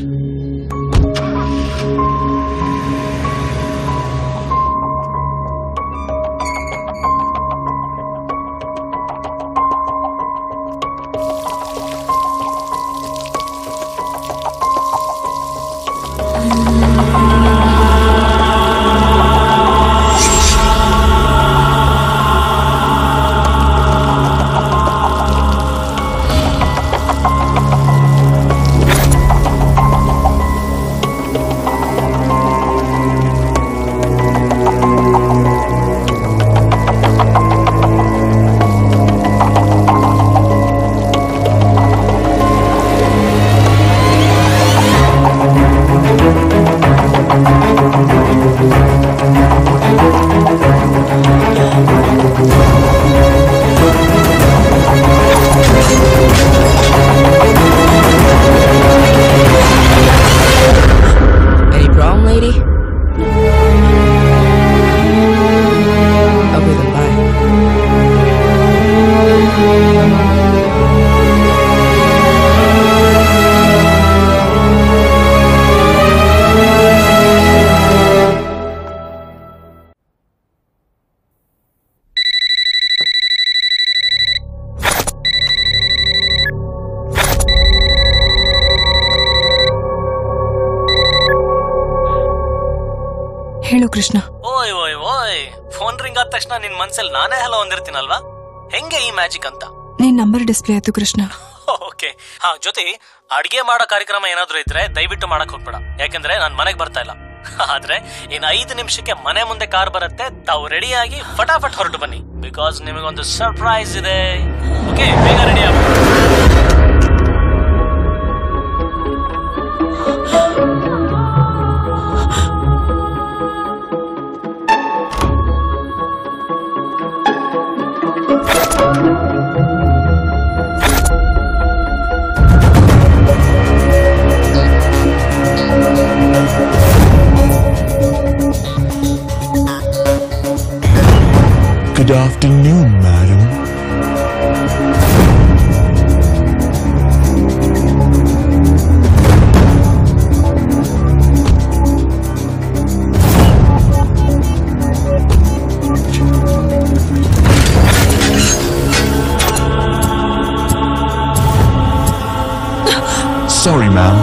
Any problem, lady? Okay, then bye. ಹೇಳು ಕೃಷ್ಣ. ಓಯ್ ಓಯ್ ಓಯ್, ಫೋನ್ ರಿಂಗ್ ಆದ ತಕ್ಷಣ ನಿನ್ ಮನ್ಸಲ್ಲಿ ನಾನೇ ಹಲೋ ಅಂದಿರ್ತೀನಲ್ವಾ? ಹೆಂಗೆ ಈ ಮ್ಯಾಜಿಕ್ ಅಂತ? ನಿನ್ ನಂಬರ್ ಡಿಸ್ಪ್ಲೇ ಆಯ್ತು ಕೃಷ್ಣ. ಓಕೆ. ಹಾ, ಜೊತೆ ಅಡ್ಗೆ ಮಾಡೋ ಕಾರ್ಯಕ್ರಮ ಏನಾದ್ರು ಇದ್ರೆ ದಯವಿಟ್ಟು ಮಾಡಕ್ ಹೋಗ್ಬೇಡ, ಯಾಕಂದ್ರೆ ನಾನ್ ಮನೆಗ್ ಬರ್ತಾ ಇಲ್ಲ. ಆದ್ರೆ ಇನ್ 5 ನಿಮಿಷಕ್ಕೆ ಮನೆ ಮುಂದೆ ಕಾರ್ ಬರುತ್ತೆ, ತಾವು ರೆಡಿ ಆಗಿ ಫಟಾಫಟ್ ಹೊರಟು ಬನ್ನಿ, ಬಿಕಾಸ್ ನಿಮಗೊಂದು ಸರ್ಪ್ರೈಸ್ ಇದೆ. ಓಕೆ, ಬೇಗ ರೆಡಿ ಆಗ. Good afternoon, madam. Sorry, ma'am.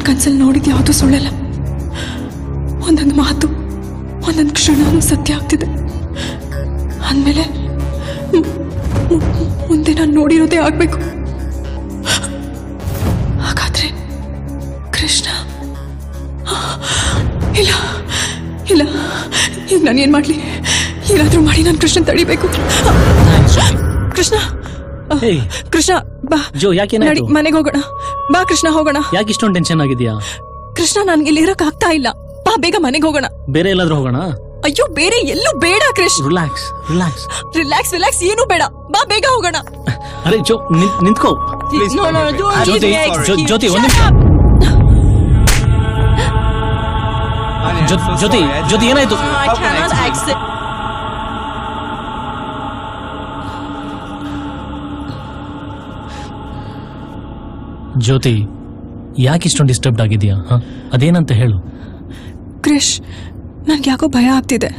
ಕನ್ಸಲ್ಲಿ ನೋಡಿದ ಯಾವುದು ಸುಳ್ಳಲ್ಲ. ಒಂದೊಂದು ಮಾತು ಒಂದೊಂದು ಕ್ಷಣನೂ ಸತ್ಯ ಆಗ್ತಿದೆ. ಅಂದಮೇಲೆ ಮುಂದೆ ನಾನು ನೋಡಿರೋದೇ ಆಗ್ಬೇಕು. ಹಾಗಾದ್ರೆ ಕೃಷ್ಣ ಇಲ್ಲ ಇಲ್ಲ, ಈಗ ನಾನು ಏನ್ ಮಾಡ್ಲಿ? ಏನಾದ್ರೂ ಮಾಡಿ ನಾನು ಕೃಷ್ಣ ತಡಿಬೇಕು. ಕೃಷ್ಣ ಕೃಷ್ಣ ಬಾ. ಜೋ, ಯಾಕೇನಾಯ್ತು? ಮನೆಗೆ ಹೋಗೋಣ ಬಾ. ಕೃಷ್ಣ ಹೋಗೋಣ. ಯಾಕೆ ಇಷ್ಟೊಂದು ಟೆನ್ಷನ್ ಆಗಿದ್ಯಾ? ಕೃಷ್ಣ, ನನ್ಗೆ ಇಲ್ಲಿ ಇರಕ್ ಆಗ್ತಾ ಇಲ್ಲ. ಬಾ ಬೇಗ ಮನೆಗೆ ಹೋಗೋಣ. ಬೇರೆ ಎಲ್ಲಾದ್ರೂ ಹೋಗೋಣ? ಅಯ್ಯೋ, ಬೇರೆ ಎಲ್ಲೂ ಬೇಡ Krishna. Relax relax relax relax ಏನು ಬೇಡ. ಬಾ ಬೇಗ ಹೋಗೋಣ. ಅರೆ ಜೋ, ನಿಂತ್ಕೋ. ಜ್ಯೋತಿ ಒಂದು ಜ್ಯೋತಿ ಜ್ಯೋತಿ ಏನಾಯ್ತು? ಜ್ಯೋತಿ, ಯಾಕೆ ಇಷ್ಟೊಂದು ಡಿಸ್ಟರ್ಬ್ಡ್ ಆಗಿದೆಯಾ? ಅದೇನಂತ ಹೇಳು. ಕ್ರಿಶ್, ನನ್ಗೆ ಯಾಕೋ ಭಯ ಆಗ್ತಿದೆ.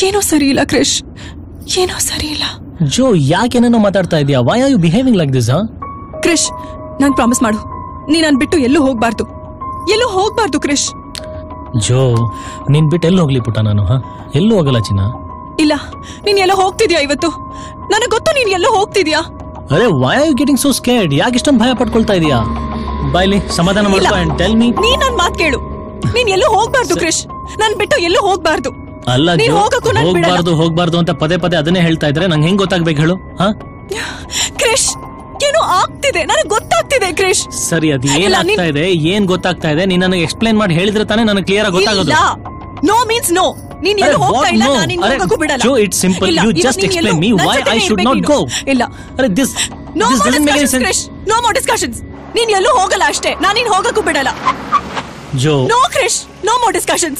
ಏನೋ ಸರಿ ಇಲ್ಲ ಕ್ರಿಶ್, ಏನೋ ಸರಿ ಇಲ್ಲ. ಜೋ, ಯಾಕೇನೇನೋ ಮಾತಾಡ್ತಾ ಇದೀಯಾ? Why are you behaving like this? Krish, ನಂಗೆ ಪ್ರಾಮಿಸ್ ಮಾಡು, ನೀ ನನ್ ಬಿಟ್ಟು ಎಲ್ಲೂ ಹೋಗ್ಬಾರ್ದು. ಎಲ್ಲೂ ಹೋಗ್ಬಾರ್ದು ಕ್ರಿಶ್. ಜೋ, ನೀನ್ ಬಿಟ್ಟು ಎಲ್ಲಿ ಹೋಗ್ಲಿ ಪುಟ್ಟ? ನಾನು ಎಲ್ಲೂ ಹೋಗಲ್ಲ ಚಿನ್ನ. ಇಲ್ಲ, ನೀನ್ ಎಲ್ಲೋ ಹೋಗ್ತಿದ್ಯಾ ಇವತ್ತು? ನನಗೆ ಗೊತ್ತು ನೀನ್ ಎಲ್ಲೋ ಹೋಗ್ತಿದ್ಯಾ. ಅರೆ, why are you getting so scared? ಯಾಕೆ ಇಷ್ಟೊಂದು ಭಯ ಪಡ್ಕೊಳ್ತಾ ಇದೀಯಾ? ಬಾಯ್ಲಿ ಸಮಾಧಾನ ಮಾಡ್ಕೊ ಅಂಡ್ ಟೆಲ್ ಮೀ. ನೀನ್ ನನ್ ಮಾತು ಕೇಳು. ನೀನ್ ಎಲ್ಲೂ ಹೋಗ್ಬಾರ್ದು ಕ್ರಿಶ್, ನನ್ ಬಿಟ್ಟು ಎಲ್ಲೂ ಹೋಗ್ಬಾರ್ದು. ಅಲ್ಲ, ಹೋಗ್ಬಾರ್ದು ಹೋಗ್ಬಾರ್ದು ಅಂತ ಪದೇ ಪದೇ ಅದನ್ನೇ ಹೇಳ್ತಾ ಇದ್ರೆ ನಂಗೆ ಹೆಂಗ್ ಗೊತ್ತಾಗ್ಬೇಕು ಹೇಳು? ಕ್ರಿಶ್ ಏನೋ ಆಗ್ತಿದೆ, ನನಗೆ ಗೊತ್ತಾಗ್ತಿದೆ ಕ್ರಿಶ್. ಸರಿ, ಅದು ಏನ್ ಆಗ್ತಾ ಇದೆ, ಏನ್ ಗೊತ್ತಾಗ್ತಾ ಇದೆ, ನೀನ್ ನನಗೆ ಎಕ್ಸ್ಪ್ಲೈನ್ ಮಾಡಿ ಹೇಳಿದ್ರೆ ತಾನೇ ನನಗೆ ಕ್ಲಿಯರ್ ಆಗಿ ಗೊತ್ತಾಗೋದು. No means no. ನೀನ್ ಎಲ್ಲೂ ಹೋಗ್ತಾ ಇಲ್ಲ, ನಾನು ನಿನ್ನ ಹೋಗಕ್ಕೂ ಬಿಡಲ್ಲ. Jo, it's simple. You just explain me why I should not go. ಇಲ್ಲ. This doesn't make any sense. No more discussions. ನೀನ್ ಎಲ್ಲೂ ಹೋಗಲ್ಲ ಅಷ್ಟೇ, ನಾನು ನಿನ್ನ ಹೋಗಕ್ಕೂ ಬಿಡಲ್ಲ. Jo. No Krish, no more discussions.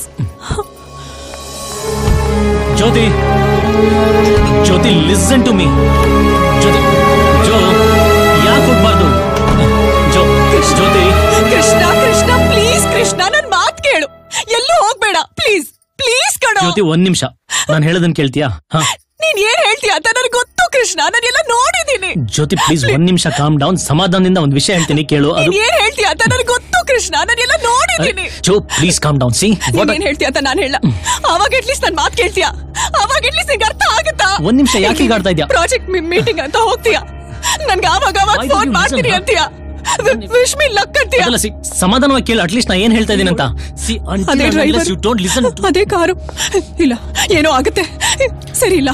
Jyoti, listen to me. Jo, ಯಾಕೆ ಹೋಗ್ಬಾರ್ದು? Jyoti. ಕೃಷ್ಣ ಪ್ಲೀಸ್, ಕೃಷ್ಣ ನನ್ ಮಾತ್ ಕೇಳು, ಎಲ್ಲೂ ಹೋಗ್ಬೇಡ ಪ್ಲೀಸ್. ಪ್ಲೀಸ್ ಕಣೋ. ಜ್ಯೋತಿ, ಒಂದ್ ನಿಮಿಷ, ನಾನು ಹೇಳೋದನ್ನ ಕೇಳ್ತೀಯಾ? ನೀನ್ ಏನ್ ಹೇಳ್ತೀಯ ಅಂತ ನನಗೆ ಗೊತ್ತು ಕೃಷ್ಣ, ನಾನು ಎಲ್ಲ ನೋಡಿದೀನಿ. ಜ್ಯೋತಿ ಪ್ಲೀಸ್ ಒಂದ್ ನಿಮಿಷ ಕಾಮ್ ಡೌನ್, ಸಮಾಧಾನದಿಂದ ಒಂದ್ ವಿಷಯ ಹೇಳ್ತೀನಿ ಕೇಳು. ನೀನ್ ಏನ್ ಹೇಳ್ತೀಯ ಅಂತ ನನಗೆ ಗೊತ್ತು ಕೃಷ್ಣ, ನಾನು ಎಲ್ಲ ನೋಡಿದೀನಿ. ಜೋ ಪ್ಲೀಸ್ ಕಾಮ್ ಡೌನ್. ಸಿ ಏನ್ ಹೇಳ್ತೀಯ ಅಂತ ನಾನು ಹೇಳ, ಅವಾಗ ಅಟ್ಲೀಸ್ಟ್ ನನ್ ಮಾತು ಕೇಳ್ತೀಯಾ? ಅವಾಗ ಅಟ್ಲೀಸ್ಟ್ ನಿಂಗೆ ಅರ್ಥ ಆಗುತ್ತಾ? ಒಂದ್ ನಿಮಿಷ ಯಾಕೆ ಹೀಗಾಡ್ತಾ ಇದ್ಯಾ? ಪ್ರಾಜೆಕ್ಟ್ ಮೀಟಿಂಗ್ ಅಂತ ಹೋಗ್ತೀಯಾ, ನನ್ಗೆ ಅವಾಗ ಫೋನ್ ಮಾಡ್ತೀನಿ ಅಂತೀಯಾ, ವಿಶ್ ಮೀ ಲಕ್ ಅಂತೀಯಾ? ಸಮಾಧಾನವಾಗಿ ಕೇಳು, ಅಟ್ಲೀಸ್ಟ್ ನಾ ಏನ್ ಹೇಳ್ತಾ ಇದೀನಿ ಅಂತ. ಅದೇ ಕಾರು ಇಲ್ಲ, ಏನೋ ಆಗುತ್ತೆ. ಸರಿ ಇಲ್ಲ,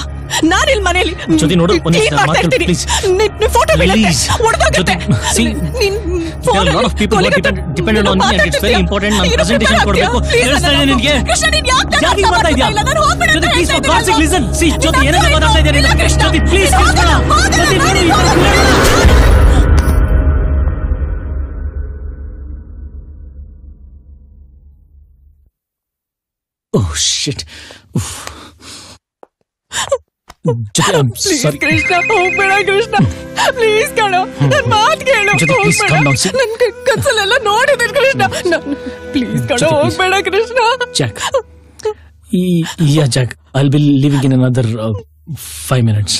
ನಾನಿಲ್ ಮನೇಲಿ ಜೊತೆ ನೋಡು, ಫೋಟೋ ಹೊಡೆದಾಗುತ್ತೆ. Oh shit. ಪ್ಲೀಸ್ ಕೃಷ್ಣ ಹೋಗ್ಬೇಡ, ಕೃಷ್ಣ ಪ್ಲೀಸ್ ಕಣೋ, ನನ್ ಮಾತ್ ಕೇಳು. ನನ್ ಕನ್ಸಲೆಲ್ಲ ನೋಡಿದ್ದೀನಿ ಕೃಷ್ಣ, ಪ್ಲೀಸ್ ಕಣೋ ಹೋಗ್ಬೇಡ Krishna. Jack. Yeah, Jack. I'll be leaving in another 5 minutes.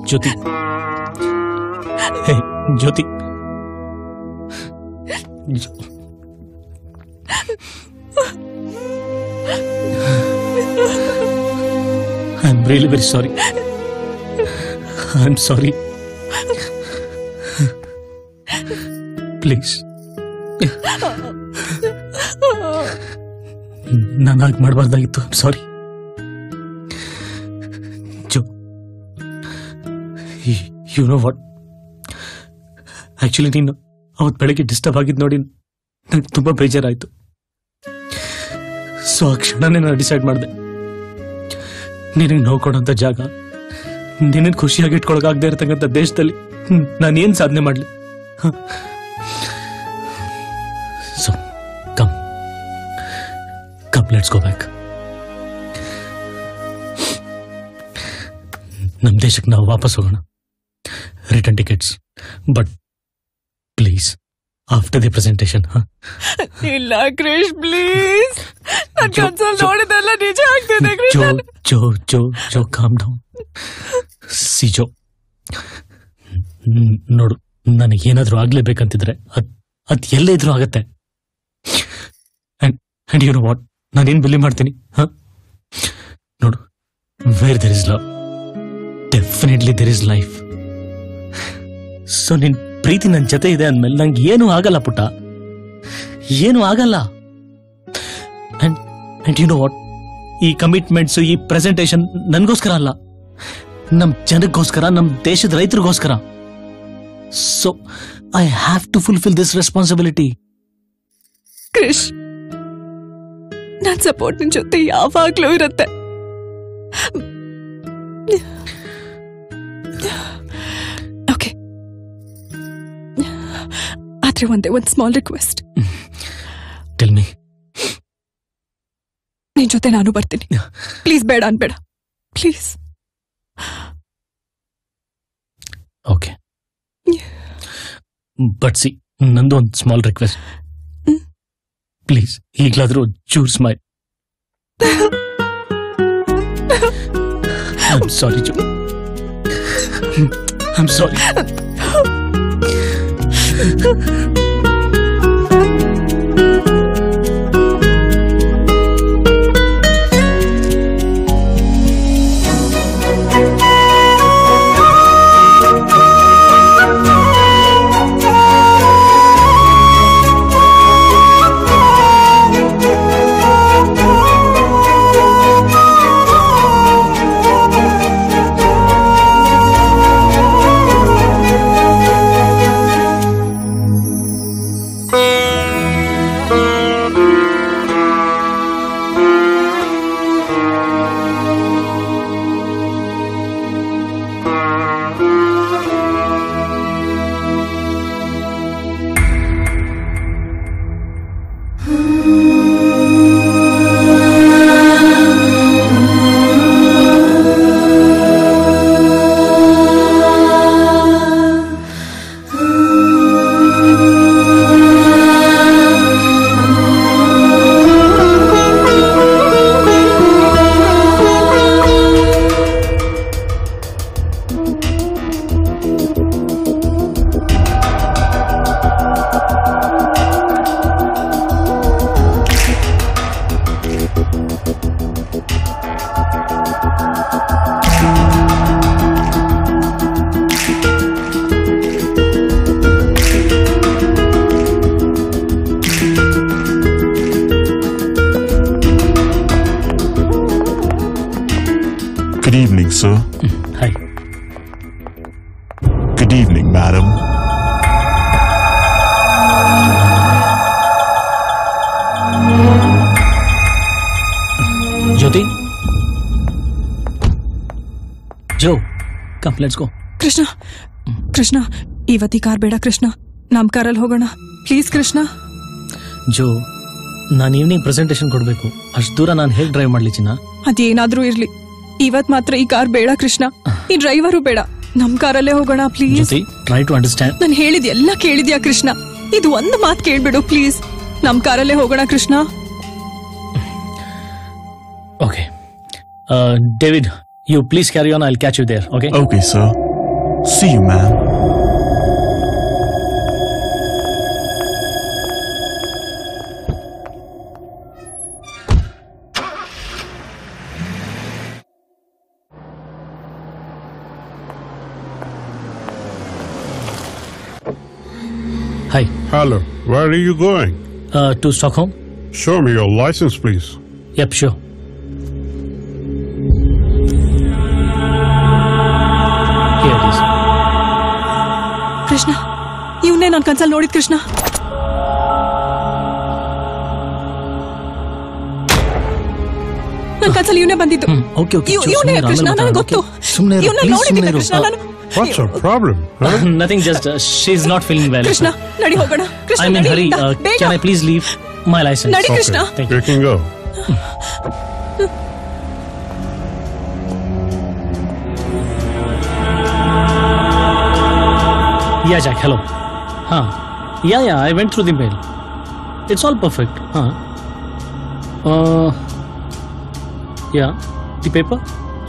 Jyoti. Hey, Jyoti. I'm really very sorry. I'm sorry. Please. ನಾನು ಹಾಗೆ ಮಾಡಬಾರ್ದಾಗಿತ್ತು. I'm sorry. You know what, actually ನೀನು ಅವತ್ತು ಬೆಳಗ್ಗೆ ಡಿಸ್ಟರ್ಬ್ ಆಗಿದ್ದು ನೋಡಿ ನಂಗೆ ತುಂಬ ಬೇಜಾರಾಯಿತು. ಸೊ ಆ ಕ್ಷಣನೇ ನಾನು ಡಿಸೈಡ್ ಮಾಡಿದೆ, ನಿನಗೆ ನೋವು ಕೊಡೋಂಥ ಜಾಗ, ನಿನಗೆ ಖುಷಿಯಾಗಿ ಇಟ್ಕೊಳಕಾಗದೇ ಇರತಕ್ಕಂಥ ದೇಶದಲ್ಲಿ ನಾನೇನು ಸಾಧನೆ ಮಾಡಲಿ. So come let's go back. ನಮ್ಮ ದೇಶಕ್ಕೆ ನಾವು ವಾಪಸ್ ಹೋಗೋಣ. Return tickets, but please after the presentation. ಇಲ್ಲ ಕ್ರಿಶ್ ಪ್ಲೀಸ್, ನನ್ನ ಕನ್ಸಲ್ಲಿ ನೋಡಿದೆಲ್ಲ ನಿಜ ಆಗ್ತಿದೆ. Jo calm down. See Jo, ನೋಡು, ನನಗೇನಾದ್ರೂ ಆಗ್ಲೇಬೇಕಂತಿದ್ರೆ ಅದ್ ಎಲ್ಲೇ ಇದ್ರೂ ಆಗತ್ತೆ. ಅಂಡ್ ಯು ನೋ ವಾಟ್, ನಾನೇನ್ ಬಿಲೀವ್ ಮಾಡ್ತೀನಿ. ನೋಡು, where there is love definitely there is life. So ನಿನ್ ಪ್ರೀತಿ ನನ್ನ ಜೊತೆ ಇದೆ ಅಂದ್ಮೇಲೆ ನಂಗೆ ಏನೂ ಆಗಲ್ಲ ಪುಟ್ಟ, ಏನೂ ಆಗಲ್ಲ. ಅಂಡ್ ಯು ನೋ ವಾಟ್, ಈ ಕಮಿಟ್ಮೆಂಟ್ಸ್, ಈ ಪ್ರೆಸೆಂಟೇಷನ್ ನನ್ಗೋಸ್ಕರ ಅಲ್ಲ, ನಮ್ ಜನಕ್ಕೋಸ್ಕರ, ನಮ್ ದೇಶದ ರೈತರಿಗೋಸ್ಕರ. So I have to fulfil this responsibility. Krish, ನನ್ನ ಸಪೋರ್ಟ್ ನಿನ್ ಜೊತೆ ಯಾವಾಗ್ಲೂ ಇರುತ್ತೆ. ಓಕೆ, ಆದ್ರೆ ಒಂದು ಸ್ಮಾಲ್ ರಿಕ್ವೆಸ್ಟ್. Tell me. ನಿನ್ ಜೊತೆ ನಾನು ಬರ್ತೀನಿ. ಪ್ಲೀಸ್ ಬೇಡ ಅನ್ಬೇಡ, ಪ್ಲೀಸ್. ಓಕೆ, ಬಟ್ ಸಿ, ನಂದು ಒಂದು ಸ್ಮಾಲ್ ರಿಕ್ವೆಸ್ಟ್. ಪ್ಲೀಸ್ ಈಗಲಾದ್ರೂ ಚೂರ್ smile. I'm sorry, Joe. I'm sorry. Good evening, sir. Hi. Good evening, madam. Jyoti? Joe, come, let's go. Krishna Krishna ಇವತ್ತಿ ಕಾರ್ ಬೇಡ ಕೃಷ್ಣ, ನಮ್ ಕಾರಲ್ಲಿ ಹೋಗೋಣ ಪ್ಲೀಸ್ ಕೃಷ್ಣ. ಜೋ, ನಾನು ಈವ್ನಿಂಗ್ ಪ್ರೆಸೆಂಟೇಶನ್ ಕೊಡ್ಬೇಕು, ಅಷ್ಟು ದೂರ ನಾನು ಹೇಗೆ ಡ್ರೈವ್ ಮಾಡ್ಲಿ ಚಿನ್ನ? ಅದೇನಾದ್ರೂ ಇರ್ಲಿ, ಇವತ್ ಮಾತ್ರ ಈ ಕಾರ್ ಬೇಡ ಕೃಷ್ಣ, ಈ ಡ್ರೈವರು ಬೇಡ, ನಮ್ ಕಾರಲ್ಲೇ ಹೋಗೋಣ ಪ್ಲೀಸ್. Try to understand. ನಾನು ಹೇಳಿದ್ ಎಲ್ಲ ಕೇಳಿದ್ಯಾ ಕೃಷ್ಣ? ಇದು ಒಂದು ಮಾತು ಕೇಳ್ಬಿಡು ಪ್ಲೀಸ್, ನಮ್ ಕಾರಲ್ಲೇ ಹೋಗೋಣ Krishna. Okay David, you please carry on, I'll catch you there, okay? Okay, sir. See you, man. Hi. Hello. Where are you going? To Stockholm. Show me your license, please. Yep, sure. Krishna, ಇವನ್ನೇ ನಾನು ಕನ್ಸಲ್ಲಿ ನೋಡಿದ್ ಕೃಷ್ಣ. ನನ್ನ ಕನ್ಸಲ್ಲಿ ಇವನೇ ಬಂದಿದ್ದು. ಇವನೇ ಕೃಷ್ಣ, ನನಗೆ ಗೊತ್ತು. ಇವನ್ನ ನೋಡಿದ್ದೀನಿ ಕೃಷ್ಣ ನಾನು. What's your problem? Huh? Nothing, just she's not feeling well. Krishna, ನಡಿ ಹೋಗೋಣ. Krishna, I'm in hurry. ಬೇಗ. Can I please leave my license? ನಡಿ Krishna. Thank You can go. Yeah, Jack, hello. Yeah, I went through the mail. It's all perfect. Yeah, the paper?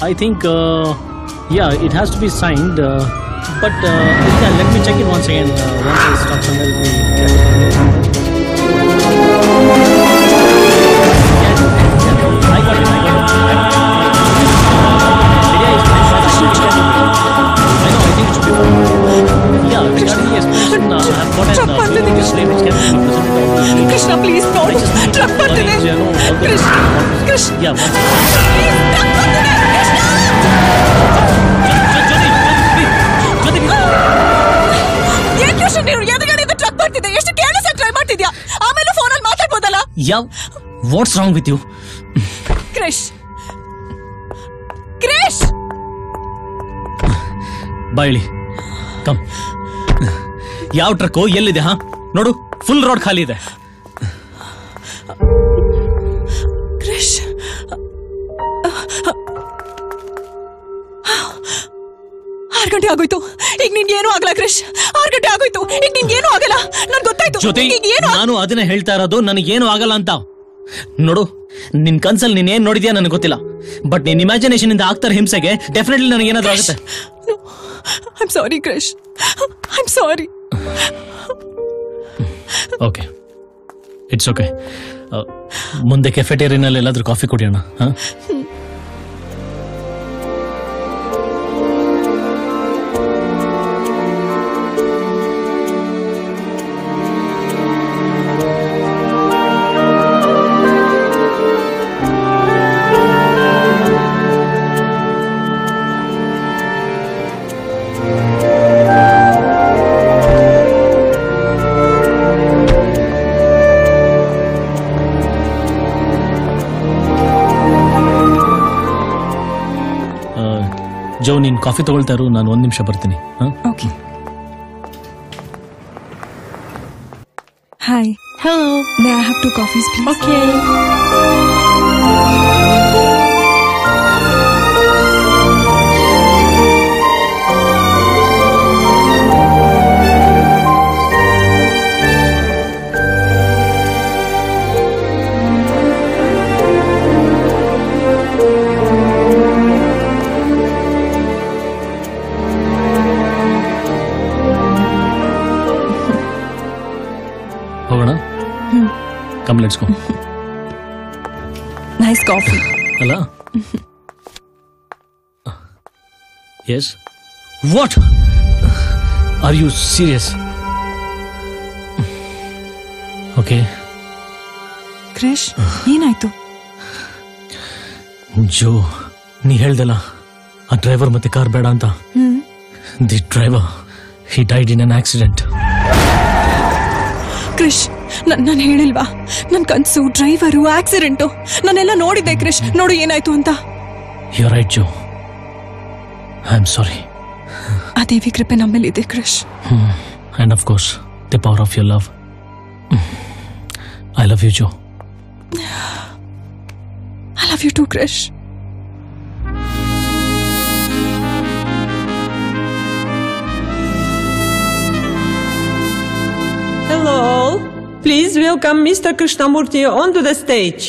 I think, yeah, it has to be signed, but yeah, let me check it once again. Once I stop somewhere, let me check. I got it. Lydia is fine, but I know, I think it should be fine. Yeah, regarding the explanation, I have got an display which can be presented. Krishna, please ನೋಡು, ಟ್ರಕ್ ಬರ್ತಿದೆ. ಕೃಷ್ಣ, ಕೃಷ್ಣ. Yeah, once. ಏನ್ ಕೃಷ್ಣ, ನೀನು ಎದುರುಗಡೆ ಟ್ರಕ್ ಬರ್ತಿದೆ, ಎಷ್ಟು ಕೇರ್ಲೆಸ್ ಆಗಿ ಡ್ರೈವ್ ಮಾಡ್ತಿದ್ಯಾ? ಆಮೇಲೆ ಫೋನಲ್ಲಿ ಮಾತಾಡ್ಬೋದಲ್ಲ? What's wrong with you? ಕ್ರಿಶ್, ಕ್ರಿಶ್, ಬಾಯಿಲಿ ಕಮ್. ಯಾವ ಟ್ರಕ್ಕು ಎಲ್ಲಿದೆ? ನೋಡು, ಫುಲ್ ರೋಡ್ ಖಾಲಿ ಇದೆ. ಕ್ರಿಶ್, 6 ಗಂಟೆ ಆಗೋಯ್ತು, ಈಗ ನಿನ್ಗೇನು ಆಗಲ್ಲ ಕ್ರಿಶ್. 6 ಗಂಟೆ ಆಗೋಯ್ತು, ಈಗ ನಿನ್ಗೇನು ಆಗಲ್ಲ, ನನ್ಗೆ ಗೊತ್ತಾಯ್ತು. ಜೊತೆ ನಾನು ಅದನ್ನ ಹೇಳ್ತಾ ಇರೋದು, ನನಗೇನು ಆಗಲ್ಲ ಅಂತ. ನೋಡು, ನಿನ್ ಕನ್ಸಲ್ಲಿ ನೀನ್ ಏನ್ ನೋಡಿದ್ಯಾ ನನಗೆ ಗೊತ್ತಿಲ್ಲ, ಬಟ್ ನಿನ್ ಇಮ್ಯಾಜಿನೇಷನ್ ಇಂದ ಆಗ್ತಾರ ಹಿಂಸೆಗೆ ಡೆಫಿನೆಟ್ಲಿ ನನಗೆ ಏನಾದ್ರೂ ಆಗುತ್ತೆ. I'm sorry, Krish. I'm sorry. Okay, it's okay. ಮುಂದೆ ಕೆಫೆಟೇರಿಯಾನಲ್ಲಿ ಎಲ್ಲಾದ್ರೂ ಕಾಫಿ ಕುಡಿಯೋಣ. ಜೋ, ನೀನ್ ಕಾಫಿ ತಗೊಳ್ತಾ ಇರು, ನಾನು 1 ನಿಮಿಷ ಬರ್ತೀನಿ. Okay. Hi. Hello. May I have 2 coffees, please? Okay. ಹೋಗೋಣ. Come, let's go. Nice coffee. ಅಲ್ಲ? Yes. What? Are you serious? Okay. ಕ್ರಿಶ್, ಏನಾಯ್ತು? ಜೋ, ನೀ ಹೇಳ್ದಲ್ಲ, ಆ ಡ್ರೈವರ್ ಮತ್ತೆ ಕಾರ್ ಬೇಡ ಅಂತ. The driver he died in an accident. Krish, ನಾನು ಹೇಳಿಲ್ವಾ ನನ್ ಕನ್ಸು ಡ್ರೈವರು ಆಕ್ಸಿಡೆಂಟು ನಾನೆಲ್ಲ ನೋಡಿದ್ದೆ. ಕ್ರಿಶ್, ನೋಡು ಏನಾಯ್ತು ಅಂತ. You right Joe, I am sorry. ಆ ದೇವಿ ಕೃಪೆ ನಮ್ಮಲ್ಲಿದೆ Krish. And of course the power of your love. I love you Joe. I love you too Krish. Hello. Please welcome Mr. Krishnamurti onto the stage.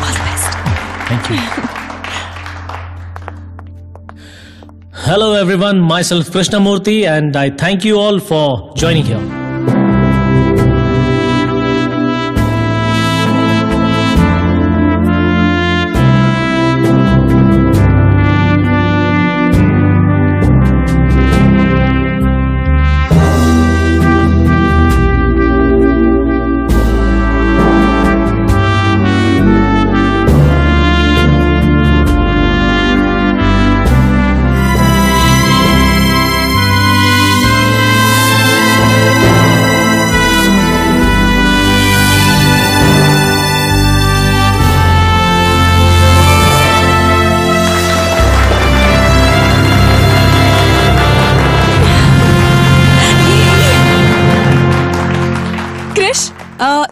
All the best. Thank you. Hello everyone, myself Krishnamurti and I thank you all for joining here.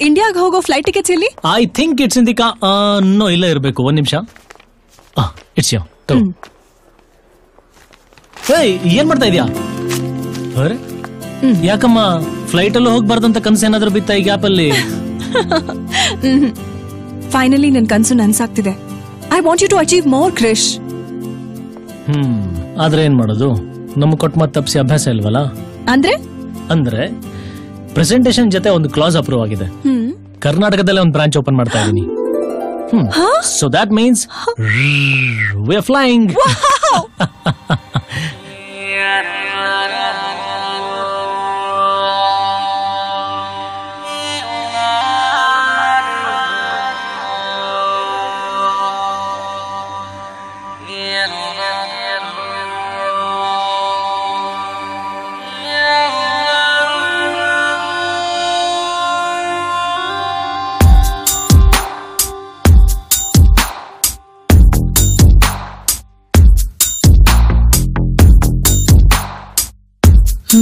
ಇಂಡಿಯಾಗ ಹೋಗೋ ಫ್ಲೈಟ್ ಟಿಕೆಟ್ಸ್ ಎಲ್ಲಿ? I think it's in the ಕಾ. ನೋ, ಇಲ್ಲ ಇರಬೇಕು. ಒಂದ್ ನಿಮಿಷ. ಇಟ್ಸ್ ಯೋ. ಏನ್ ಮಾಡ್ತಾ ಇದೀಯಾ? ಯಾಕಮ್ಮ ಫ್ಲೈಟ್ ಅಲ್ಲೂ ಹೋಗ್ಬಾರ್ದಂತ ಕನ್ಸು ಏನಾದ್ರು ಬಿತ್ತ ಈ ಗ್ಯಾಪ್ ಅಲ್ಲಿ? ಫೈನಲಿ ನನ್ ಕನ್ಸು ನನ್ಸಾಗ್ತಿದೆ. I want you to achieve more Krish. ಆದ್ರೆ ಏನ್ ಮಾಡೋದು, ನಮ್ಗೆ ಕೊಟ್ಟು ಮತ್ತೆ ತಪ್ಪಿಸಿ ಅಭ್ಯಾಸ ಇಲ್ವಲ್ಲ. ಅಂದ್ರೆ ಪ್ರೆಸೆಂಟೇಶನ್ ಜೊತೆ ಒಂದು ಕ್ಲಾಸ್ ಅಪ್ರೂವ್ ಆಗಿದೆ. ಕರ್ನಾಟಕದಲ್ಲೇ ಒಂದು ಬ್ರಾಂಚ್ ಓಪನ್ ಮಾಡ್ತಾ ಇದೀನಿ. So that means we are flying.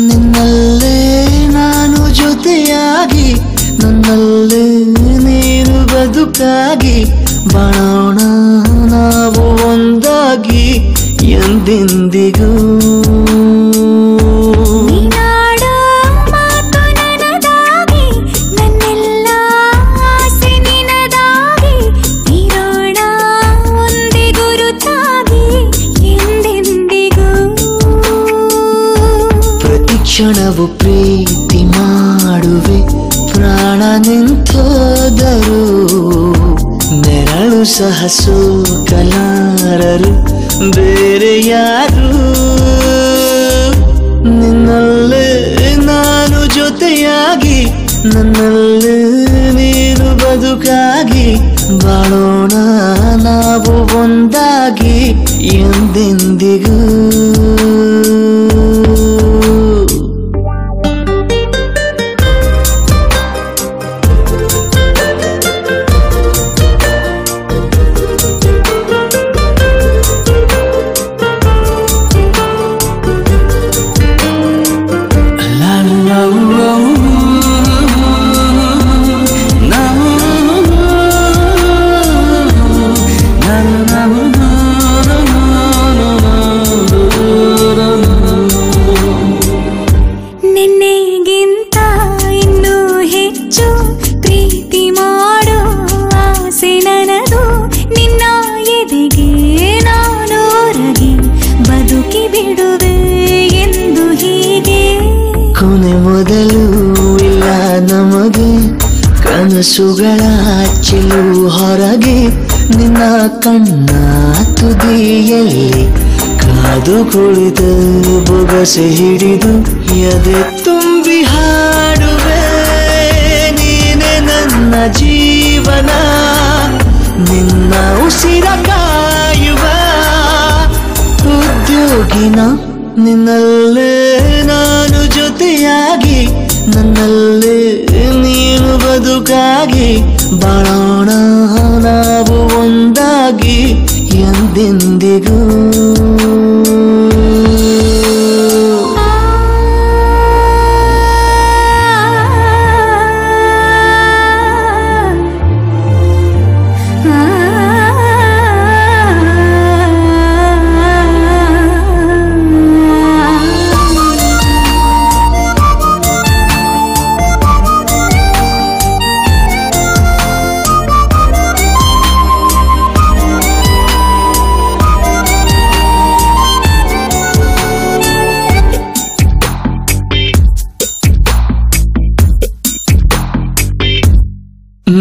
ನಿನ್ನಲ್ಲೇ ನಾನು ಜೊತೆಯಾಗಿ, ನನ್ನಲ್ಲೇ ನೀನು ಬದುಕಾಗಿ, ಬಾಳೋಣ ನಾವು ಒಂದಾಗಿ ಎಂದೆಂದಿಗೂ. ಕ್ಷಣವು ಪ್ರೀತಿ ಮಾಡುವೆ, ಪ್ರಾಣ ನಿಂತೋದರು ನೆರಳು ಸಹ ಸೋಕಲಾರರು ಬೇರೆ ಯಾರು. ನಿನ್ನಲ್ಲೇ ನಾನು ಜೊತೆಯಾಗಿ, ನನ್ನಲ್ಲೇ ನೀನು ಬದುಕಾಗಿ, ಬಾಳೋಣ ನಾವು ಒಂದಾಗಿ ಎಂದೆಂದಿಗೂ. ಕನಸುಗಳ ಚೆಲು ಹೊರಗೆ ನಿನ್ನ ಕಣ್ಣ ತುದಿಯಲ್ಲಿ ಕಾದು ಕುಳಿತು ಬೊಗಸೆ ಹಿಡಿದು ಎದೆ ತುಂಬಿ ಹಾಡುವೆ. ನೀನೆ ನನ್ನ ಜೀವನ, ನಿನ್ನಲ್ಲೇ ನಾನು ಜೊತೆಯಾಗಿ ನನ್ನಲ್ಲೇ ನೀನು ಬದುಕಾಗಿ ಬಾಳೋಣ ನಾವು ಒಂದಾಗಿ ಎಂದೆಂದಿಗೂ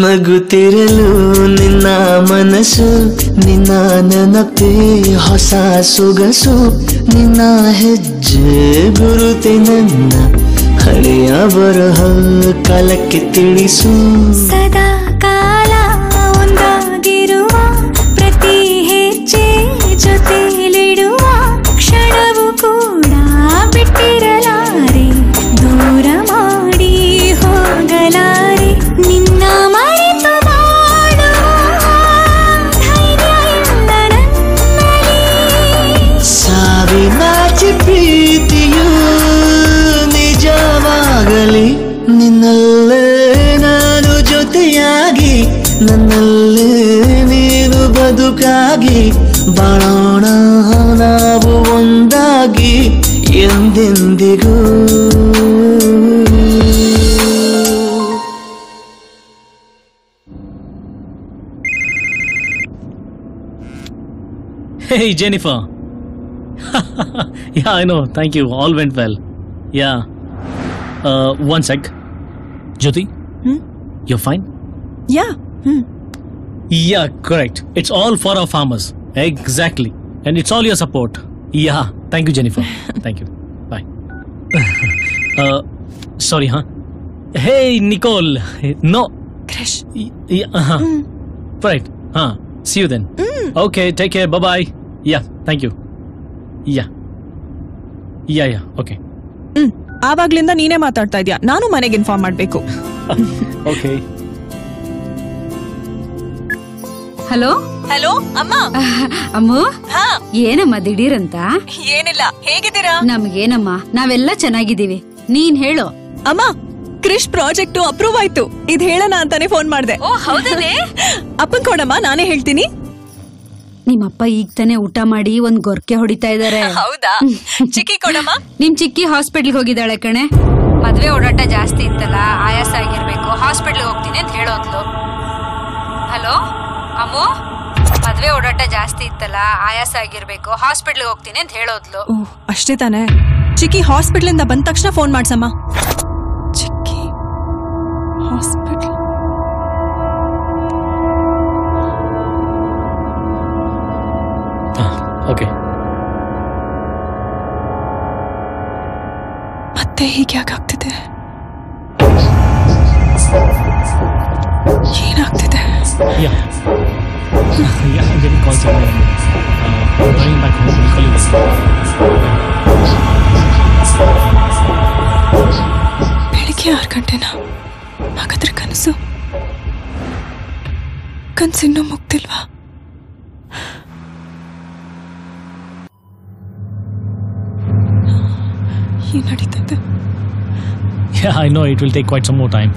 ನಗುತ್ತಿರಲು ನಿನ್ನ ಮನಸ್ಸು ನಿನ್ನ ನೆನಪೇ ಹೊಸ ಸೊಗಸು ನಿನ್ನ ಹೆಜ್ಜೆ ಗುರುತೆ ನನ್ನ ಹಳೆಯ ಬರಹ ಕಾಲಕ್ಕೆ ತಿಳಿಸು ಸದಾ ಕಾಲ ಒಂದಾಗಿರುವ ಪ್ರತಿ ಹೆಜ್ಜೆ ಜೊತೆಲಿಡುವ ಕ್ಷಣವು ಕೂಡ ಬಿಟ್ಟಿರಲಾರೆ ದೂರ ಮಾಡಿ ಹೋಗಲಾರೆ ನಿನ್ನ ಮರೆತು ಬಾಳುವ ಧೈರ್ಯ ಇಲ್ಲ ನನ್ನಲ್ಲಿ ಸಾವಿನಾಚೆ ಪ್ರೀತಿಯು ನಿಜವಾಗಲಿ ನಿನ್ನಲ್ಲೇ ನಾನು ಜೊತೆಯಾಗಿ ನನ್ನಲ್ಲೇ ನೀನು ಬದುಕಾಗಿ ಬಾಳೋಣ ನಾವು ಒಂದಾಗಿ ಎಂದೆಂದಿಗೂ Hey, Jennifer. Yeah, I know. Thank you. All went well. Yeah. One sec. Jyoti? You're fine? Yeah. Yeah, correct. It's all for our farmers. Exactly. And it's all your support. Yeah. Thank you, Jennifer. Thank you. Bye. Sorry, huh? Hey, Nicole. No. Krish. Yeah. Right. Huh. See you then. Okay, take care. Bye-bye. Yeah, thank you. Yeah. Okay. ಆವಾಗ್ಲಿಂದ ನೀನೇ ಮಾತಾಡ್ತಾ ಇದ್ಯಾ. ನಾನು ಮನೆಗೆ ಇನ್ಫಾರ್ಮ್ ಮಾಡ್ಬೇಕು. Okay. ಹಲೋ ಹಲೋ ಅಮ್ಮ. ಅಮ್ಮು ಏನಮ್ಮ ದಿಢೀರಂತ? ಏನಿಲ್ಲ, ಹೇಗಿದ್ದೀರಾ? ನಮ್ಗೇನಮ್ಮ, ನಾವೆಲ್ಲ ಚೆನ್ನಾಗಿದ್ದೀವಿ. ನೀನ್ ಹೇಳು. ಅಮ್ಮ, ಕ್ರಿಶ್ ಪ್ರಾಜೆಕ್ಟ್ ಅಪ್ರೂವ್ ಆಯ್ತು. ಇದ್ ಹೇಳೋಣ ಅಂತಾನೆ ಫೋನ್ ಮಾಡ್ದೆ. ಓ ಹೌದನೇ? ಅಪ್ಪನ್ ಕೊಡಮ್ಮ, ನಾನೇ ಹೇಳ್ತೀನಿ. ನಿಮ್ಮಪ್ಪ ಈಗ ತಾನೇ ಊಟ ಮಾಡಿ ಒಂದ್ ಗೊರ್ಕೆ ಹೊಡಿತಾ ಇದಾರೆ. ಹೌದಾ? ಚಿಕ್ಕಿ ಕೊಡಮ್ಮ. ನಿಮ್ ಚಿಕ್ಕಿ ಹಾಸ್ಪಿಟ್ಲ್ಗೆ ಹೋಗಿದ್ದಾಳೆ ಕಣೆ. ಮದ್ವೆ ಓಡಾಟ ಜಾಸ್ತಿ ಇತ್ತಲ್ಲ, ಆಯಾಸ ಆಗಿರ್ಬೇಕು, ಹಾಸ್ಪಿಟ್ಲ್ಗೆ ಹೋಗ್ತೀನಿ ಅಂತ ಹೇಳೋದ್ಲು. ಹಲೋ ಅಮ್ಮು, ಮದ್ವೆ ಓಡಾಟ ಜಾಸ್ತಿ ಇತ್ತಲ್ಲ, ಆಯಾಸ ಆಗಿರ್ಬೇಕು, ಹಾಸ್ಪಿಟ್ಲ್ಗೆ ಹೋಗ್ತೀನಿ ಅಂತ ಹೇಳೋದ್ಲು. ಅಷ್ಟೇ ತಾನೆ. ಚಿಕ್ಕಿ ಹಾಸ್ಪಿಟ್ಲ್ ಇಂದ ಬಂದ ತಕ್ಷಣ ಫೋನ್ ಮಾಡ್ಸಮ್ಮ. ಚಿಕ್ಕಿ ಹಾಸ್ಪಿಟ್ಲ್. ಓಕೆ. ಮತ್ತೆ ಹೀಗೆ ಯಾಕಾಗ್ತಿದೆ? ಏನಾಗ್ತಿದೆ? Yeah, I'm getting calls again. I'm going back home. I'll call you later. ಬೆಳಿಗ್ಗೆ 6 ಗಂಟೆನಾ? ಹಾಗಾದ್ರೆ ಕನಸಿನ್ನೂ ಮುಗ್ದಿಲ್ವಾ? ಏನ್ ನಡೀತದೆ? Yeah, I know it will take quite some more time.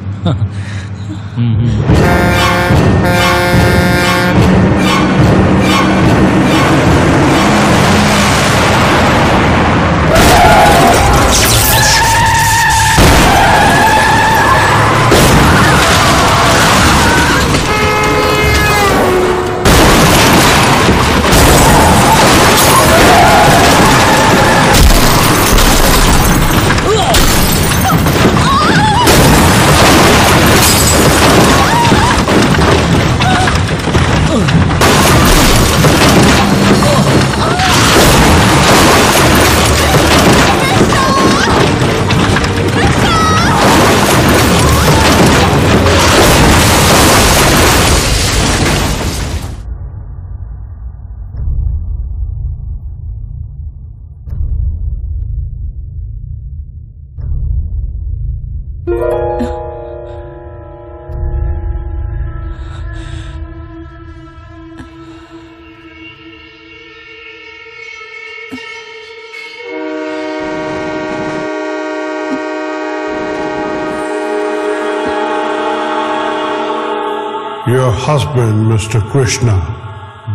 Your husband, Mr. Krishna,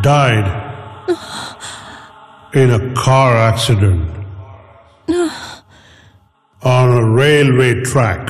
died in a car accident on a railway track.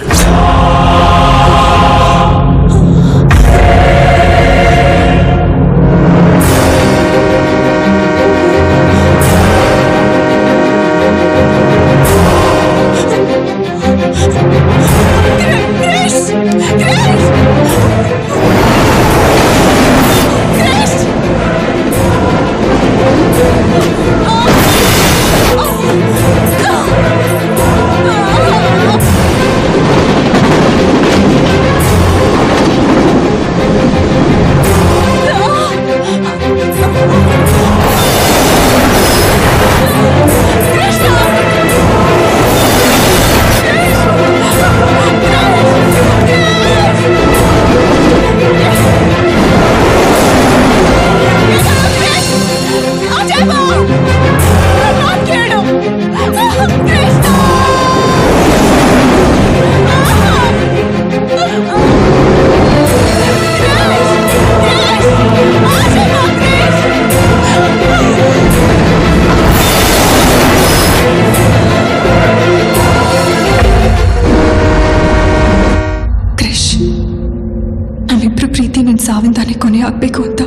ಸಾವಿಂದಾನೆ ಕೊನೆ ಆಗ್ಬೇಕು ಅಂತ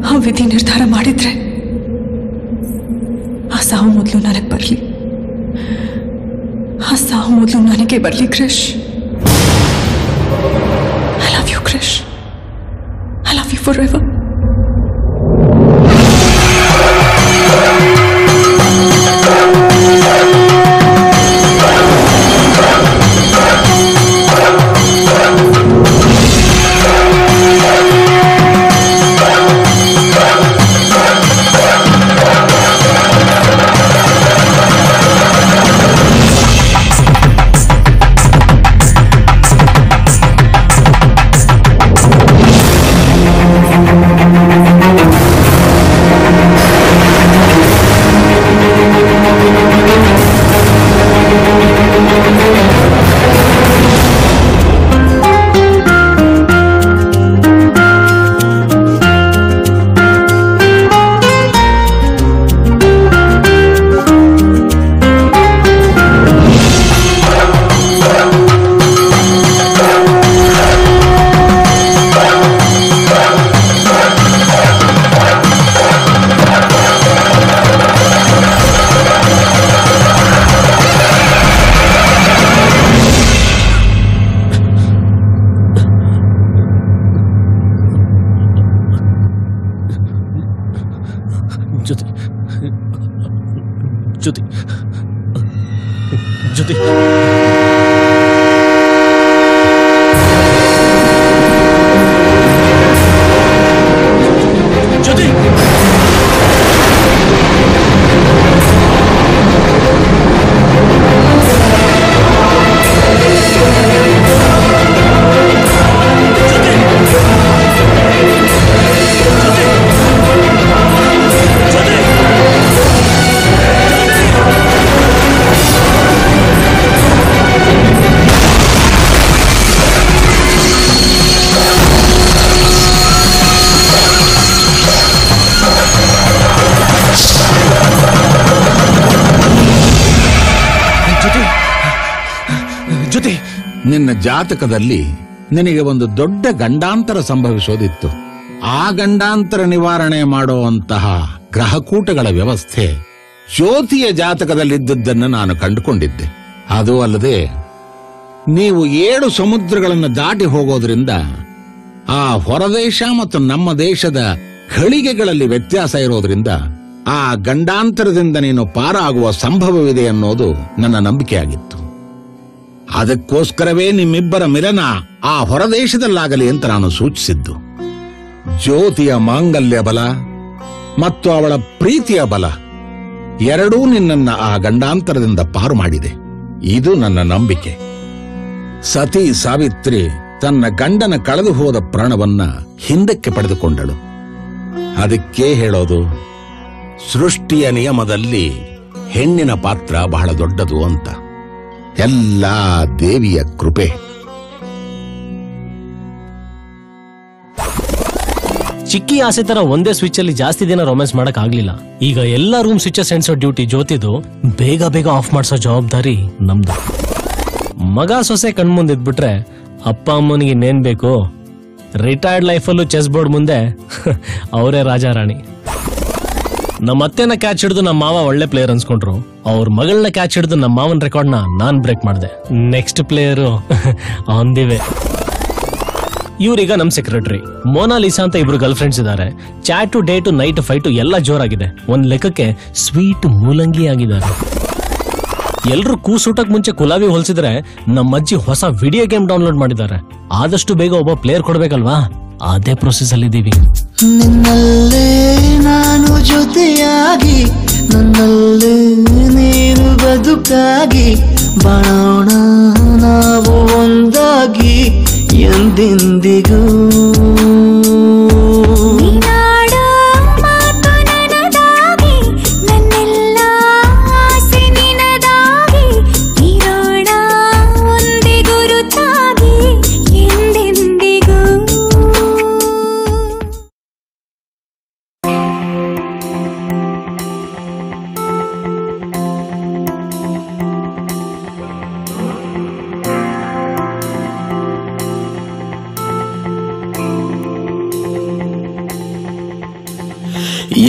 ಆ ವಿಧಿ ನಿರ್ಧಾರ ಮಾಡಿದ್ರೆ ಆ ಸಾವು ಮೊದಲು ನನಗೆ ಬರಲಿ, ಆ ಸಾವು ಮೊದಲು ನನಗೆ ಬರಲಿ. Krish, I love you Krish, I love you forever. ನಿನ್ನ ಜಾತಕದಲ್ಲಿ ನಿನಗೆ ಒಂದು ದೊಡ್ಡ ಗಂಡಾಂತರ ಸಂಭವಿಸೋದಿತ್ತು. ಆ ಗಂಡಾಂತರ ನಿವಾರಣೆ ಮಾಡುವಂತಹ ಗ್ರಹಕೂಟಗಳ ವ್ಯವಸ್ಥೆ ಜ್ಯೋತಿಯ ಜಾತಕದಲ್ಲಿದ್ದದ್ದನ್ನು ನಾನು ಕಂಡುಕೊಂಡಿದ್ದೆ. ಅದು ಅಲ್ಲದೆ ನೀವು 7 ಸಮುದ್ರಗಳನ್ನು ದಾಟಿ ಹೋಗೋದ್ರಿಂದ ಆ ಹೊರದೇಶ ಮತ್ತು ನಮ್ಮ ದೇಶದ ಘಳಿಗೆಗಳಲ್ಲಿ ವ್ಯತ್ಯಾಸ ಇರೋದ್ರಿಂದ ಆ ಗಂಡಾಂತರದಿಂದ ನೀನು ಪಾರಾಗುವ ಸಂಭವವಿದೆ ಅನ್ನೋದು ನನ್ನ ನಂಬಿಕೆಯಾಗಿತ್ತು. ಅದಕ್ಕೋಸ್ಕರವೇ ನಿಮ್ಮಿಬ್ಬರ ಮಿಲನ ಆ ಹೊರದೇಶದಲ್ಲಾಗಲಿ ಅಂತ ನಾನು ಸೂಚಿಸಿದ್ದು. ಜ್ಯೋತಿಯ ಮಾಂಗಲ್ಯ ಬಲ ಮತ್ತು ಅವಳ ಪ್ರೀತಿಯ ಬಲ ಎರಡೂ ನಿನ್ನನ್ನ ಆ ಗಂಡಾಂತರದಿಂದ ಪಾರು ಮಾಡಿದೆ. ಇದು ನನ್ನ ನಂಬಿಕೆ. ಸತಿ ಸಾವಿತ್ರಿ ತನ್ನ ಗಂಡನ ಕಳೆದು ಹೋದ ಪ್ರಾಣವನ್ನ ಹಿಂದಕ್ಕೆ ಪಡೆದುಕೊಂಡಳು. ಅದಕ್ಕೇ ಹೇಳೋದು, ಸೃಷ್ಟಿಯ ನಿಯಮದಲ್ಲಿ ಹೆಣ್ಣಿನ ಪಾತ್ರ ಬಹಳ ದೊಡ್ಡದು ಅಂತ. ಎಲ್ಲ ದೇವಿಯ ಕೃಪೆ. ಚಿಕ್ಕಿ ಆಸೆ ತರ ಒಂದೇ ಸ್ವಿಚ್ ಅಲ್ಲಿ ಜಾಸ್ತಿ ದಿನ ರೊಮ್ಯಾನ್ಸ್ ಮಾಡಕ್ ಆಗ್ಲಿಲ್ಲ. ಈಗ ಎಲ್ಲಾ ರೂಮ್ ಸ್ವಿಚಸ್ ಎಣ್ಸೋ ಡ್ಯೂಟಿ ಜ್ಯೋತಿದು, ಬೇಗ ಬೇಗ ಆಫ್ ಮಾಡ್ಸೋ ಜವಾಬ್ದಾರಿ ನಮ್ದು. ಮಗ ಸೊಸೆ ಕಣ್ಮುಂದಿದ್ಬಿಟ್ರೆ ಅಪ್ಪ ಅಮ್ಮನಿಗೆ ಇನ್ನೇನ್ ಬೇಕು? ರಿಟೈರ್ಡ್ ಲೈಫಲ್ಲೂ ಚೆಸ್ ಬೋರ್ಡ್ ಮುಂದೆ ಅವರೇ ರಾಜಾ ರಾಣಿ. ನಮ್ಮ ಅತ್ತೆನ ಕ್ಯಾಚ್ ಹಿಡಿದು ನಮ್ಮ ಮಾವ ಒಳ್ಳೆ ಪ್ಲೇಯರ್ ಅನ್ಸ್ಕೊಂಡ್ರು. ಅವ್ರ ಮಗಳನ್ನ ಕ್ಯಾಚ್ ಹಿಡಿದು ನಮ್ಮ ಮಾವನ್ ರೆಕಾರ್ಡ್ನ ನಾನ್ ಬ್ರೇಕ್ ಮಾಡಿದೆ. Next player on the way. ಇವ್ರೀಗ ನಮ್ ಸೆಕ್ರೆಟರಿ. ಮೋನಾಲಿಸಾ ಅಂತ ಇಬ್ರು ಗರ್ಲ್ ಫ್ರೆಂಡ್ಸ್ ಇದಾರೆ. ಚಾಟು ಡೇಟು ನೈಟ್ ಫೈಟು ಎಲ್ಲ ಜೋರಾಗಿದೆ. ಒಂದ್ ಲೆಕ್ಕಕ್ಕೆ ಸ್ವೀಟ್ ಮೂಲಂಗಿ ಆಗಿದ್ದಾರೆ. ಎಲ್ರು ಕೂಸೂಟಕ್ ಮುಂಚೆ ಕುಲಾವಿ ಹೊಲ್ಸಿದ್ರೆ ನಮ್ಮ ಅಜ್ಜಿ ಹೊಸ ವಿಡಿಯೋ ಗೇಮ್ ಡೌನ್ಲೋಡ್ ಮಾಡಿದ್ದಾರೆ. ಆದಷ್ಟು ಬೇಗ ಒಬ್ಬ ಪ್ಲೇಯರ್ ಕೊಡ್ಬೇಕಲ್ವಾ? ಅದೇ ಪ್ರೊಸೆಸ್ ಅಲ್ಲಿ ಇದೀವಿ. ನಿನ್ನಲ್ಲೇ ನಾನು ಜೊತೆಯಾಗಿ, ನನ್ನಲ್ಲೇ ನೀನು ಬದುಕಾಗಿ, ಬಾಳೋಣ ನಾವು ಒಂದಾಗಿ ಎಂದೆಂದಿಗೂ.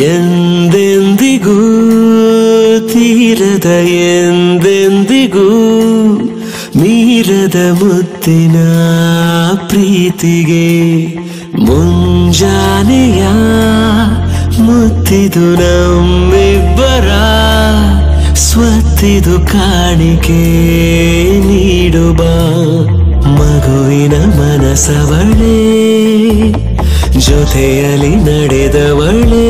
ಎಂದೆಂದಿಗೂ ತೀರದ, ಎಂದೆಂದಿಗೂ ಮೀರದ ಮುತ್ತಿನ ಪ್ರೀತಿಗೆ, ಮುಂಜಾನೆಯ ಮುತ್ತಿದು ನಮ್ಮಿಬ್ಬರ ಸ್ವತ್ತಿದು ಕಾಣಿಕೆ ನೀಡುವ ಮಗುವಿನ ಮನಸವಳೆ, ಜೊತೆಯಲ್ಲಿ ನಡೆದವಳೆ,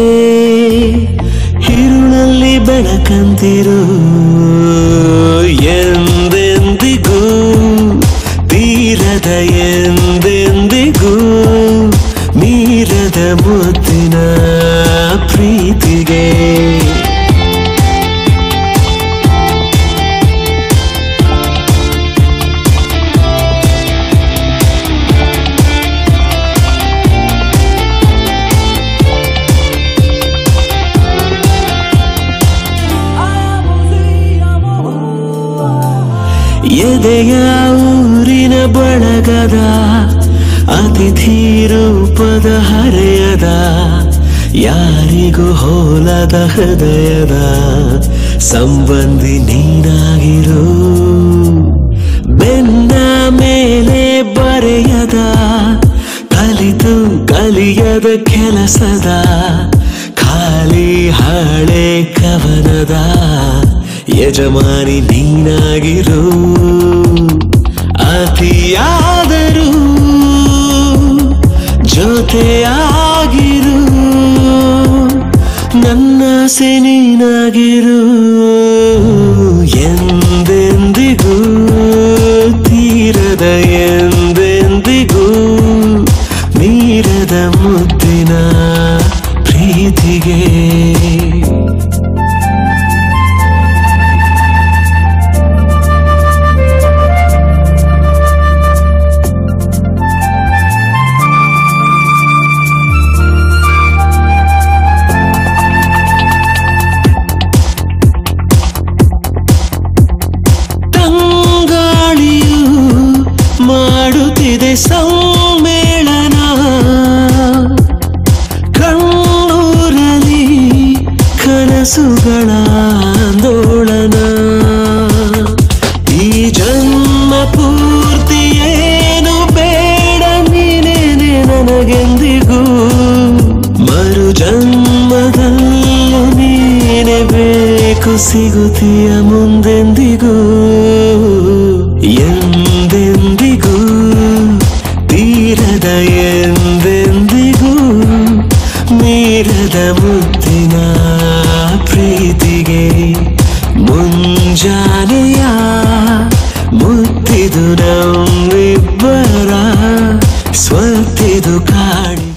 ಹಿರುಳಲ್ಲಿ ಬೆಳಕಂತಿರು. ಎಂದೆಂದಿಗೂ ತೀರದ, ಎಂದೆಂದಿಗೂ ಮೀರದ ಮುತ್ತಿನ ಪ್ರೀತಿಗೆ. ಎದೆಯ ಊರಿನ ಬಳಗದ ಅತಿಥಿ ರೂಪದ ಹರೆಯದ, ಯಾರಿಗೂ ಹೋಲದ ಹೃದಯದ ಸಂಬಂಧಿ ನೀನಾಗಿರು. ಬೆನ್ನ ಮೇಲೆ ಬರೆಯದ, ಕಲಿತು ಕಲಿಯದ ಕೆಲಸದ, ಖಾಲಿ ಹಳೆ ಕವನದ ಯಜಮಾನಿ ನೀನಾಗಿರು. ಅತಿಯಾದರೂ ಜೊತೆಯಾಗಿರು, ನನ್ನಾಸೆ ನೀನಾಗಿರು. ಎಂದೆಂದಿಗೂ ತೀರದ, ಎಂದೆಂದಿಗೂ ಮೀರದ ಮುತ್ತಿನ ಪ್ರೀತಿಗೆ. ಮಾಡುತ್ತಿದೆ ಸಮ್ಮೇಳನ, ಕಣ್ಣೂರಲಿ ಕನಸುಗಳ ಆಂದೋಳನ. ಈ ಜನ್ಮ ಪೂರ್ತಿ ಏನು ಬೇಡ ನೀನೇನೆ ನನಗೆಂದಿಗೂ, ಮರು ಜನ್ಮದಲ್ಲೂ ನೀನೆ ಬೇಕು, ಸಿಗುತ್ತೀಯ ಮುಂದೆಂದಿಗೂ. ಎಂದೆಂದಿಗೂ ತೀರದ, ಎಂದೆಂದಿಗೂ ಮೀರದ ಮುತ್ತಿನ ಪ್ರೀತಿಗೆ, ಮುಂಜಾನೆಯ ಮುತ್ತಿದು ನಮ್ಮಿಬ್ಬರ ಸ್ವತ್ತಿದು ಕಾಣಿ.